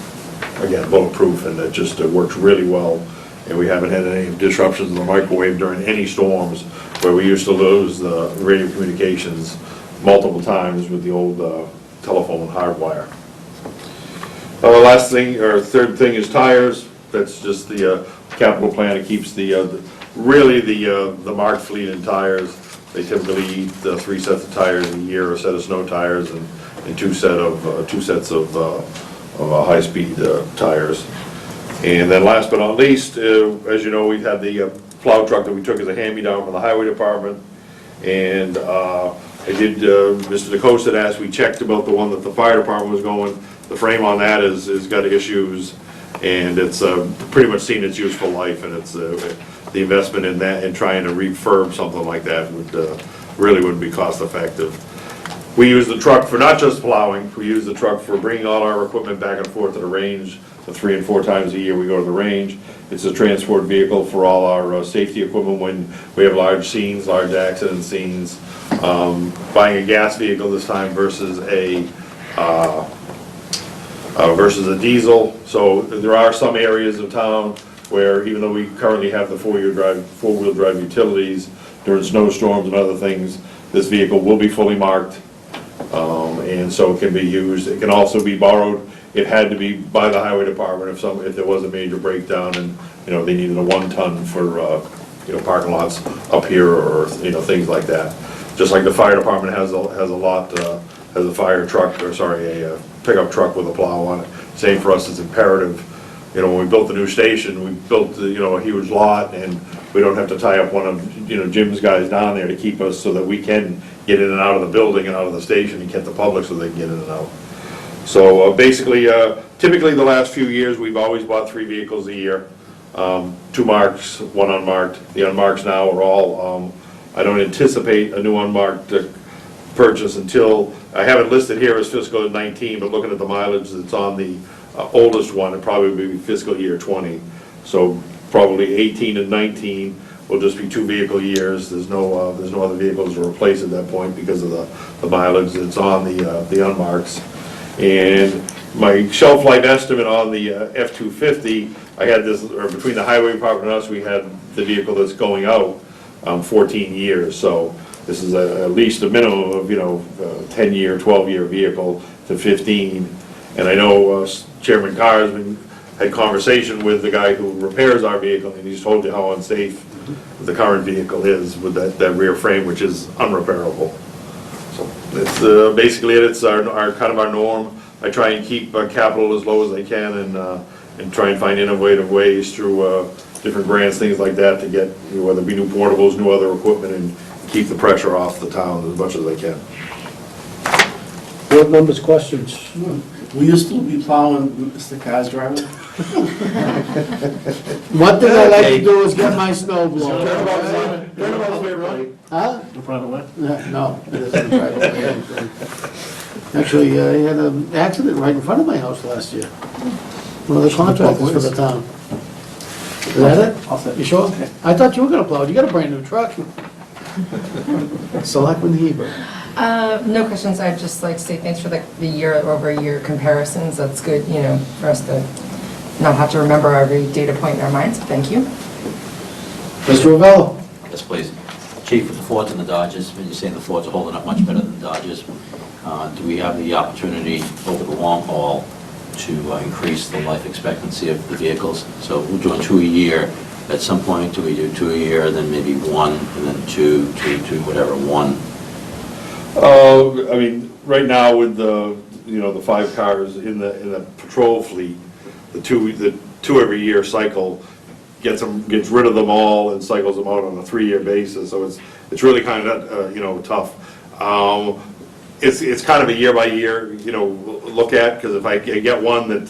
again, bulletproof, and it just works really well. And we haven't had any disruptions in the microwave during any storms, where we used to lose the radio communications multiple times with the old telephone hardwire. Last thing, or third thing, is tires. That's just the capital plan. It keeps really the marked fleet in tires. They typically eat 3 sets of tires a year, a set of snow tires, and 2 sets of high-speed tires. And then last but not least, as you know, we had the plow truck that we took as a hand-me-down from the highway department. And Mr. DeCoste had asked, we checked about the one that the fire department was going. The frame on that is got issues, and it's pretty much seen its useful life, and it's the investment in that and trying to refurb something like that really wouldn't be cost effective. We use the truck for not just plowing. We use the truck for bringing all our equipment back and forth to the range. The 3 and 4 times a year we go to the range. It's a transport vehicle for all our safety equipment when we have large scenes, large accident scenes. Buying a gas vehicle this time versus a diesel. So there are some areas of town where, even though we currently have the four-wheel drive utilities, during snowstorms and other things, this vehicle will be fully marked, and so it can be used. It can also be borrowed. It had to be by the highway department if there was a major breakdown and, you know, they needed a 1-ton for, you know, parking lots up here, or, you know, things like that. Just like the fire department has a fire truck, or sorry, a pickup truck with a plow on it. Same for us. It's imperative. You know, when we built the new station, we built, you know, a huge lot, and we don't have to tie up one of, you know, Jim's guys down there to keep us so that we can get in and out of the building and out of the station and get the public so they can get in and out. So basically, typically the last few years, we've always bought 3 vehicles a year. 2 marks, 1 unmarked. The unmarked now are all, I don't anticipate a new unmarked purchase until, I have it listed here as fiscal 19, but looking at the mileage that's on the oldest one, it'd probably be fiscal year 20. So probably 18 and 19 will just be 2 vehicle years. There's no other vehicles to replace at that point because of the mileage that's on the unmarks. And my shelf life estimate on the F-250, I had this, or between the highway department and us, we had the vehicle that's going out 14 years. So this is at least a minimum of, you know, 10-year, 12-year vehicle to 15. And I know Chairman Carr had conversation with the guy who repairs our vehicle, and he's told you how unsafe the current vehicle is with that rear frame, which is unrepairable. So It's basically it's our kind of our norm. I try and keep capital as low as I can and try and find innovative ways through different grants, things like that, to get, whether it be new portables, new other equipment, and keep the pressure off the town as much as I can. Board members' questions? Will you still be plowing Mr. Carr's driveway? One thing I like to do is get my snow blown. Huh? No private way? No, it isn't a private way. Actually, I had an accident right in front of my house last year. One of the contractors for the town. Is that it? All set. You sure? I thought you were gonna plow it. You got a brand new truck. Selectman Heber. No questions, I'd just like to say thanks for the year-over-year comparisons. That's good, you know, for us to not have to remember every data point in our minds. Thank you. Mr. Ravello? Yes, please. Chief, with the Fords and the Dodges, when you're saying the Fords are holding up much better than the Dodges, do we have the opportunity over the long haul to increase the life expectancy of the vehicles? So we're doing 2 a year. At some point, do we do 2 a year, then maybe 1, and then 2, whatever, 1? I mean, right now with the 5 cars in the patrol fleet, the two every year cycle gets rid of them all and cycles them out on a 3-year basis. So it's really kind of tough. It's kind of a year by year look at, because if I get one that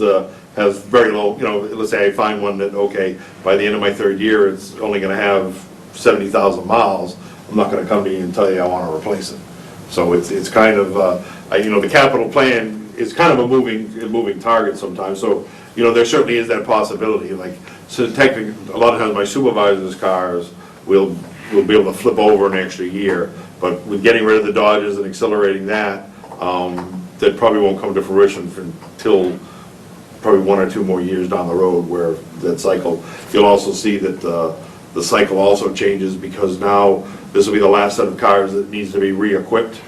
has very low, let's say I find one that, okay, by the end of my 3rd year it's only going to have 70,000 miles, I'm not going to come to you and tell you I want to replace it. So it's kind of the capital plan is kind of a moving target sometimes. So there certainly is that possibility. Like, so technically, a lot of times my supervisor's cars will be able to flip over an extra year. But with getting rid of the Dodges and accelerating that, that probably won't come to fruition until probably 1 or 2 more years down the road, where that cycle. You'll also see that the cycle also changes, because now this will be the last set of cars that needs to be re-equipped,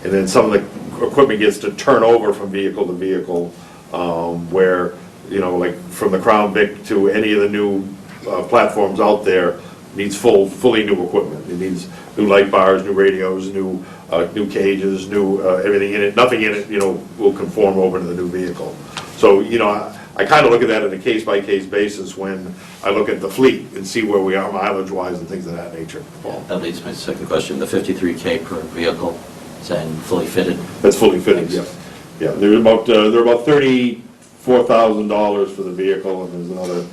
and then some of the equipment gets to turn over from vehicle to vehicle, where like from the Crown Vic to any of the new platforms out there needs fully new equipment. It needs new light bars, new radios, new cages, new everything in it. Nothing in it will conform over to the new vehicle. So I kind of look at that on a case-by-case basis when I look at the fleet and see where we are mileage-wise and things of that nature. That leads to my second question. The $53K per vehicle, is that fully fitted? That's fully fitted, yes. Yeah, they're about $34,000 for the vehicle, and there's another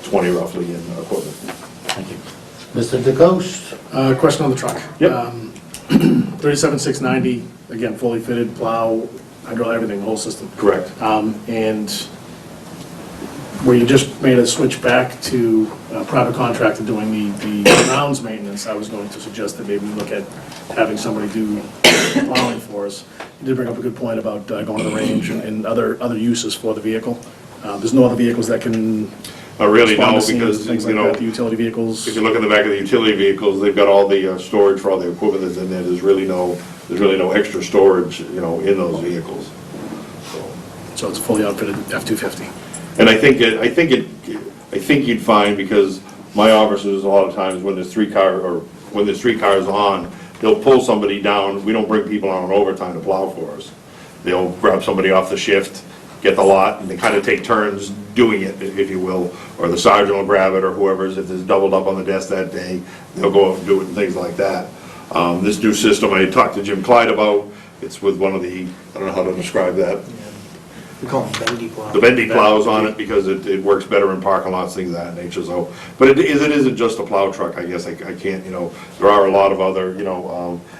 20 roughly in equipment. Thank you. Mr. DeCoste? Question on the truck. Yep. 37,690, again, fully fitted, plow, hydraulic, everything, the whole system. Correct. And where you just made a switch back to a private contractor doing the grounds maintenance, I was going to suggest that maybe we look at having somebody do plowing for us. You did bring up a good point about going to the range and other uses for the vehicle. There's no other vehicles that can Really respond no, to scenes, because things like that, the utility vehicles. If you look in the back of the utility vehicles, they've got all the storage for all the equipment that's in there. There's really no extra storage, in those vehicles. So it's a fully outfitted F-250. And I think you'd find, because my officers, a lot of times when there's 3 cars on, they'll pull somebody down. We don't bring people on overtime to plow for us. They'll grab somebody off the shift, get the lot, and they kind of take turns doing it, if you will, or the sergeant will grab it, or whoever's, if there's doubled up on the desk that day, they'll go out and do it and things like that. This new system I talked to Jim Clyde about, it's with one of the, I don't know how to describe that, We call them bendy plows. the bendy plows on it, because it works better in parking lots, things of that nature, so. But it isn't just a plow truck, I guess, I can't, there are a lot of other,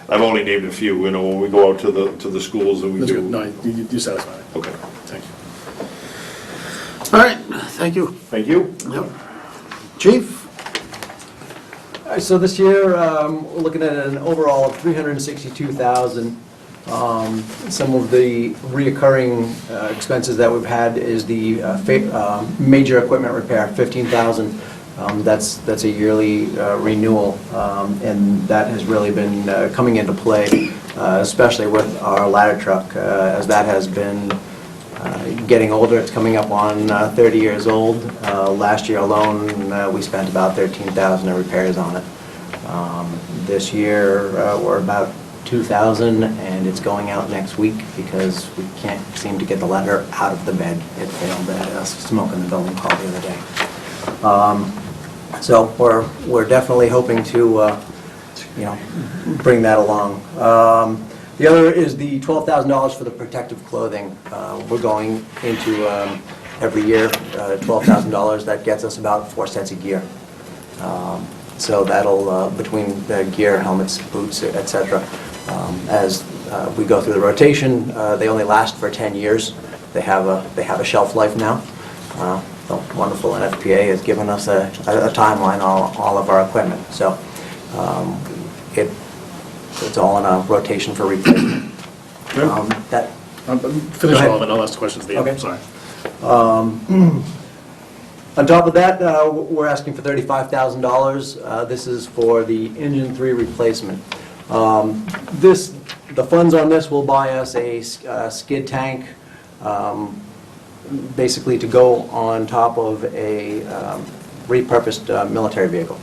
I've only named a few, when we go out to the schools and we That's do. good. No, you're satisfied. Okay. Thank you. All right, thank you. Thank you. Yep. Chief? So this year, we're looking at an overall of $362,000. Some of the reoccurring expenses that we've had is the major equipment repair, $15,000. That's a yearly renewal, and that has really been coming into play, especially with our ladder truck, as that has been getting older. It's coming up on 30 years old. Last year alone, we spent about $13,000 in repairs on it. This year, we're about $2,000, and it's going out next week because we can't seem to get the letter out of the bed. It failed at a smoke in the building call the other day. So we're definitely hoping to, bring that along. The other is the $12,000 for the protective clothing. We're going into every year, $12,000. That gets us about 4 sets of gear. So that'll, between the gear, helmets, boots, et cetera, as we go through the rotation, they only last for 10 years. They have a shelf life now. The wonderful NFPA has given us a timeline on all of our equipment. So it's all in a rotation for replacement. Finish all of it, I'll ask the questions at the end, Okay. sorry. On top of that, we're asking for $35,000. This is for the engine 3 replacement. The funds on this will buy us a skid tank, basically to go on top of a repurposed military vehicle.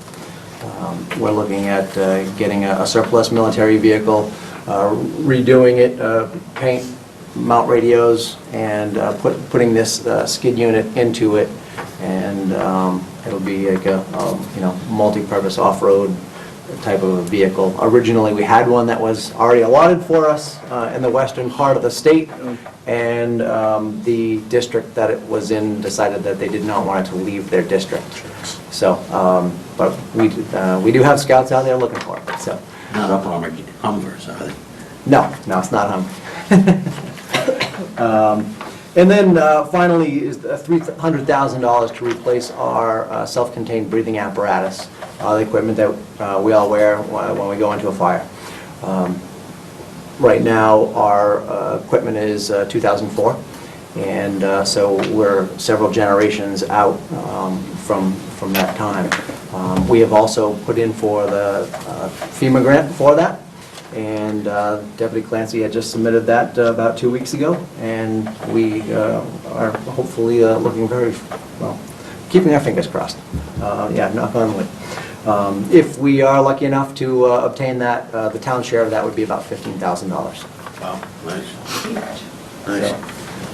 We're looking at getting a surplus military vehicle, redoing it, paint, mount radios, and putting this skid unit into it, and it'll be like a multi-purpose off-road type of a vehicle. Originally, we had one that was already allotted for us in the western part of the state, and the district that it was in decided that they did not want it to leave their district. So, but we do have scouts out there looking for it. So. Not up armored Humvers, are they? No, it's not Hummer. And then finally is $300,000 to replace our self-contained breathing apparatus, the equipment that we all wear when we go into a fire. Right now, our equipment is 2004, and so we're several generations out from that time. We have also put in for the FEMA grant for that, and Deputy Clancy had just submitted that about 2 weeks ago, and we are hopefully looking very well, keeping our fingers crossed. Knock on wood. If we are lucky enough to obtain that, the town share of that would be about $15,000. Wow, nice.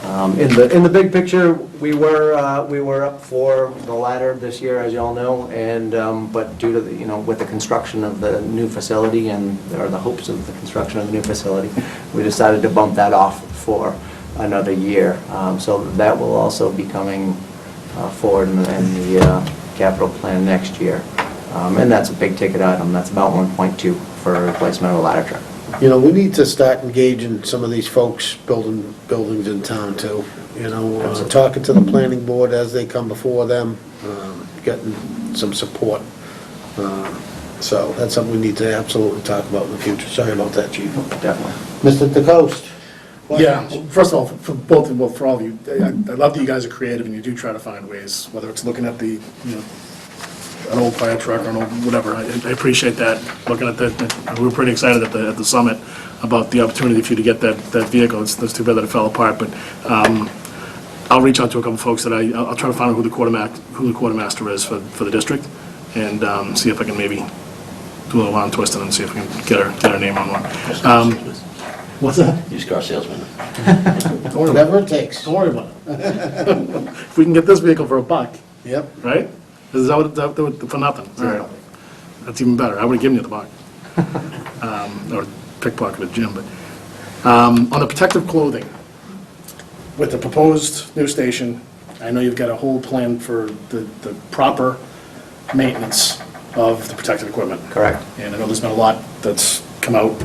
So, in the big picture, we were up for the ladder this year, as you all know, and but due to the, with the construction of the new facility or the hopes of the construction of the new facility, we decided to bump that off for another year. So that will also be coming forward in the capital plan next year, and that's a big ticket item. That's about 1.2 for replacement of a ladder truck. We need to start engaging some of these folks building buildings in town too. Talking to the planning board as they come before them, getting some support. So that's something we need to absolutely talk about in the future. Sorry about that, Chief. Definitely. Mr. DeCoste? Yeah, first of all, for all of you, I love that you guys are creative and you do try to find ways, whether it's looking at the, an old fire truck or an old whatever. I appreciate that. Looking at that, we were pretty excited at the summit about the opportunity for you to get that vehicle. It's too bad that it fell apart, but I'll reach out to a couple folks that I'll try to find out who the quartermaster is for the district, and see if I can maybe do a little arm twisting and see if we can get her name on one. What's that? Used car salesman. Whatever it takes. Don't worry about it. If we can get this vehicle for $1, Yep. right? Is that what, for nothing? All right. That's even better. I would have given you the $1. Or pickpocketed Jim, but. On the protective clothing, with the proposed new station, I know you've got a whole plan for the proper maintenance of the protective equipment. Correct. And I know there's been a lot that's come out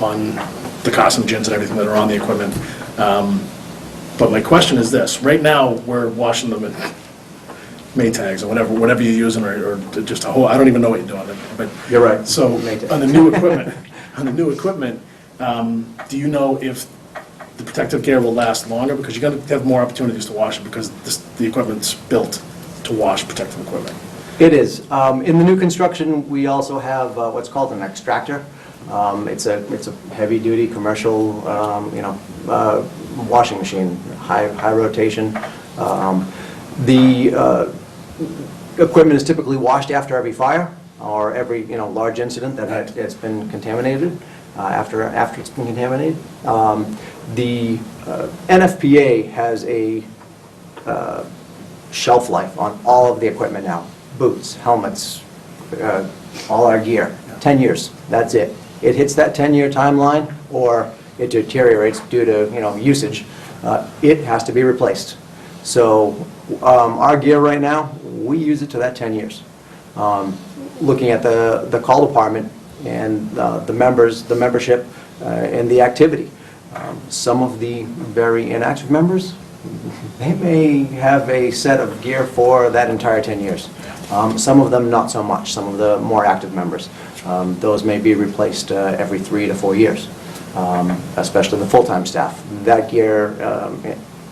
on the carcinogens and everything that are on the equipment. But my question is this: right now, we're washing them in Maytags or whatever you're using, or just a whole, I don't even know what you're doing. But you're right. So on the new equipment, do you know if the protective gear will last longer? Because you're going to have more opportunities to wash it because the equipment's built to wash protective equipment. It is. In the new construction, we also have what's called an extractor. It's a heavy-duty commercial, washing machine, high rotation. The equipment is typically washed after every fire. or every, large incident that it's been contaminated, after it's been contaminated. The NFPA has a shelf life on all of the equipment now, boots, helmets, all our gear, 10 years, that's it. It hits that 10-year timeline, or it deteriorates due to, usage, it has to be replaced. So our gear right now, we use it to that 10 years. Looking at the call department and the membership, and the activity. Some of the very inactive members, they may have a set of gear for that entire 10 years. Some of them not so much, some of the more active members. Those may be replaced every 3 to 4 years, especially the full-time staff. That gear,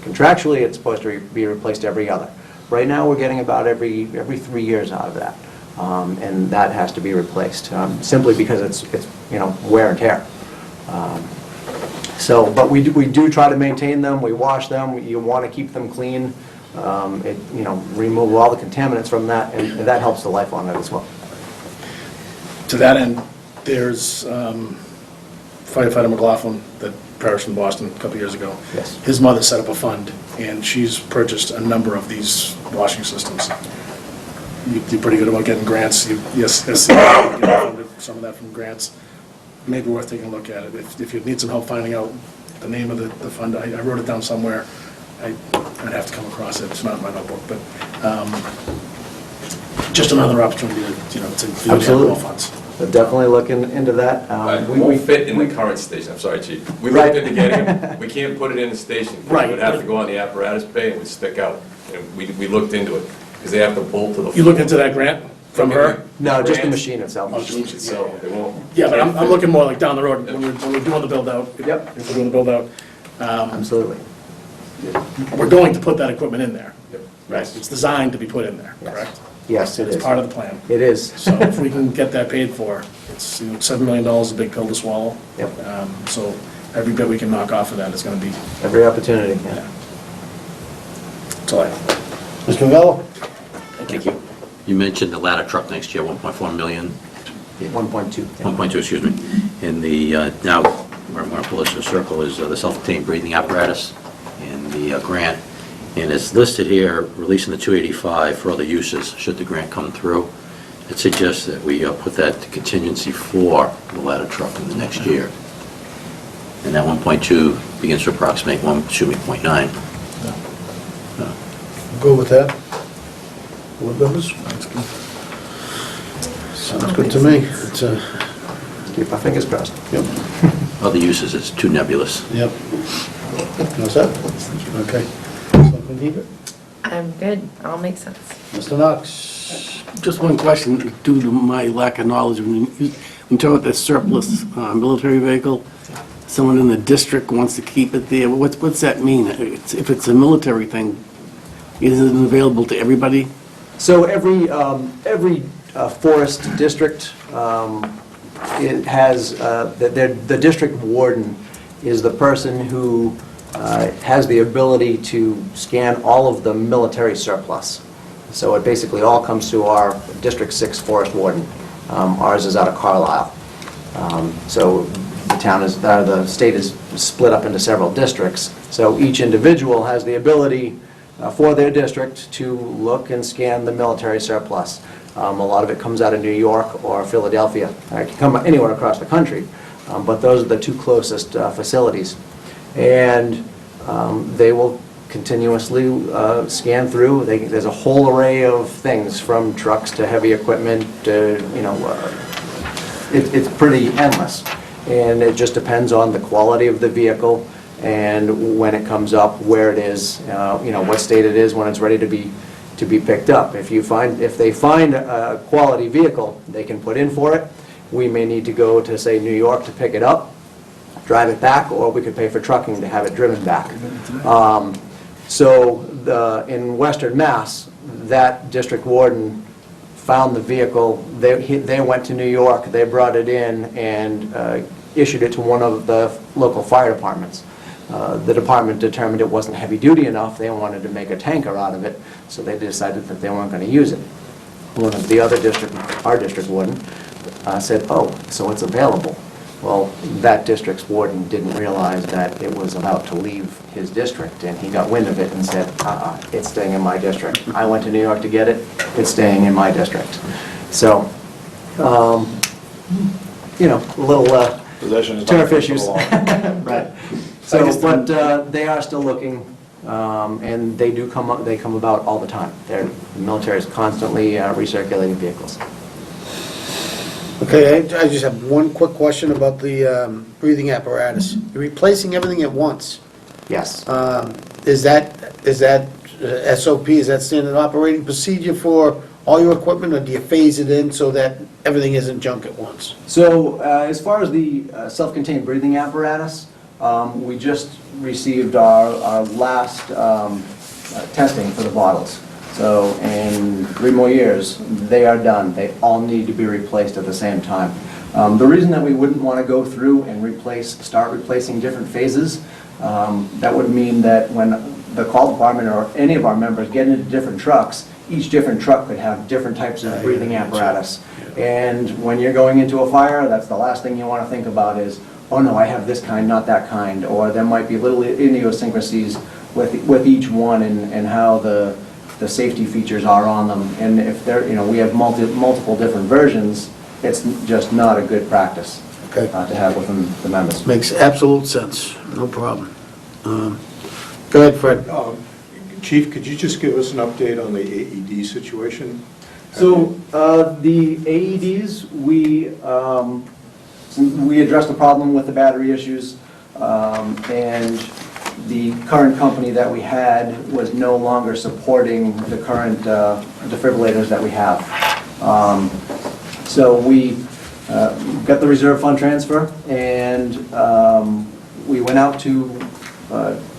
contractually, it's supposed to be replaced every other. Right now, we're getting about every 3 years out of that, and that has to be replaced, simply because it's wear and tear. But we do try to maintain them, we wash them, you want to keep them clean, remove all the contaminants from that, and that helps the life on it as well. To that end, there's firefighter McLaughlin that perished in Boston a couple years ago. Yes. His mother set up a fund, and she's purchased a number of these washing systems. You're pretty good about getting grants. Yes, you get some of that from grants. Maybe worth taking a look at it. If you need some help finding out the name of the fund, I wrote it down somewhere. I'd have to come across it. It's not in my notebook, but just another opportunity to Absolutely. more funds. So definitely looking into that. We won't fit in the current station, I'm sorry, Chief. We looked into getting them, we can't put it in the station. Right. It would have to go on the apparatus bay and it would stick out. And we looked into it, because they have to bolt to the floor. You looked into that grant from her? No, just the machine itself. So they won't. Yeah, but I'm looking more like down the road, when we're doing the build-out. Yep. If we're doing the build-out. Absolutely. We're going to put that equipment in there. Yep. Right, it's designed to be put in there, correct? Yes, it It's is. part of the plan. It is. So if we can get that paid for, it's, $7 million is a big pill to swallow. Yep. So every bit we can knock off of that is gonna be, Every opportunity, yeah. that's all I have. Mr. Novello? Thank you. You mentioned the ladder truck next year, 1.4 million, 1.2. 1.2, excuse me. And the, now, where I'm going to pull this in a circle is the self-contained breathing apparatus and the grant. And it's listed here, releasing the 285 for other uses, should the grant come through. It suggests that we put that to contingency for the ladder truck in the next year. And that 1.2 begins to approximate 0.9. Go with that? Board members? Sounds good to me. It's Keep our fingers crossed. Yep. Other uses, it's too nebulous. Yep. How's that? Okay. Selectman Hebert? I'm good, all makes sense. Mr. Knox? Just one question, due to my lack of knowledge, when you talk about the surplus military vehicle, someone in the district wants to keep it there, what's that mean? If it's a military thing, is it available to everybody? So every forest district, it has, the district warden is the person who has the ability to scan all of the military surplus. So it basically all comes to our District 6 forest warden. Ours is out of Carlisle. So the state is split up into several districts. So each individual has the ability for their district to look and scan the military surplus. A lot of it comes out of New York or Philadelphia. It can come anywhere across the country, but those are the two closest facilities. And they will continuously scan through. There's a whole array of things, from trucks to heavy equipment to, it's pretty endless. And it just depends on the quality of the vehicle and when it comes up, where it is, what state it is when it's ready to be picked up. If they find a quality vehicle, they can put in for it. We may need to go to, say, New York to pick it up, drive it back, or we could pay for trucking to have it driven back. In Western Mass, that district warden found the vehicle. They went to New York, they brought it in and issued it to one of the local fire departments. The department determined it wasn't heavy duty enough. They wanted to make a tanker out of it, so they decided that they weren't going to use it. one of the other district, our district warden, said, "Oh, so it's available." Well, that district's warden didn't realize that it was about to leave his district, and he got wind of it and said, it's staying in my district. I went to New York to get it, it's staying in my district. So, you know, a little turf issues. Right. So, but they are still looking, and they do come about all the time. The military is constantly recirculating vehicles. Okay, I just have one quick question about the breathing apparatus. You're replacing everything at once. Yes. Is that SOP, is that standard operating procedure for all your equipment, or do you phase it in so that everything isn't junk at once? So as far as the self-contained breathing apparatus, we just received our last testing for the bottles. So in 3 more years, they are done. They all need to be replaced at the same time. The reason that we wouldn't want to go through and start replacing different phases, that would mean that when the call department or any of our members get into different trucks, each different truck could have different types of breathing apparatus. And when you're going into a fire, that's the last thing you want to think about is, oh no, I have this kind, not that kind. Or there might be little idiosyncrasies with each one and how the safety features are on them. And if they're, you know, we have multiple different versions, it's just not a good practice to have within the members. Makes absolute sense, no problem. Go ahead, Fred. Chief, could you just give us an update on the AED situation? So the AEDs, we addressed the problem with the battery issues, and the current company that we had was no longer supporting the current defibrillators that we have. So we got the reserve fund transfer, and we went out to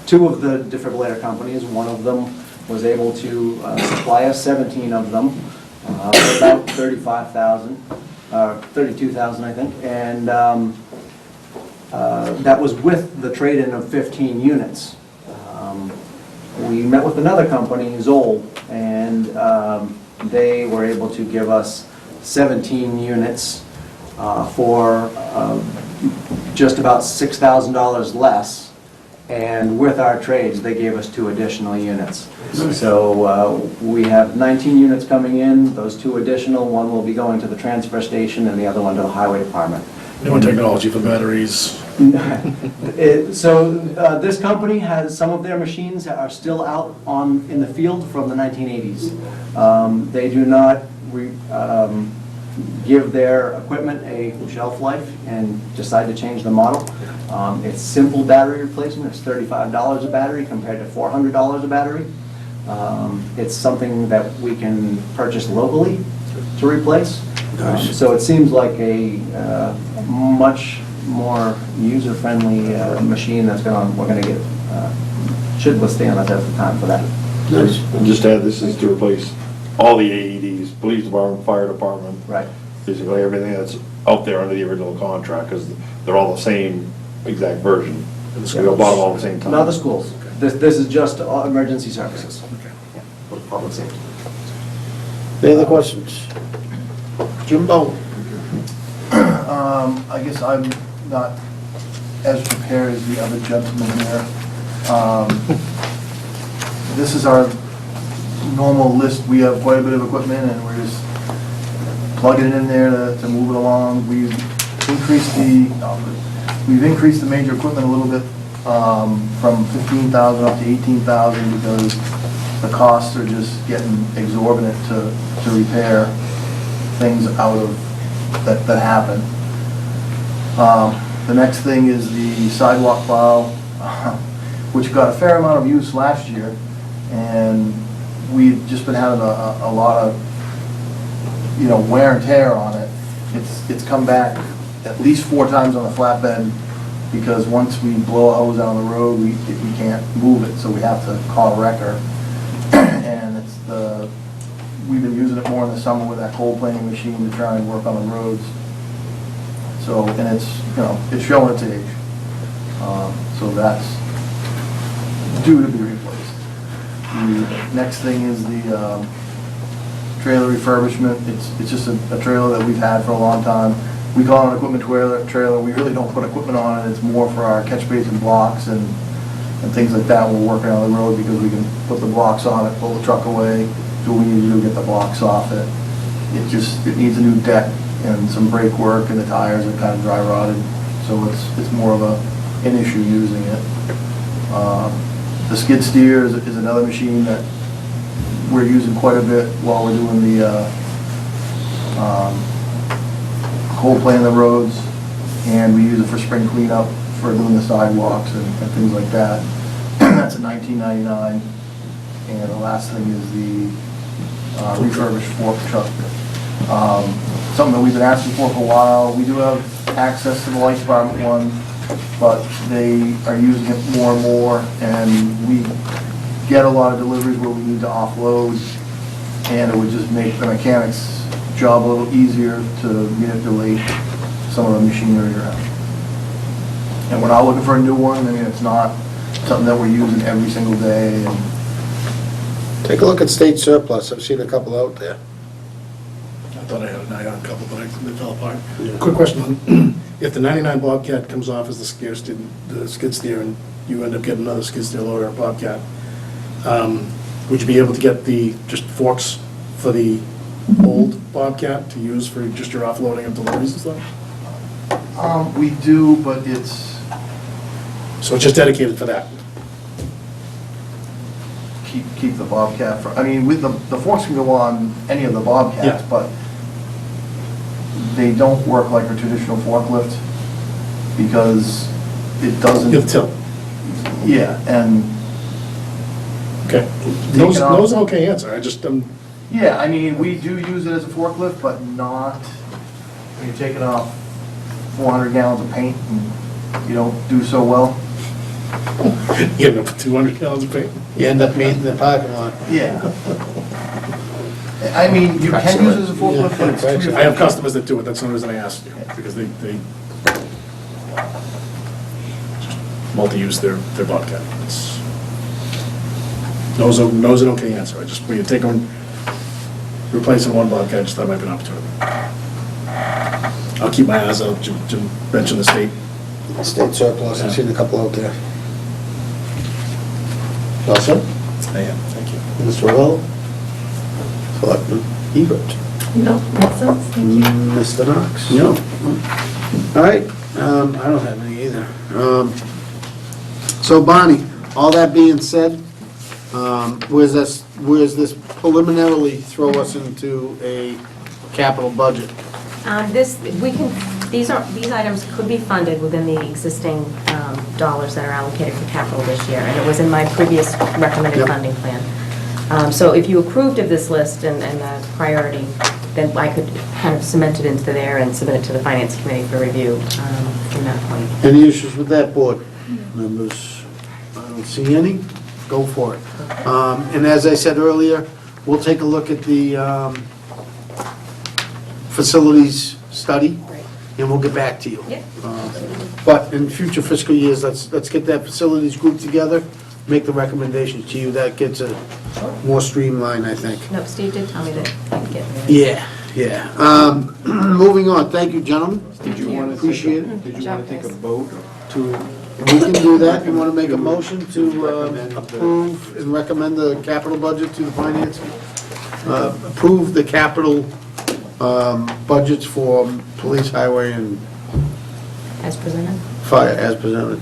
2 of the defibrillator companies. One of them was able to supply us 17 of them for about $32,000, I think, and that was with the trade-in of 15 units. We met with another company, Zoll, and they were able to give us 17 units for just about $6,000 less, and with our trades, they gave us 2 additional units. So we have 19 units coming in, those 2 additional, one will be going to the transfer station and the other one to the highway department. New technology for batteries. So this company has, some of their machines are still out in the field from the 1980s. They do not give their equipment a shelf life and decide to change the model. It's simple battery replacement. It's $35 a battery compared to $400 a battery. It's something that we can purchase locally to replace. So it seems like a much more user-friendly machine we're going to get, should withstand the test of time for that. Nice. And just to add, this is to replace all the AEDs, police department, fire department. Right. Basically everything that's out there under the original contract, because they're all the same exact version. We all bought them all at the same time. Not the schools. This is just emergency services. Yeah, for public safety. Any other questions? Jimbo? I guess I'm not as prepared as the other gentleman here. This is our normal list. We have quite a bit of equipment and we're just plugging it in there to move it along. We've increased the major equipment a little bit from 15,000 up to 18,000 because the costs are just getting exorbitant to repair things out of that happen. The next thing is the sidewalk plow, which got a fair amount of use last year, and we've just been having a lot of, wear and tear on it. It's come back at least 4 times on the flatbed, because once we blow a hose down the road, we can't move it, so we have to call a wrecker. And we've been using it more in the summer with that cold planing machine to try and work on the roads. So, and it's showing its age. So that's due to be replaced. The next thing is the trailer refurbishment. It's just a trailer that we've had for a long time. We call it an equipment trailer. We really don't put equipment on it. It's more for our catch basin blocks and things like that. We're working on the road because we can put the blocks on it, pull the truck away, do what we need to do, get the blocks off it. It needs a new deck and some brake work, and the tires are kind of dry rotted, so it's more of an issue using it. The skid steer is another machine that we're using quite a bit while we're doing the cold plan the roads, and we use it for spring cleanup, for doing the sidewalks and things like that. That's a $19.99. And the last thing is the refurbished fork truck. Something that we've been asking for a while. We do have access to the light department one, but they are using it more and more, and we get a lot of deliveries where we need to offload, and it would just make the mechanics' job a little easier to manipulate some of the machinery around. And we're not looking for a new one. I mean, it's not something that we're using every single day. And Take a look at state surplus, I've seen a couple out there. I thought I had an eye on a couple, but they fell apart. Quick question, if the 99 Bobcat comes off as the skid steer and you end up getting another skid steer loader or Bobcat, would you be able to get the just forks for the old Bobcat to use for just your offloading of deliveries and stuff? we do, but it's So it's just dedicated for that? keep the Bobcat for, I mean, with the forks can go on any of the Bobcats, Yeah. but they don't work like a traditional forklift because it doesn't. You have tilt. Yeah, and. Okay. Take it off. Those are okay answer, I just, Yeah, I mean, we do use it as a forklift, but not, when you're taking off 400 gallons of paint and you don't do so well. you end up with 200 gallons of paint. You end up meeting the parking lot. Yeah. I mean, you can use it as a forklift, but it's 3 or 4 I have customers that do it, that's the reason I asked you, because they multi-use their Bobcat. It's, those are an okay answer, I just, when you take on, replacing one Bobcat, I just thought it might be an opportunity. I'll keep my eyes out, Jim mentioned the state. State surplus, I've seen a couple out there. Also, I am, thank you. Mr. Ravel, Selectman Ebert, No, makes sense, thank you. Mr. Knox. No. All right, I don't have any either. So Bonnie, all that being said, where's this preliminarily throw us into a capital budget? These items could be funded within the existing dollars that are allocated for capital this year, and it was in my previous recommended Yep. funding plan. So if you approved of this list and the priority, then I could kind of cement it into there and submit it to the Finance Committee for review from that point. Any issues with that, board members? I don't see any. Go for it. And as I said earlier, we'll take a look at the facilities study, and we'll get back to you. Yep. But in future fiscal years, let's get that facilities group together, make the recommendations to you. That gets it more streamlined, I think. No, Steve did tell me that he'd get there. Yeah. Moving on. Thank you, gentlemen. Did you want to Appreciate it. Did you want to take a vote to? We can do that. You want to make a motion to approve and recommend the capital budget to the finance? Approve the capital budgets for police, highway, and As presented? fire as presented.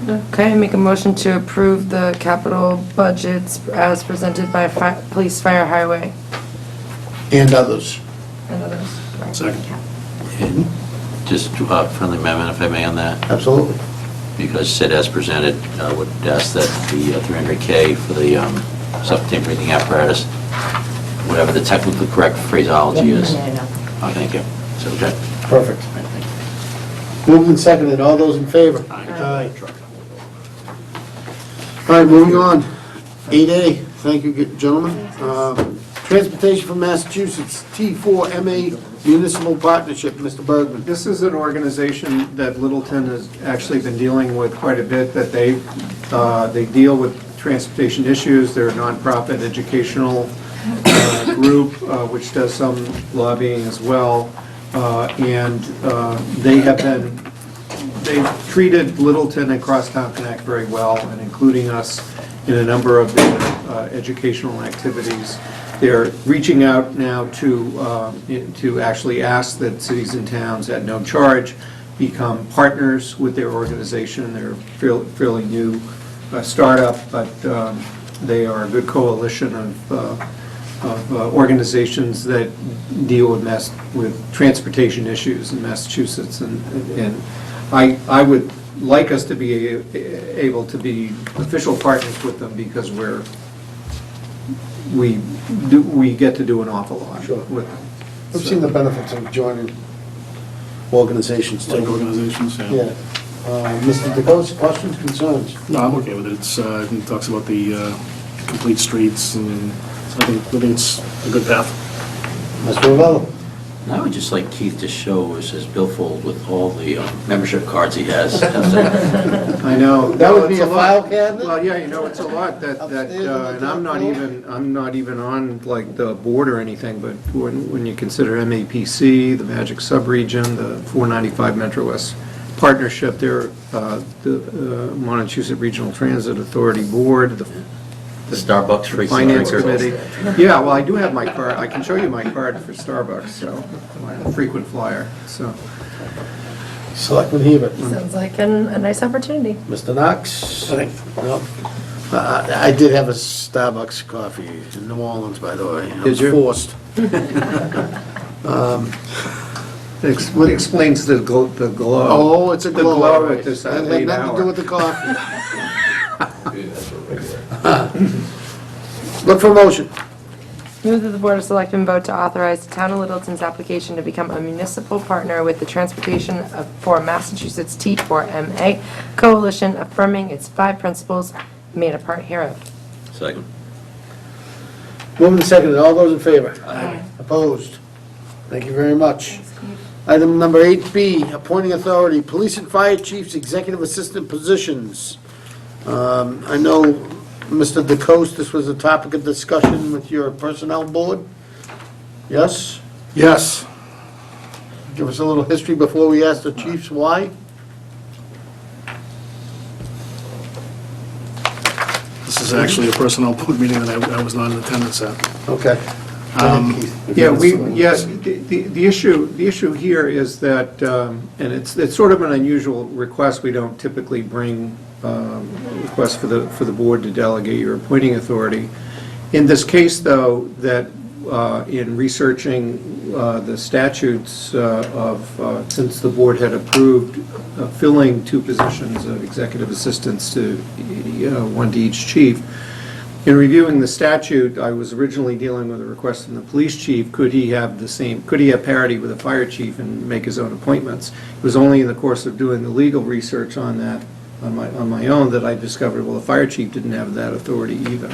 Okay, make a motion to approve the capital budgets as presented by police, fire, highway, And others. and others. Second. And just friendly amendment, if I may, on that, Absolutely. because said as presented, I would ask that the $300K for the self-contained breathing apparatus, whatever the technically correct phraseology is. No. Oh, thank you. So, okay. Perfect. All right, thank you. Moved and seconded. All those in favor? Aye. All right, moving on. 8A, thank you, gentlemen. Transportation from Massachusetts, T4MA Municipal Partnership, Mr. Bergman. This is an organization that Littleton has actually been dealing with quite a bit, that they deal with transportation issues. They're a nonprofit educational group, which does some lobbying as well, and they've treated Littleton and Crosstown Connect very well, and including us in a number of their educational activities. They're reaching out now to actually ask that cities and towns at no charge become partners with their organization. They're a fairly new startup, but they are a good coalition of organizations that deal with transportation issues in Massachusetts, and I would like us to be able to be official partners with them because we get to do an awful lot with them. I've seen the benefits of joining organizations too. Like organizations, yeah. Yeah. Mr. DeCoste, questions, concerns? No, I'm okay with it. It talks about the complete streets, and so I think it's a good path. Mr. Ravello? I would just like Keith to show us his billfold with all the membership cards he has. I know. That would be It's a file lot. cabinet? Well, yeah, it's a lot and I'm not even on like the board or anything, but when you consider MAPC, the Magic Subregion, the 495 Metro West Partnership, the Montechusett Regional Transit Authority Board, the Starbucks free Finance drinkers. Committee. Yeah, well, I do have my card. I can show you my card for Starbucks, so I'm a frequent flyer, so. Selectman Hebert? Sounds like a nice opportunity. Mr. Knox? No. I did have a Starbucks coffee in New Orleans, by the way. I was forced. What explains the glow? Oh, it's a The glow. glow right. at this It had late nothing to hour. do with the coffee. Look for motion. Move that the Board of Selectmen vote to authorize the Town of Littleton's application to become a municipal partner with the Transportation for Massachusetts T4MA Coalition, affirming its 5 principles made a part hereof. Second. Moving and seconded. All those in favor? Aye. Opposed? Thank you very much. Item number 8B, appointing authority, police and fire chiefs, executive assistant positions. I know, Mr. DeCoste, this was a topic of discussion with your personnel board? Yes? Yes. Give us a little history before we ask the chiefs why? This is actually a personnel board meeting that I was not in attendance at. Okay. Yeah, the issue here is that, and it's sort of an unusual request, we don't typically bring requests for the board to delegate your appointing authority. In this case, though, that in researching the statutes since the board had approved filling 2 positions of executive assistants to 1 to each chief, in reviewing the statute, I was originally dealing with a request from the police chief, could he have parity with the fire chief and make his own appointments? It was only in the course of doing the legal research on that, on my own, that I discovered, well, the fire chief didn't have that authority either.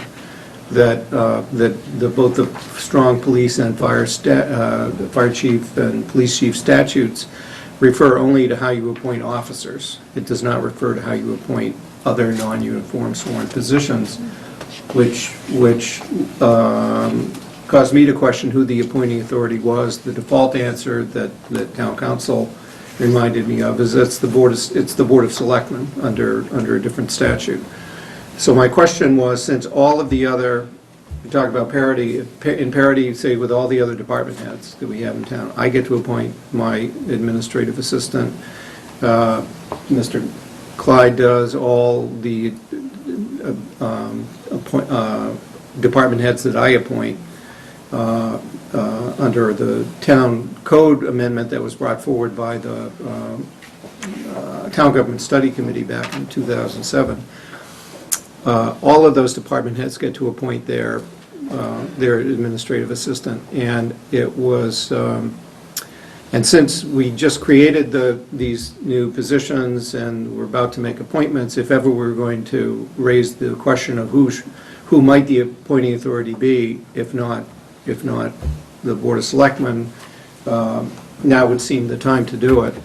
That both the strong police and fire chief and police chief statutes refer only to how you appoint officers. It does not refer to how you appoint other non-uniform sworn positions, which caused me to question who the appointing authority was. The default answer that town council reminded me of is it's the board of selectmen under a different statute. So my question was, since all of the other, we talk about parity, in parity, say with all the other department heads that we have in town, I get to appoint my administrative assistant. Mr. Clyde does all the department heads that I appoint under the town code amendment that was brought forward by the Town Government Study Committee back in 2007. All of those department heads get to appoint their administrative assistant, and it was, and since we just created these new positions and we're about to make appointments, if ever we're going to raise the question of who might the appointing authority be, if not the Board of Selectmen, now would seem the time to do it.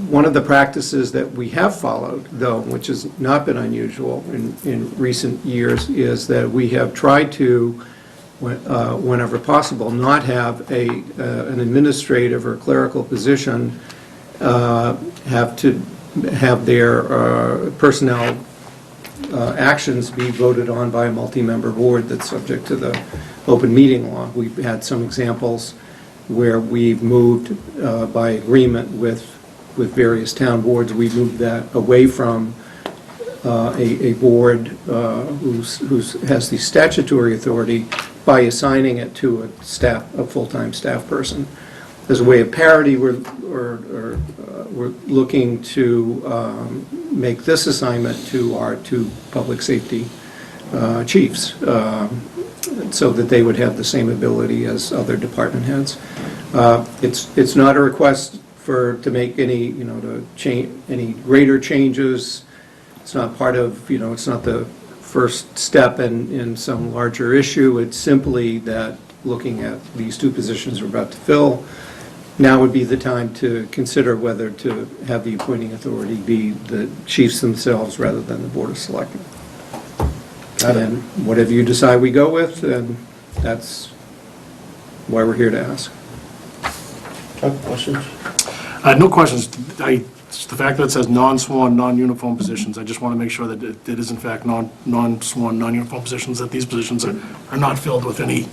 One of the practices that we have followed, though, which has not been unusual in recent years, is that we have tried to whenever possible, not have an administrative or clerical position have their personnel actions be voted on by a multi-member board that's subject to the open meeting law. We've had some examples where we've moved by agreement with various town boards, we've moved that away from a board who has the statutory authority by assigning it to a full-time staff person. As a way of parity, we're looking to make this assignment to our two public safety chiefs, so that they would have the same ability as other department heads. It's not a request to make any, to change any greater changes. It's not part of, it's not the first step in some larger issue. It's simply that looking at these two positions we're about to fill, now would be the time to consider whether to have the appointing authority be the chiefs themselves rather than the Board of Selectmen. And whatever you decide we go with, then that's why we're here to ask. Questions? No questions. The fact that it says non-sworn, non-uniform positions, I just want to make sure that it is in fact non-sworn, non-uniform positions, that these positions are not filled with any.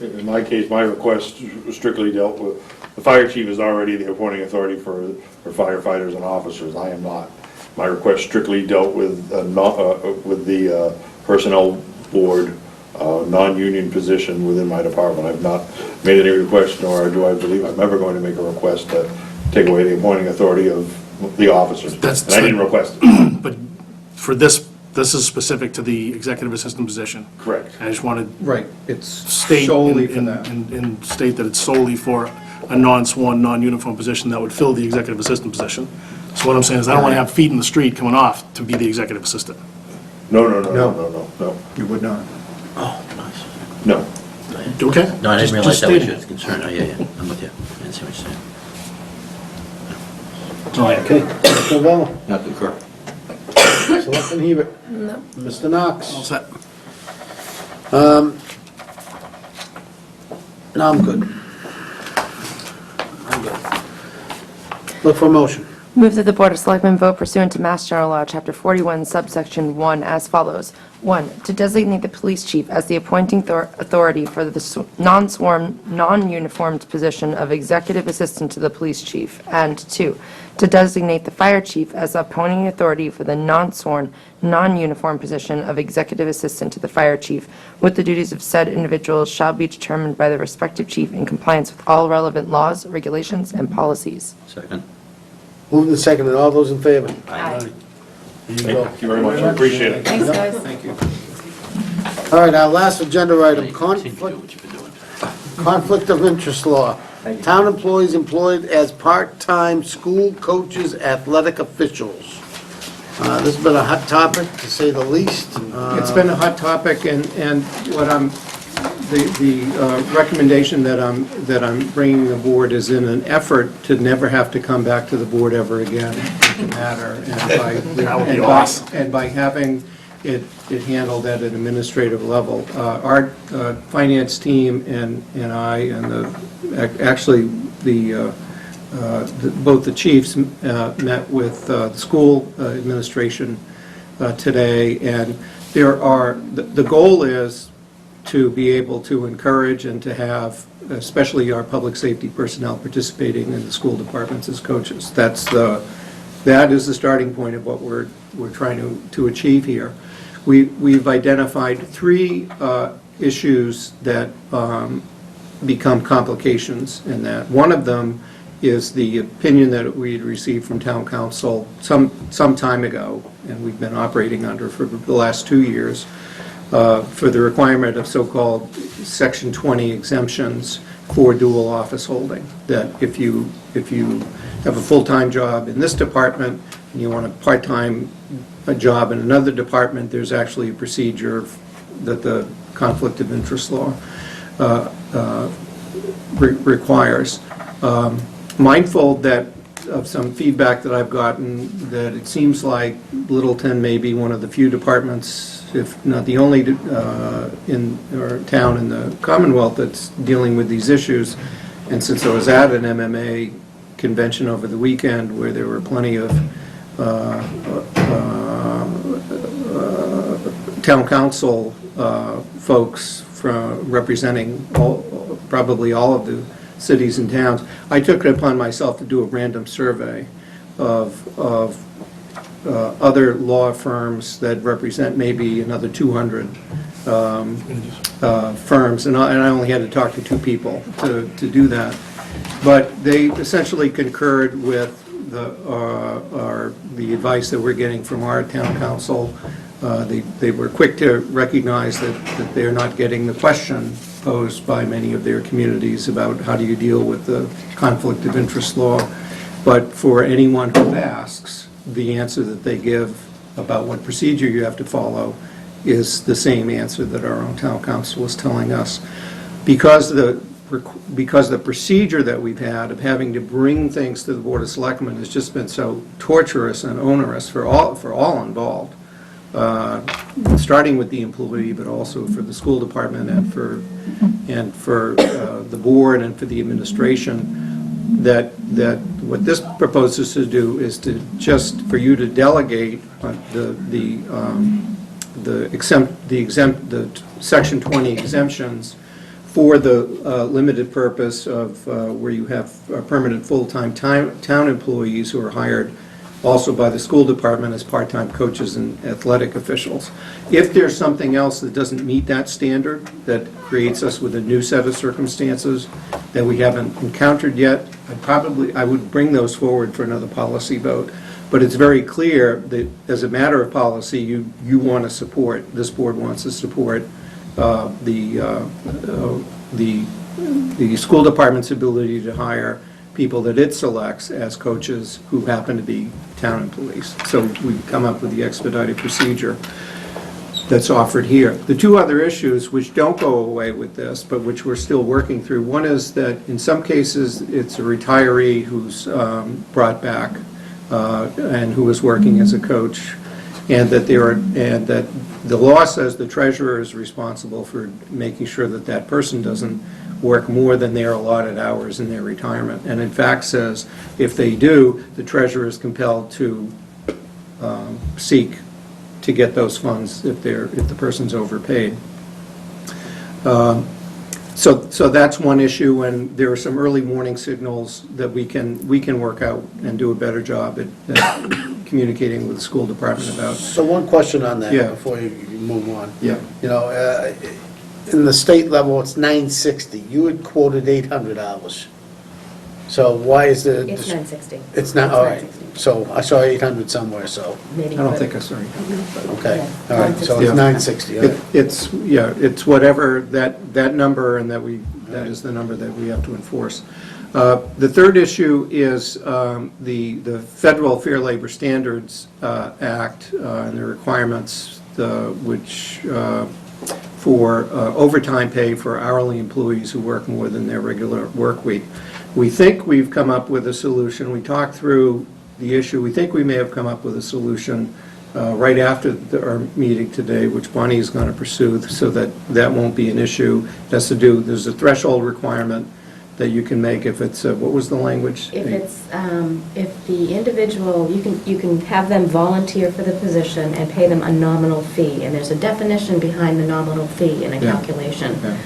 In my case, my request strictly dealt with, the fire chief is already the appointing authority for firefighters and officers. I am not. My request strictly dealt with the personnel board, non-union position within my department. I've not made any request, nor do I believe I'm ever going to make a request to take away the appointing authority of the officers. And I didn't request it. But for this is specific to the executive assistant position. Correct. I just wanted. Right, it's State solely for that. and state that it's solely for a non-sworn, non-uniform position that would fill the executive assistant position. So what I'm saying is I don't want to have feet in the street coming off to be the executive assistant. No. You would not. Oh, nice. No. Okay. No, I Just didn't realize that was stating your it. concern. Oh, yeah, I'm with you. I see what Okay, you're saying. Mr. Novello? I concur. Selectman Hebert? No. Mr. Knox? All set. No, I'm good. Look for a motion. Move that the Board of Selectmen vote pursuant to Mass General Law, Chapter 41, subsection 1, as follows. 1, to designate the police chief as the appointing authority for the non-sworn, non-uniformed position of executive assistant to the police chief. And 2, to designate the fire chief as the appointing authority for the non-sworn, non-uniform position of executive assistant to the fire chief, with the duties of said individuals shall be determined by the respective chief in compliance with all relevant laws, regulations, and policies. Second. Moved and seconded, all those in favor? Aye. There you go. Thank you very much. I appreciate it. Thanks, guys. Thank you. All right, our last agenda item, Continue to do what you've been doing. conflict of interest law. Town employees employed as part-time school coaches, athletic officials. This has been a hot topic, to say the least. It's been a hot topic, and what the recommendation that I'm bringing the board is in an effort to never have to come back to the board ever again with the matter, and by having it handled at an administrative level. Our finance team and I, and both the chiefs met with the school administration today, and the goal is to be able to encourage and to have, especially our public safety personnel, participating in the school departments as coaches. That is the starting point of what we're trying to achieve here. We've identified 3 issues that become complications in that. One of them is the opinion that we had received from town council some time ago, and we've been operating under for the last 2 years, for the requirement of so-called Section 20 exemptions for dual office holding. That if you have a full-time job in this department and you want a part-time job in another department, there's actually a procedure that the conflict of interest law requires. Mindful of some feedback that I've gotten, that it seems like Littleton may be one of the few departments if not the only in our town in the Commonwealth that's dealing with these issues. And since I was at an MMA convention over the weekend where there were plenty of town council folks from representing probably all of the cities and towns, I took it upon myself to do a random survey of other law firms that represent maybe another 200 firms, and I only had to talk to 2 people to do that. But they essentially concurred with the advice that we're getting from our town council. They were quick to recognize that they're not getting the question posed by many of their communities about how do you deal with the conflict of interest law. But for anyone who asks, the answer that they give about what procedure you have to follow is the same answer that our own town council is telling us. Because the procedure that we've had of having to bring things to the Board of Selectmen has just been so torturous and onerous for all involved, starting with the employee, but also for the school department and for the board and for the administration, that what this proposes to do is to just for you to delegate the Section 20 exemptions for the limited purpose of where you have permanent full-time town employees who are hired also by the school department as part-time coaches and athletic officials. If there's something else that doesn't meet that standard, that creates us with a new set of circumstances that we haven't encountered yet, I would bring those forward for another policy vote. But it's very clear that as a matter of policy, you want to support, this board wants to support the school department's ability to hire people that it selects as coaches who happen to be town employees. So we've come up with the expedited procedure that's offered here. The 2 other issues which don't go away with this, but which we're still working through, one is that in some cases it's a retiree who's brought back and who is working as a coach, and that the law says the treasurer is responsible for making sure that that person doesn't work more than their allotted hours in their retirement, and in fact says if they do, the treasurer is compelled to seek to get those funds if the person's overpaid. So that's one issue, and there are some early warning signals that we can work out and do a better job at communicating with the school department about. So one question on that Yeah. before you move on. Yeah. You know, in the state level, it's 960. You had quoted 800 hours. So why is the... It's 960. It's not, all right. 960. So I saw 800 somewhere, so, Maybe, I don't but- think I saw it. okay. Yeah, All right, so it's 960. all right. It's whatever that number, and that is the number that we have to enforce. The third issue is the Federal Fair Labor Standards Act and the requirements which for overtime pay for hourly employees who work more than their regular work week. We think we've come up with a solution. We talked through the issue. We think we may have come up with a solution right after our meeting today, which Bonnie is going to pursue, so that won't be an issue. It has to do, there's a threshold requirement that you can make if it's, what was the language? If it's, if the individual, you can have them volunteer for the position and pay them a nominal fee, and there's a definition behind the nominal fee in a Yeah. calculation. Yeah.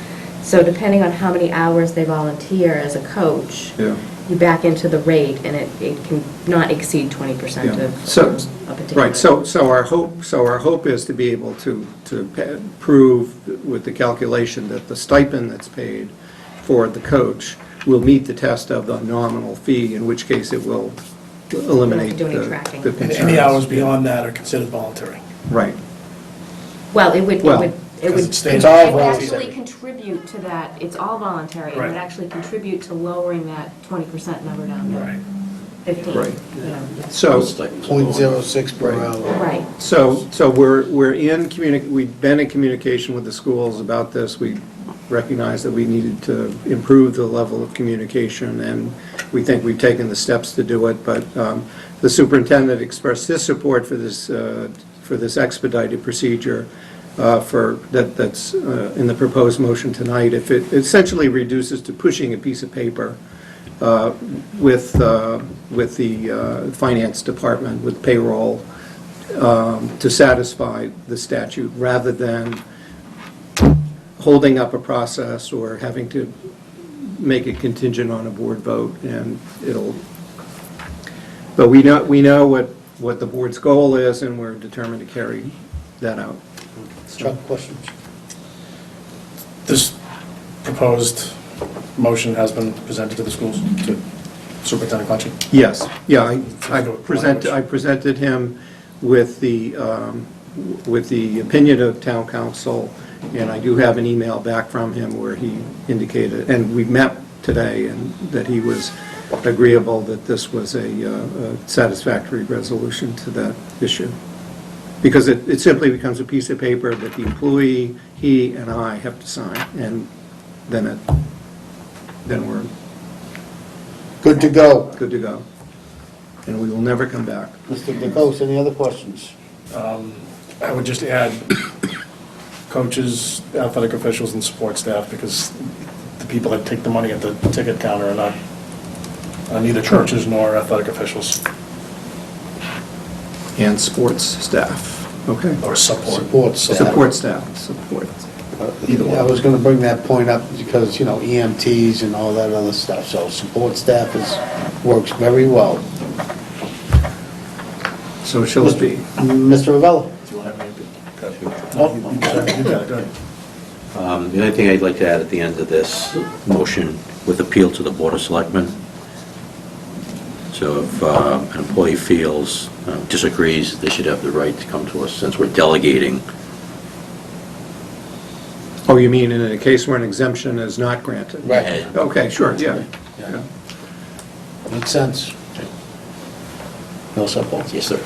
So depending on how many hours they volunteer as a coach, Yeah. you back into the rate, and it can not exceed 20% Yeah. of So, a particular. right, so our hope is to be able to prove with the calculation that the stipend that's paid for the coach will meet the test of the nominal fee, in which case it will eliminate do any the tracking. the And concerns. any hours beyond that are considered voluntary. Right. Well, it would, Well, it because would it stays all it would voluntary. actually contribute to that, it's all voluntary, and it Right. would actually contribute to lowering that 20% number down to Right. 15. Right. you know. So, .06 per hour. Right. so we've been in communication with the schools about this. We recognized that we needed to improve the level of communication, and we think we've taken the steps to do it, but the superintendent expressed his support for this expedited procedure, that's in the proposed motion tonight, if it essentially reduces to pushing a piece of paper with the finance department, with payroll, to satisfy the statute, rather than holding up a process or having to make it contingent on a board vote, and but we know what the board's goal is, and we're determined to carry that out. Chuck, questions? This proposed motion has been presented to the schools, to Superintendent Conchi? Yes, yeah, I presented him with the opinion of town council, and I do have an email back from him where he indicated, and we met today, and that he was agreeable that this was a satisfactory resolution to that issue. Because it simply becomes a piece of paper that the employee, he and I have to sign, and then we're Good to go. good to go. And we will never come back. Mr. DeCoste, any other questions? I would just add coaches, athletic officials, and support staff, because the people that take the money at the ticket counter are neither coaches nor athletic officials. And sports staff, okay? Or support. Support staff, support. I was going to bring that point up because, EMTs and all that other stuff, so support staff works very well. So shall it be. Mr. Ravello? Do you want to have any? You got it, go ahead. The only thing I'd like to add at the end of this motion, with appeal to the Board of Selectmen. So if an employee feels, disagrees, they should have the right to come to us, since we're delegating. Oh, you mean in a case where an exemption is not granted? Right. Okay, sure, yeah. Makes sense. No support? Yes, sir.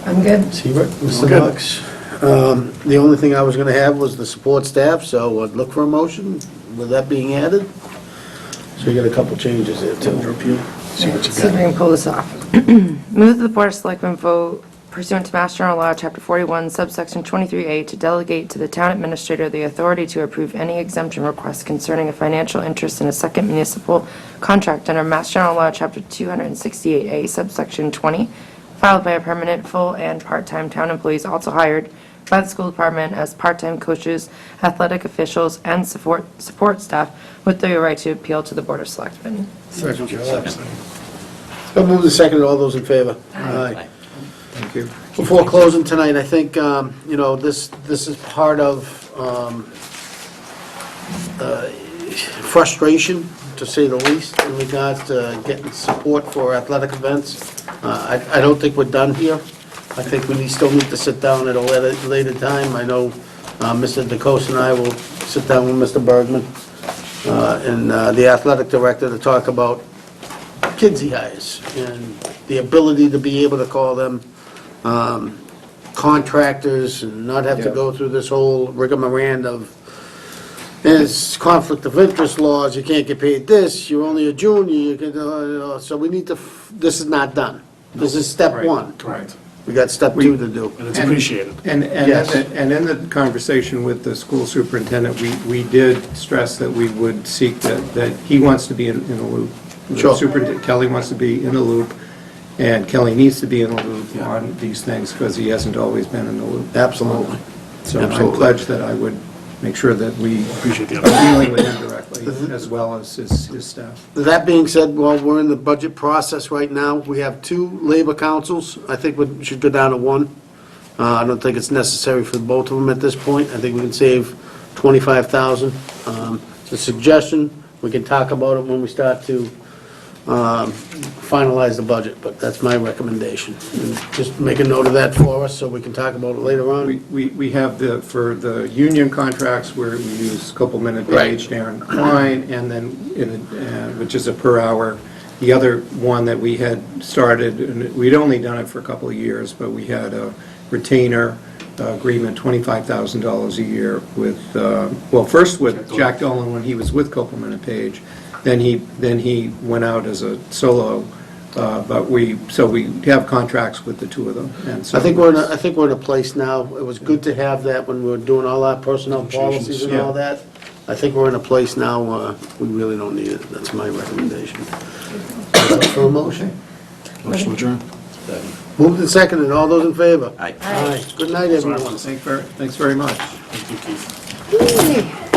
I'm good. Seaver? Mr. Knox? The only thing I was going to have was the support staff, so I'd look for a motion with that being added. So you got a couple changes there, too. See what you See if I got. can pull this off. Move that the Board of Selectmen vote pursuant to Mass General Law, Chapter 41, subsection 23A, to delegate to the town administrator the authority to approve any exemption request concerning a financial interest in a second municipal contract under Mass General Law, Chapter 268A, subsection 20, filed by a permanent, full, and part-time town employees also hired by the school department as part-time coaches, athletic officials, and support staff with the right to appeal to the Board of Selectmen. Second. So move the second, all those in favor? Aye. Thank you. Before closing tonight, I think, this is part of frustration, to say the least, in regards to getting support for athletic events. I don't think we're done here. I think we still need to sit down at a later time. I know Mr. DeCoste and I will sit down with Mr. Bergman and the athletic director to talk about kids he hires and the ability to be able to call them contractors and not have to go through this whole rigmarole of, there's conflict of interest laws, you can't get paid this, you're only a junior, you can, so we need to, this is not done. This is step one. Correct. We got step two to do. And it's appreciated. Yes. And in the conversation with the school superintendent, we did stress that we would seek that he wants to be in the loop. Sure. Kelly wants to be in the loop, and Kelly needs to be in the loop on these things, because he hasn't always been in the loop. Absolutely. So I Absolutely. pledge that I would make sure that we Appreciate the are dealing with him directly, as well as his staff. That being said, while we're in the budget process right now, we have 2 labor councils. I think we should go down to 1. I don't think it's necessary for both of them at this point. I think we can save $25,000. It's a suggestion. We can talk about it when we start to finalize the budget, but that's my recommendation. And just make a note of that for us so we can talk about it later on. We have for the union contracts where we use Copeland and Page, Darren Klein, and then, which is a per hour. The other one that we had started, and we'd only done it for a couple of years, but we had a retainer agreement, $25,000 a year with, first with Jack Dolan when he was with Copeland and Page. Then he went out as a solo But we have contracts with the two of them, and so. I think we're in a place now, it was good to have that when we were doing all our personnel policies and all that. I think we're in a place now where we really don't need it. That's my recommendation. For a motion? Motion adjourned. Moved and seconded, all those in favor? Aye. Aye. Good night, everyone. Thanks very much. Thank you, Keith.